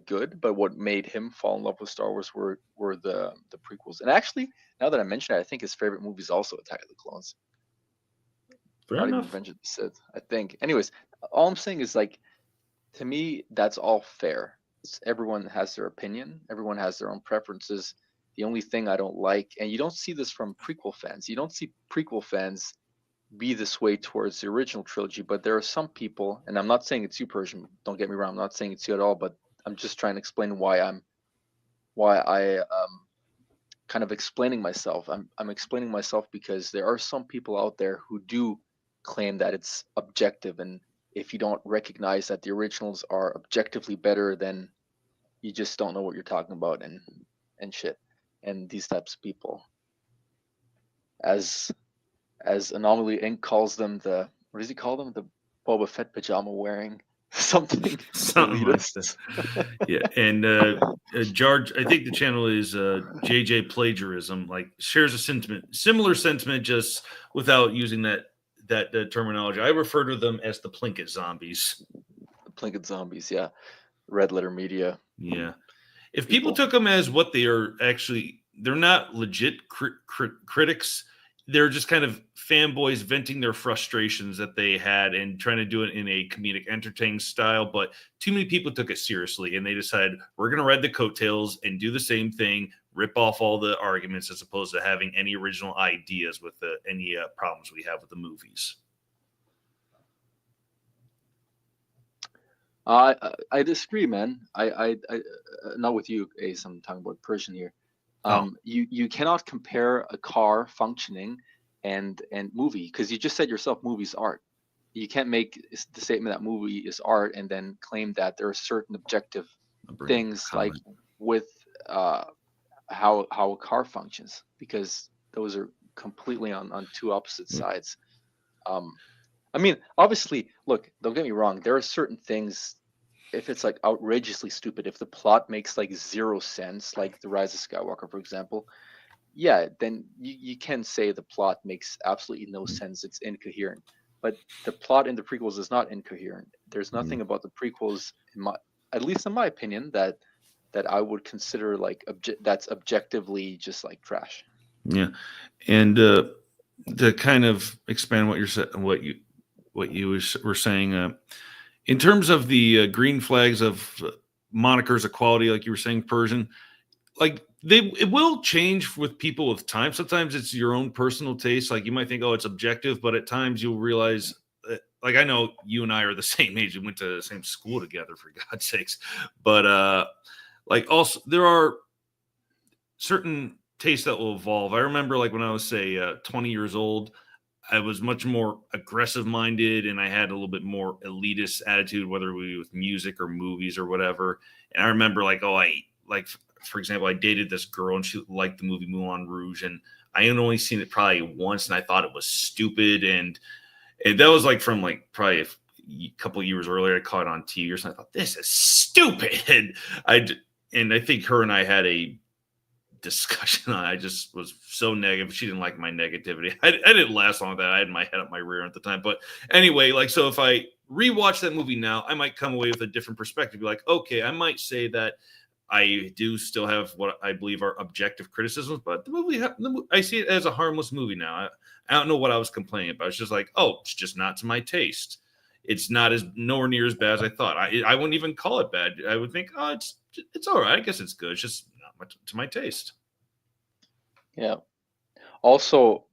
good. But what made him fall in love with Star Wars were the prequels. And actually, now that I mention it, I think his favorite movie is also Attack of the Clones. Not even Revenge of the Sith, I think. Anyways, all I'm saying is like, to me, that's all fair. Everyone has their opinion. Everyone has their own preferences. The only thing I don't like, and you don't see this from prequel fans. You don't see prequel fans be this way towards the original trilogy, but there are some people, and I'm not saying it's you, Persian, don't get me wrong, I'm not saying it's you at all, but I'm just trying to explain why I kind of explaining myself. I'm explaining myself because there are some people out there who do claim that it's objective, and if you don't recognize that the originals are objectively better, then you just don't know what you're talking about and shit. And these types of people, as Anomaly Inc. calls them, the what does he call them? The Boba Fett pajama wearing something elitists. Yeah, and George, I think the channel is JJ Plagiarism, like shares a similar sentiment, just without using that terminology. I refer to them as the Plinkett zombies. The Plinkett zombies, yeah. Red Letter Media. Yeah. If people took them as what they are actually, they're not legit critics. They're just kind of fanboys venting their frustrations that they had and trying to do it in a comedic, entertaining style. But too many people took it seriously, and they decided we're going to ride the coattails and do the same thing, rip off all the arguments, as opposed to having any original ideas with any problems we have with the movies. I disagree, man. I not with you, Ace. I'm talking about Persian here. You cannot compare a car functioning and movie, because you just said yourself, movie's art. You can't make the statement that movie is art and then claim that there are certain objective things like with how a car functions, because those are completely on two opposite sides. I mean, obviously, look, don't get me wrong. There are certain things, if it's like outrageously stupid, if the plot makes like zero sense, like The Rise of Skywalker, for example, yeah, then you can say the plot makes absolutely no sense. It's incoherent. But the plot in the prequels is not incoherent. There's nothing about the prequels, at least in my opinion, that I would consider like that's objectively just like trash. Yeah, and to kind of expand what you were saying, in terms of the green flags of monikers equality, like you were saying, Persian, like it will change with people with time. Sometimes it's your own personal taste. Like you might think, oh, it's objective, but at times you'll realize that, like I know you and I are the same age. We went to the same school together, for God's sakes. But like also there are certain tastes that will evolve. I remember like when I was say 20 years old, I was much more aggressive minded and I had a little bit more elitist attitude, whether we with music or movies or whatever. And I remember like, for example, I dated this girl and she liked the movie Moulin Rouge, and I had only seen it probably once and I thought it was stupid. And that was like from like probably a couple of years earlier. I caught it on TV or something. I thought, this is stupid. And I think her and I had a discussion on it. I just was so negative. She didn't like my negativity. I didn't last long with that. I had my head up my rear at the time. But anyway, like, so if I rewatch that movie now, I might come away with a different perspective. Be like, okay, I might say that I do still have what I believe are objective criticisms, but the movie, I see it as a harmless movie now. I don't know what I was complaining about. It's just like, oh, it's just not to my taste. It's not nowhere near as bad as I thought. I wouldn't even call it bad. I would think, oh, it's all right. I guess it's good. It's just not much to my taste. Yeah. Also,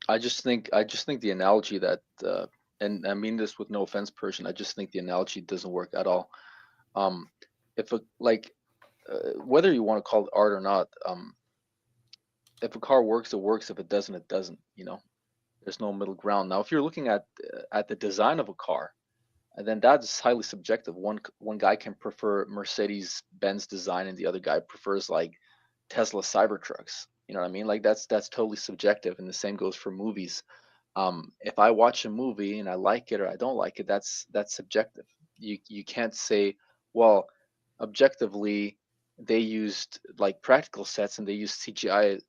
I just think the analogy that, and I mean this with no offense, Persian, I just think the analogy doesn't work at all. Whether you want to call it art or not, if a car works, it works. If it doesn't, it doesn't. You know, there's no middle ground. Now, if you're looking at the design of a car, then that's highly subjective. One guy can prefer Mercedes-Benz design, and the other guy prefers like Tesla Cybertrucks. You know what I mean? Like that's totally subjective, and the same goes for movies. If I watch a movie and I like it or I don't like it, that's subjective. You can't say, well, objectively they used like practical sets and they used CGI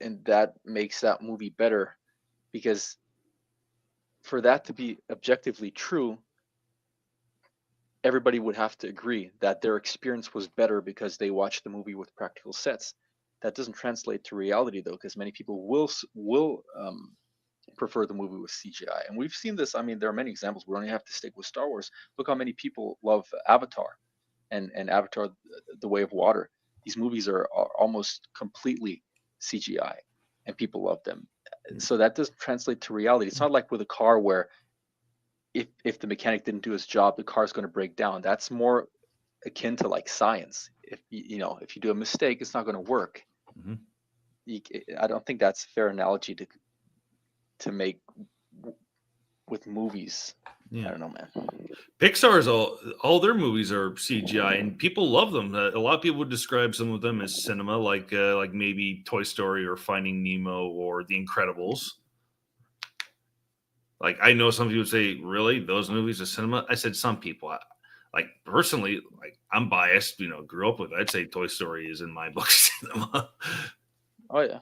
and that makes that movie better, because for that to be objectively true, everybody would have to agree that their experience was better because they watched the movie with practical sets. That doesn't translate to reality though, because many people will prefer the movie with CGI, and we've seen this. I mean, there are many examples. We don't have to stick with Star Wars. Look how many people love Avatar and Avatar: The Way of Water. These movies are almost completely CGI, and people love them. So that doesn't translate to reality. It's not like with a car where if the mechanic didn't do his job, the car's going to break down. That's more akin to like science. If you do a mistake, it's not going to work. Mm-hmm. I don't think that's a fair analogy to make with movies. Yeah. I don't know, man. Pixar's all their movies are CGI, and people love them. A lot of people would describe some of them as cinema, like maybe Toy Story or Finding Nemo or The Incredibles. Like, I know some people would say, "Really, those movies are cinema?" I said, "Some people." Like, personally, like, I'm biased. Grew up with it. I'd say Toy Story is in my book cinema. Oh yeah,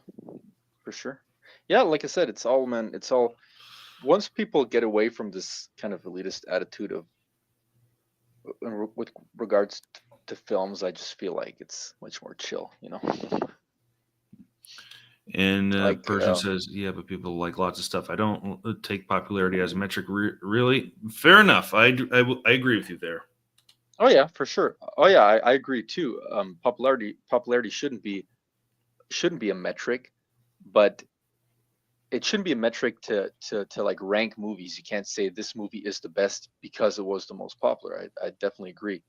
for sure. Yeah, like I said, it's all, man. It's all. Once people get away from this kind of elitist attitude of with regards to films, I just feel like it's much more chill, And Like, person says, "Yeah, but people like lots of stuff. I don't take popularity as a metric. Really, fair enough. I agree with you there." Oh yeah, for sure. Oh yeah, I agree too. Popularity shouldn't be a metric, but it shouldn't be a metric to like rank movies. You can't say this movie is the best because it was the most popular. I definitely agree,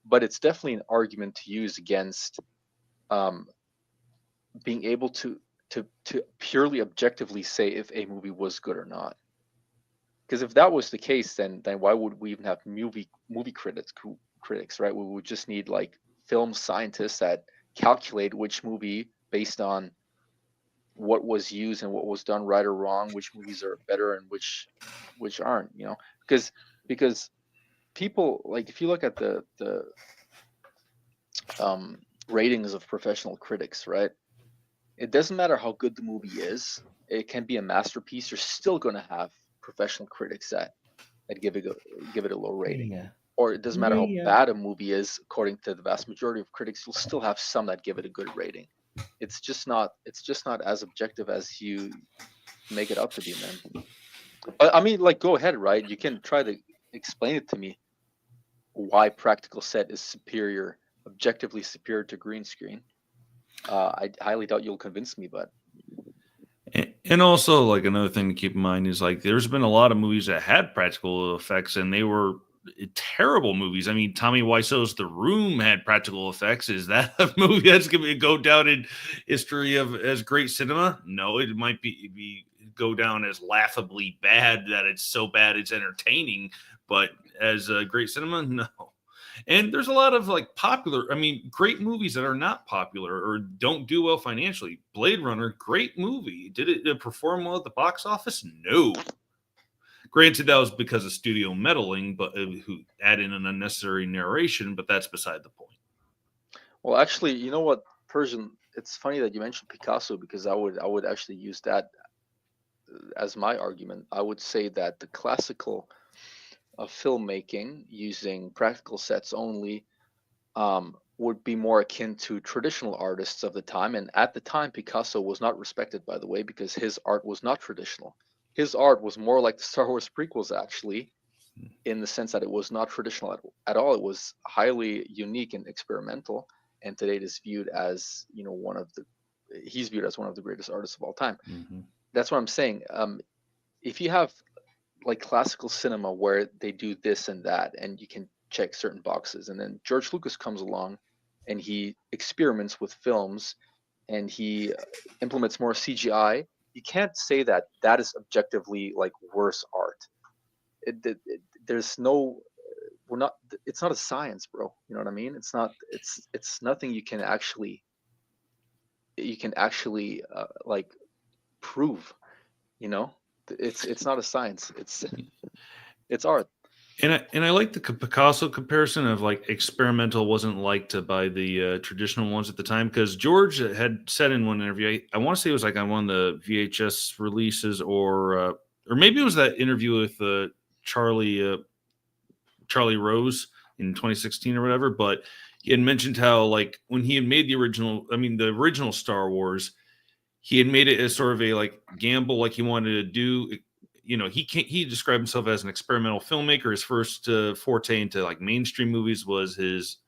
but it's definitely an argument to use against being able to purely objectively say if a movie was good or not. Because if that was the case, then why would we even have movie critics, right? We would just need like film scientists that calculate which movie based on what was used and what was done right or wrong, which movies are better and which aren't, because people, like, if you look at the ratings of professional critics, right? It doesn't matter how good the movie is. It can be a masterpiece. You're still going to have professional critics that give it a low rating. Yeah. Or it doesn't matter how bad a movie is, according to the vast majority of critics, you'll still have some that give it a good rating. It's just not as objective as you make it out to be, man. But I mean, like, go ahead, right? You can try to explain it to me why practical set is objectively superior to green screen. I highly doubt you'll convince me, but And also, like, another thing to keep in mind is, like, there's been a lot of movies that had practical effects, and they were terrible movies. I mean, Tommy Wiseau's The Room had practical effects. Is that a movie that's going to go down in history as great cinema? No, it might be go down as laughably bad, that it's so bad it's entertaining, but as a great cinema, no. And there's a lot of, like, great movies that are not popular or don't do well financially. Blade Runner, great movie. Did it perform well at the box office? No. Granted, that was because of studio meddling, but who add in an unnecessary narration, but that's beside the point. Well, actually, you know what, Persian, it's funny that you mentioned Picasso, because I would actually use that as my argument. I would say that the classical of filmmaking using practical sets only would be more akin to traditional artists of the time. And at the time, Picasso was not respected, by the way, because his art was not traditional. His art was more like the Star Wars prequels, actually, in the sense that it was not traditional at all. It was highly unique and experimental. And today it is viewed as, he's viewed as one of the greatest artists of all time. Mm-hmm. That's what I'm saying. If you have like classical cinema where they do this and that, and you can check certain boxes, and then George Lucas comes along and he experiments with films and he implements more CGI, you can't say that is objectively like worse art. There's no, it's not a science, bro. You know what I mean? It's nothing you can actually like prove, it's not a science. It's art. And I like the Picasso comparison of, like, experimental wasn't liked by the traditional ones at the time, because George had said in one interview, I want to say it was like on one of the VHS releases, or maybe it was that interview with Charlie Rose in 2016 or whatever. But he had mentioned how, like, when he had made the original Star Wars, he had made it as sort of a, like, gamble, like he wanted to do. He described himself as an experimental filmmaker. His first forte into, like, mainstream movies was his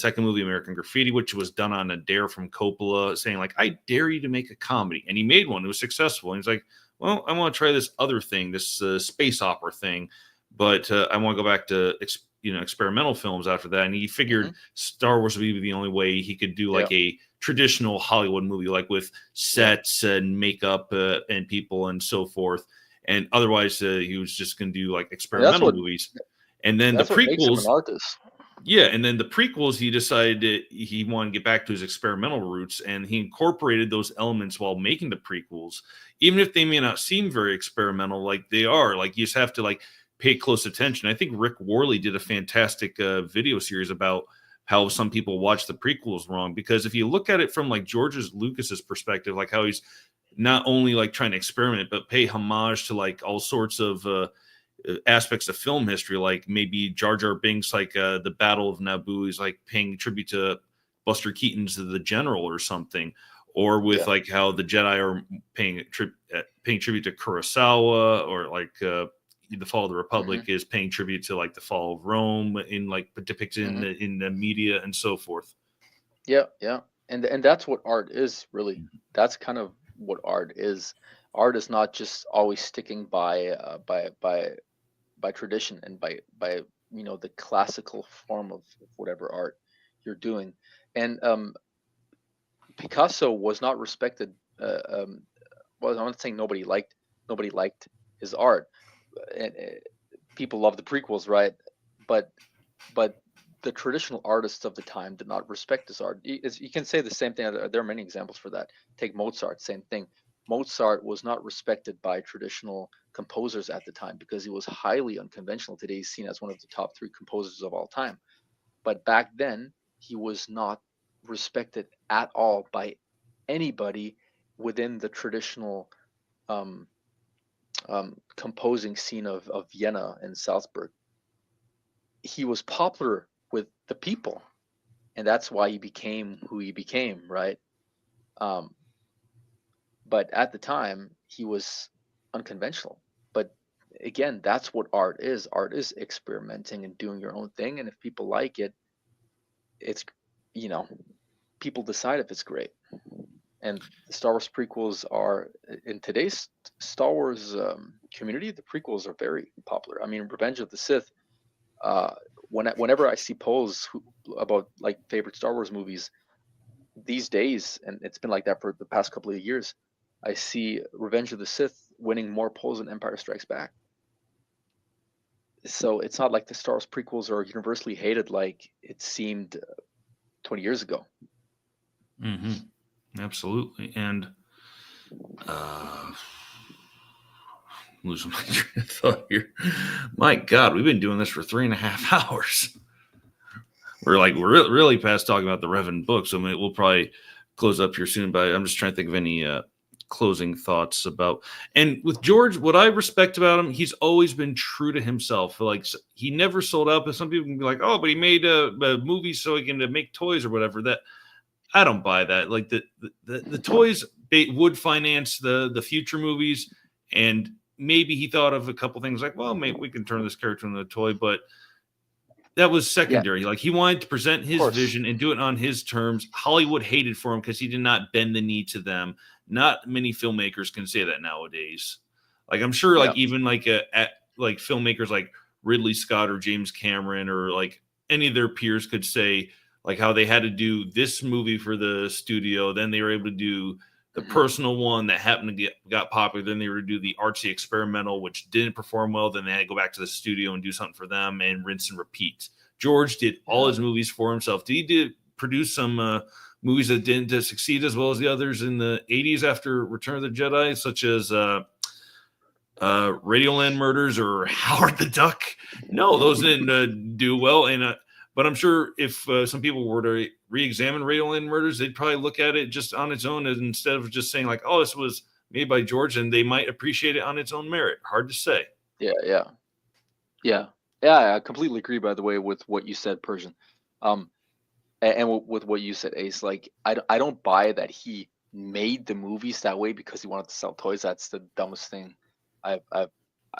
second movie, American Graffiti, which was done on a dare from Coppola, saying, like, I dare you to make a comedy. And he made one. It was successful. And he's like, well, I want to try this other thing, this space opera thing, but I want to go back to experimental films after that. And he figured Star Wars would be the only way he could do like a traditional Hollywood movie, like with sets and makeup and people and so forth. And otherwise, he was just going to do like experimental movies. And then the That's what makes him an prequels, artist. yeah, and then the prequels, he decided that he wanted to get back to his experimental roots, and he incorporated those elements while making the prequels, even if they may not seem very experimental, like they are. Like, you just have to like pay close attention. I think Rick Worley did a fantastic video series about how some people watch the prequels wrong, because if you look at it from like George Lucas's perspective, like how he's not only like trying to experiment, but pay homage to like all sorts of aspects of film history, like maybe Jar Jar Binks, like the Battle of Naboo is like paying tribute to Buster Keaton's The General or something, or with like how the Jedi are paying tribute to Kurosawa, or like the Fall of the Republic is paying tribute to like the Fall of Rome in like depicted in the media and so forth. Yeah, and that's what art is, really. That's kind of what art is. Art is not just always sticking by tradition and by the classical form of whatever art you're doing. And Picasso was not respected. Well, I'm not saying nobody liked his art, and people love the prequels, right? But the traditional artists of the time did not respect his art. You can say the same thing. There are many examples for that. Take Mozart, same thing. Mozart was not respected by traditional composers at the time because he was highly unconventional. Today he's seen as one of the top 3 composers of all time. But back then, he was not respected at all by anybody within the traditional composing scene of Vienna and Salzburg. He was popular with the people, and that's why he became who he became, right? But at the time, he was unconventional. But again, that's what art is. Art is experimenting and doing your own thing. And if people like it, it's, people decide if it's great. And the Star Wars prequels are, in today's Star Wars community, the prequels are very popular. I mean, Revenge of the Sith, whenever I see polls about like favorite Star Wars movies these days, and it's been like that for the past couple of years, I see Revenge of the Sith winning more polls than Empire Strikes Back. So it's not like the Star Wars prequels are universally hated like it seemed 20 years ago. Absolutely. And losing my train of thought here. My God, we've been doing this for 3.5 hours. We're really past talking about the Revan book, so we'll probably close up here soon. But I'm just trying to think of any closing thoughts about. And with George, what I respect about him, he's always been true to himself. Like, he never sold out. But some people can be like, "Oh, but he made a movie so he can make toys or whatever." That I don't buy that. Like the toys would finance the future movies, and maybe he thought of a couple things like, well, maybe we can turn this character into a toy, but that was secondary. Like, he wanted to present his vision and do it on his terms. Hollywood hated for him because he did not bend the knee to them. Not many filmmakers can say that nowadays. Like, I'm sure, like even like like filmmakers like Ridley Scott or James Cameron or like any of their peers could say like how they had to do this movie for the studio, then they were able to do the personal one that happened to got popular. Then they were to do the artsy experimental, which didn't perform well. Then they had to go back to the studio and do something for them and rinse and repeat. George did all his movies for himself. He did produce some movies that didn't succeed as well as the others in the 80s after Return of the Jedi, such as Radioland Murders or Howard the Duck. No, those didn't do well. And but I'm sure if some people were to re-examine Radioland Murders, they'd probably look at it just on its own instead of just saying like, oh, this was made by George, and they might appreciate it on its own merit. Hard to say. Yeah. I completely agree, by the way, with what you said, Persian. And with what you said, Ace. Like, I don't buy that he made the movies that way because he wanted to sell toys. That's the dumbest thing I've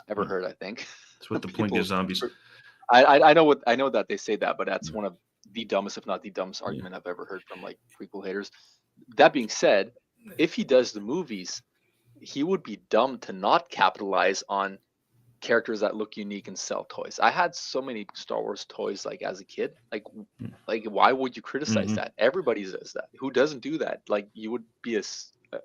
ever heard, I think. That's what the point is, zombies. I know that they say that, but that's one of the dumbest, if not the dumbest argument I've ever heard from like prequel haters. That being said, if he does the movies, he would be dumb to not capitalize on characters that look unique and sell toys. I had so many Star Wars toys like as a kid. Like why would you criticize that? Everybody does that. Who doesn't do that? Like you would be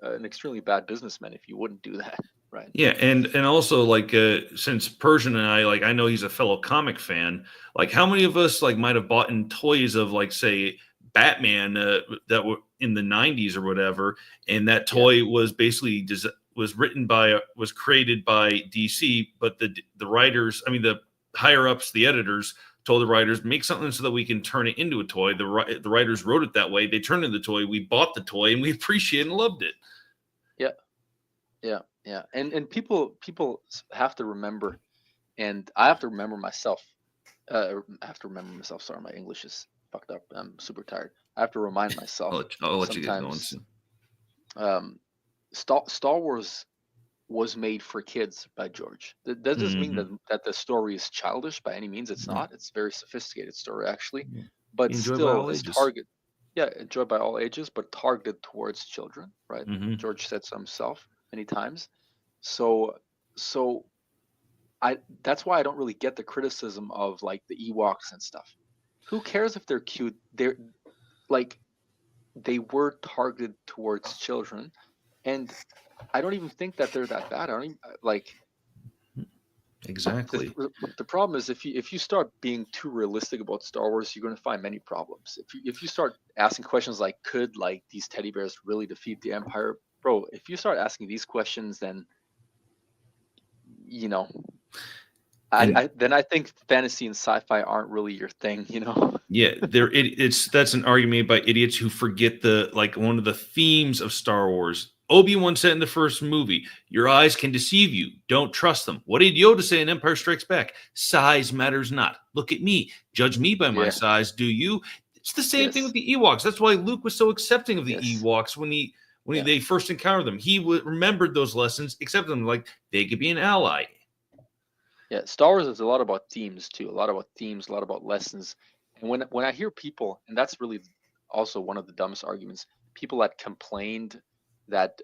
an extremely bad businessman if you wouldn't do that, right? Yeah, and also like since Persian and I, like, I know he's a fellow comic fan. Like, how many of us like might have bought in toys of like say Batman that were in the '90s or whatever, and that toy was basically was created by DC, but the writers, I mean the higher ups, the editors told the writers, make something so that we can turn it into a toy. The writers wrote it that way. They turned it into the toy. We bought the toy and we appreciated and loved it. Yeah. And people have to remember, and I have to remember myself. Sorry, my English is fucked up. I'm super tired. I have to remind myself. I'll let you get going soon. Star Wars was made for kids by George. That doesn't mean that the story is childish by any means. It's not. It's a very sophisticated story actually, but still is enjoyed by all ages, but targeted towards children, right? George said so himself many times. So that's why I don't really get the criticism of like the Ewoks and stuff. Who cares if they're cute? They're like, they were targeted towards children, and I don't even think that they're that bad. I don't even like. Exactly. The problem is if you start being too realistic about Star Wars, you're going to find many problems. If you start asking questions like, could like these teddy bears really defeat the Empire, bro? If you start asking these questions, then I think fantasy and sci-fi aren't really your thing, Yeah, that's an argument by idiots who forget one of the themes of Star Wars. Obi-Wan said in the first movie, your eyes can deceive you. Don't trust them. What did Yoda say in Empire Strikes Back? Size matters not. Look at me. Judge me by my size, do you? It's the same thing with the Ewoks. That's why Luke was so accepting of the Ewoks when they first encountered them. He remembered those lessons, accepted them like they could be an ally. Yeah, Star Wars is a lot about themes too. A lot about lessons. And when I hear people, and that's really also one of the dumbest arguments, people that complained that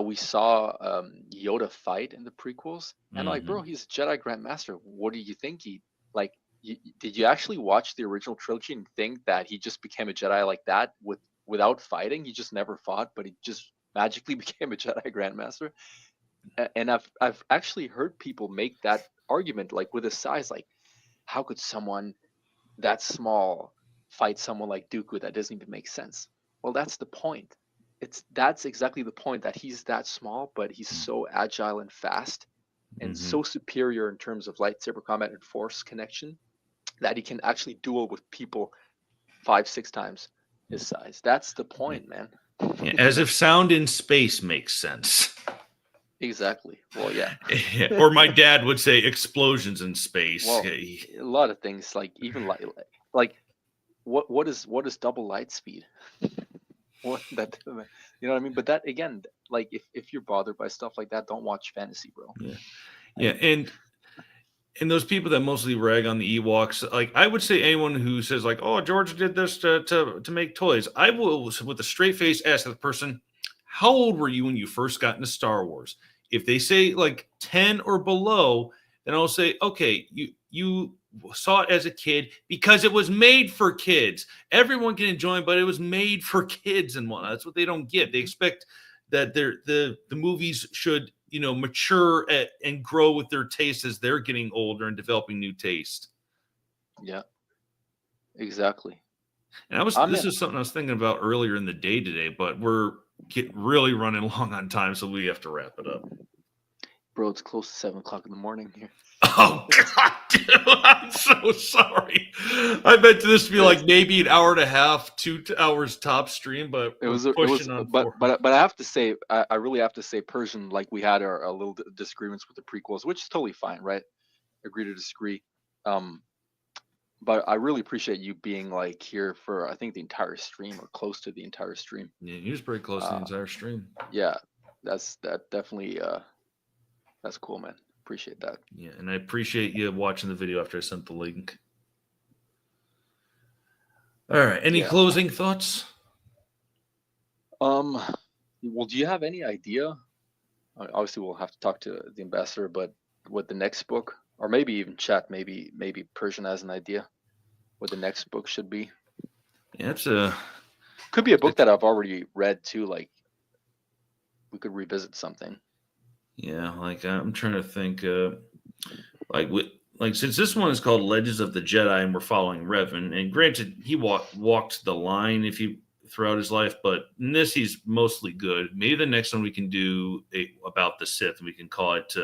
we saw Yoda fight in the prequels, and like, bro, he's a Jedi Grandmaster. What do you think did you actually watch the original trilogy and think that he just became a Jedi like that without fighting? He just never fought, but he just magically became a Jedi Grandmaster. And I've actually heard people make that argument, like with his size, like how could someone that small fight someone like Dooku? That doesn't even make sense. Well, that's the point. That's exactly the point, that he's that small, but he's so agile and fast and so superior in terms of lightsaber combat and force connection that he can actually duel with people 5-6 times his size. That's the point, man. Yeah, as if sound in space makes sense. Exactly. Well, yeah. Or my dad would say explosions in space. Well, a lot of things, like even like what is double light speed? You know what I mean? But that, again, like if you're bothered by stuff like that, don't watch fantasy, bro. Yeah, and those people that mostly rag on the Ewoks, like I would say anyone who says like, oh, George did this to make toys, I will with a straight face ask the person, how old were you when you first got into Star Wars? If they say like 10 or below, then I'll say, okay, you saw it as a kid because it was made for kids. Everyone can enjoy it, but it was made for kids and whatnot. That's what they don't get. They expect that the movies should, mature and grow with their taste as they're getting older and developing new taste. Yeah, exactly. And this is something I was thinking about earlier in the day today, but we're really running long on time, so we have to wrap it up. Bro, it's close to 7 o'clock in the morning here. Oh God, dude, I'm so sorry. I meant this to be like maybe an hour and a half, 2 hours top stream, but but I have to say, I really have to say, Persian, like we had our little disagreements with the prequels, which is totally fine, right? Agree to disagree. But I really appreciate you being like here for, I think, the entire stream or close to the entire stream. Yeah, he was pretty close to the entire stream. Yeah, that definitely that's cool, man. Appreciate that. Yeah, and I appreciate you watching the video after I sent the link. All right, any closing thoughts? Well, do you have any idea? Obviously, we'll have to talk to the ambassador, but what the next book, or maybe even chat, maybe Persian has an idea what the next book should be. Yeah, it's Could be a book that I've already read too. Like we could revisit something. yeah. Like I'm trying to think. Like since this one is called Legends of the Jedi, and we're following Revan, and granted, he walked the line throughout his life, but in this he's mostly good. Maybe the next one we can do about the Sith. We can call it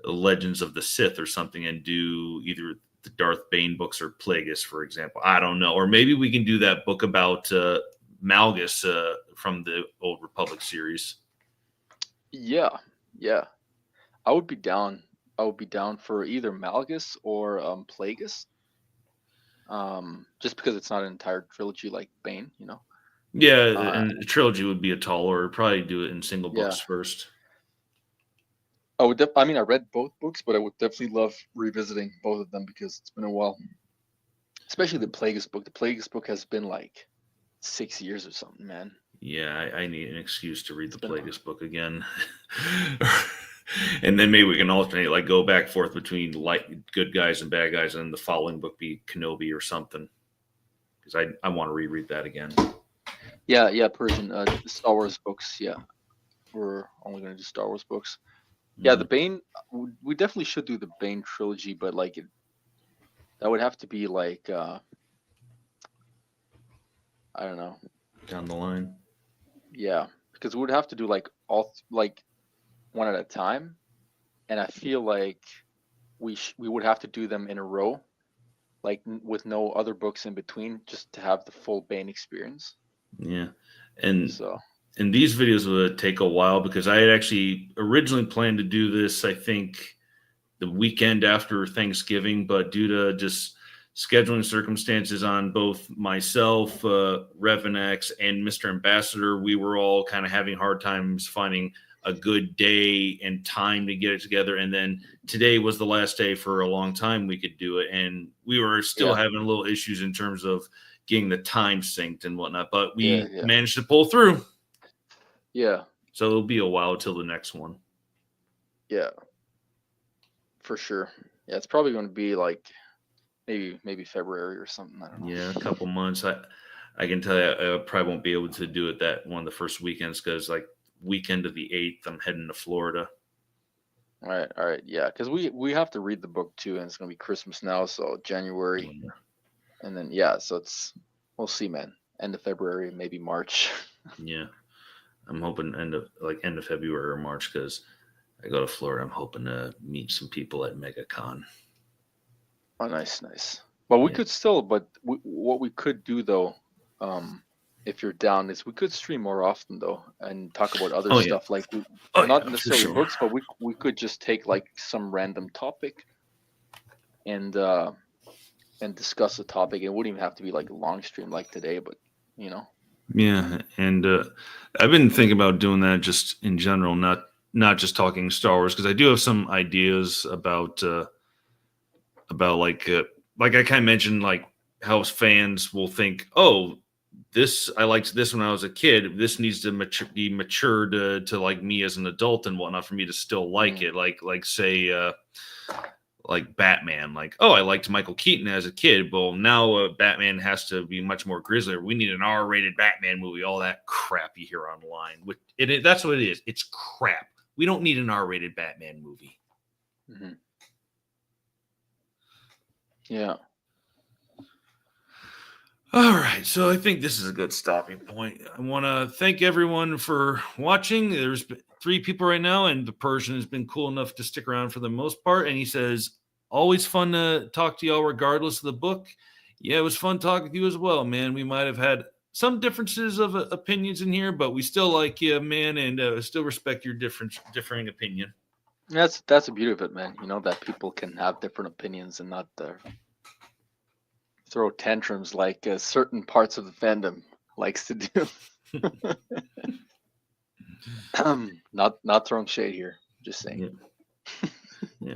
Legends of the Sith or something, and do either the Darth Bane books or Plagueis, for example. I don't know, or maybe we can do that book about Malgus from the Old Republic series. Yeah, I would be down. I would be down for either Malgus or Plagueis. Just because it's not an entire trilogy like Bane, you know. Yeah, and the trilogy would be a taller. Probably do it in single books first. I would. I mean, I read both books, but I would definitely love revisiting both of them because it's been a while. Especially the Plagueis book. The Plagueis book has been like 6 years or something, man. Yeah, I need an excuse to read the Plagueis book again. And then maybe we can alternate, like go back and forth between good guys and bad guys, and the following book be Kenobi or something. Because I want to reread that again. Yeah, Persian. Star Wars books. Yeah, we're only going to do Star Wars books. Yeah, the Bane. We definitely should do the Bane trilogy, but like that would have to be like I don't know, down the line. Yeah, because we would have to do like all like one at a time, and I feel like we would have to do them in a row, like with no other books in between, just to have the full Bane experience. Yeah, and these videos would take a while because I had actually originally planned to do this, I think, the weekend after Thanksgiving, but due to just scheduling circumstances on both myself, Revan X, and Mr. Ambassador, we were all kind of having hard times finding a good day and time to get it together. And then today was the last day for a long time we could do it. And we were still having a little issues in terms of getting the time synced and whatnot, but we managed to pull through. Yeah. So it'll be a while till the next one. Yeah. For sure. Yeah, it's probably going to be like maybe February or something. I don't know. Yeah, a couple months. I can tell you I probably won't be able to do it that one of the first weekends because like weekend of the 8th, I'm heading to Florida. All right. Yeah, because we have to read the book too, and it's going to be Christmas now, so January. Yeah. And then so we'll see, man. End of February, maybe March. Yeah. I'm hoping end of February or March because I go to Florida. I'm hoping to meet some people at MegaCon. Oh, nice. Well, we could still, but what we could do though, if you're down, is we could stream more often though and talk about other stuff like not necessarily books, but we could just take like some random topic and discuss a topic. It wouldn't even have to be like a long stream like today, but you know. Yeah, and I've been thinking about doing that just in general, not just talking Star Wars, because I do have some ideas about like I kind of mentioned, like how fans will think, oh, I liked this when I was a kid. This needs to be matured to like me as an adult and whatnot for me to still like it. Like say like Batman. Like, oh, I liked Michael Keaton as a kid. Well, now Batman has to be much more grisly. We need an R-rated Batman movie. All that crap you hear online. That's what it is. It's crap. We don't need an R-rated Batman movie. Mm-hmm. Yeah. All right, so I think this is a good stopping point. I want to thank everyone for watching. There's 3 people right now, and the Persian has been cool enough to stick around for the most part. And he says, always fun to talk to y'all regardless of the book. Yeah, it was fun talking to you as well, man. We might have had some differences of opinions in here, but we still like you, man, and still respect your differing opinion. That's the beauty of it, man. You know, that people can have different opinions and not throw tantrums like certain parts of the fandom likes to do. Not throwing shade here, just saying. Yeah.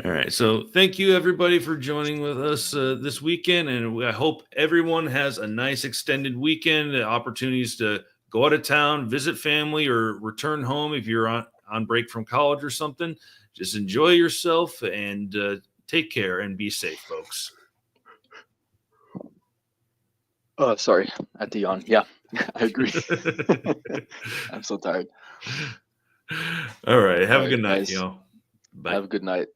All right, so thank you everybody for joining with us this weekend, and I hope everyone has a nice extended weekend, opportunities to go out of town, visit family, or return home if you're on break from college or something. just enjoy yourself and take care and be safe, folks. Sorry, I had to yawn. Yeah, I agree. I'm so tired. All right. Have All a good right, night, guys. y'all. Bye. Have a good night.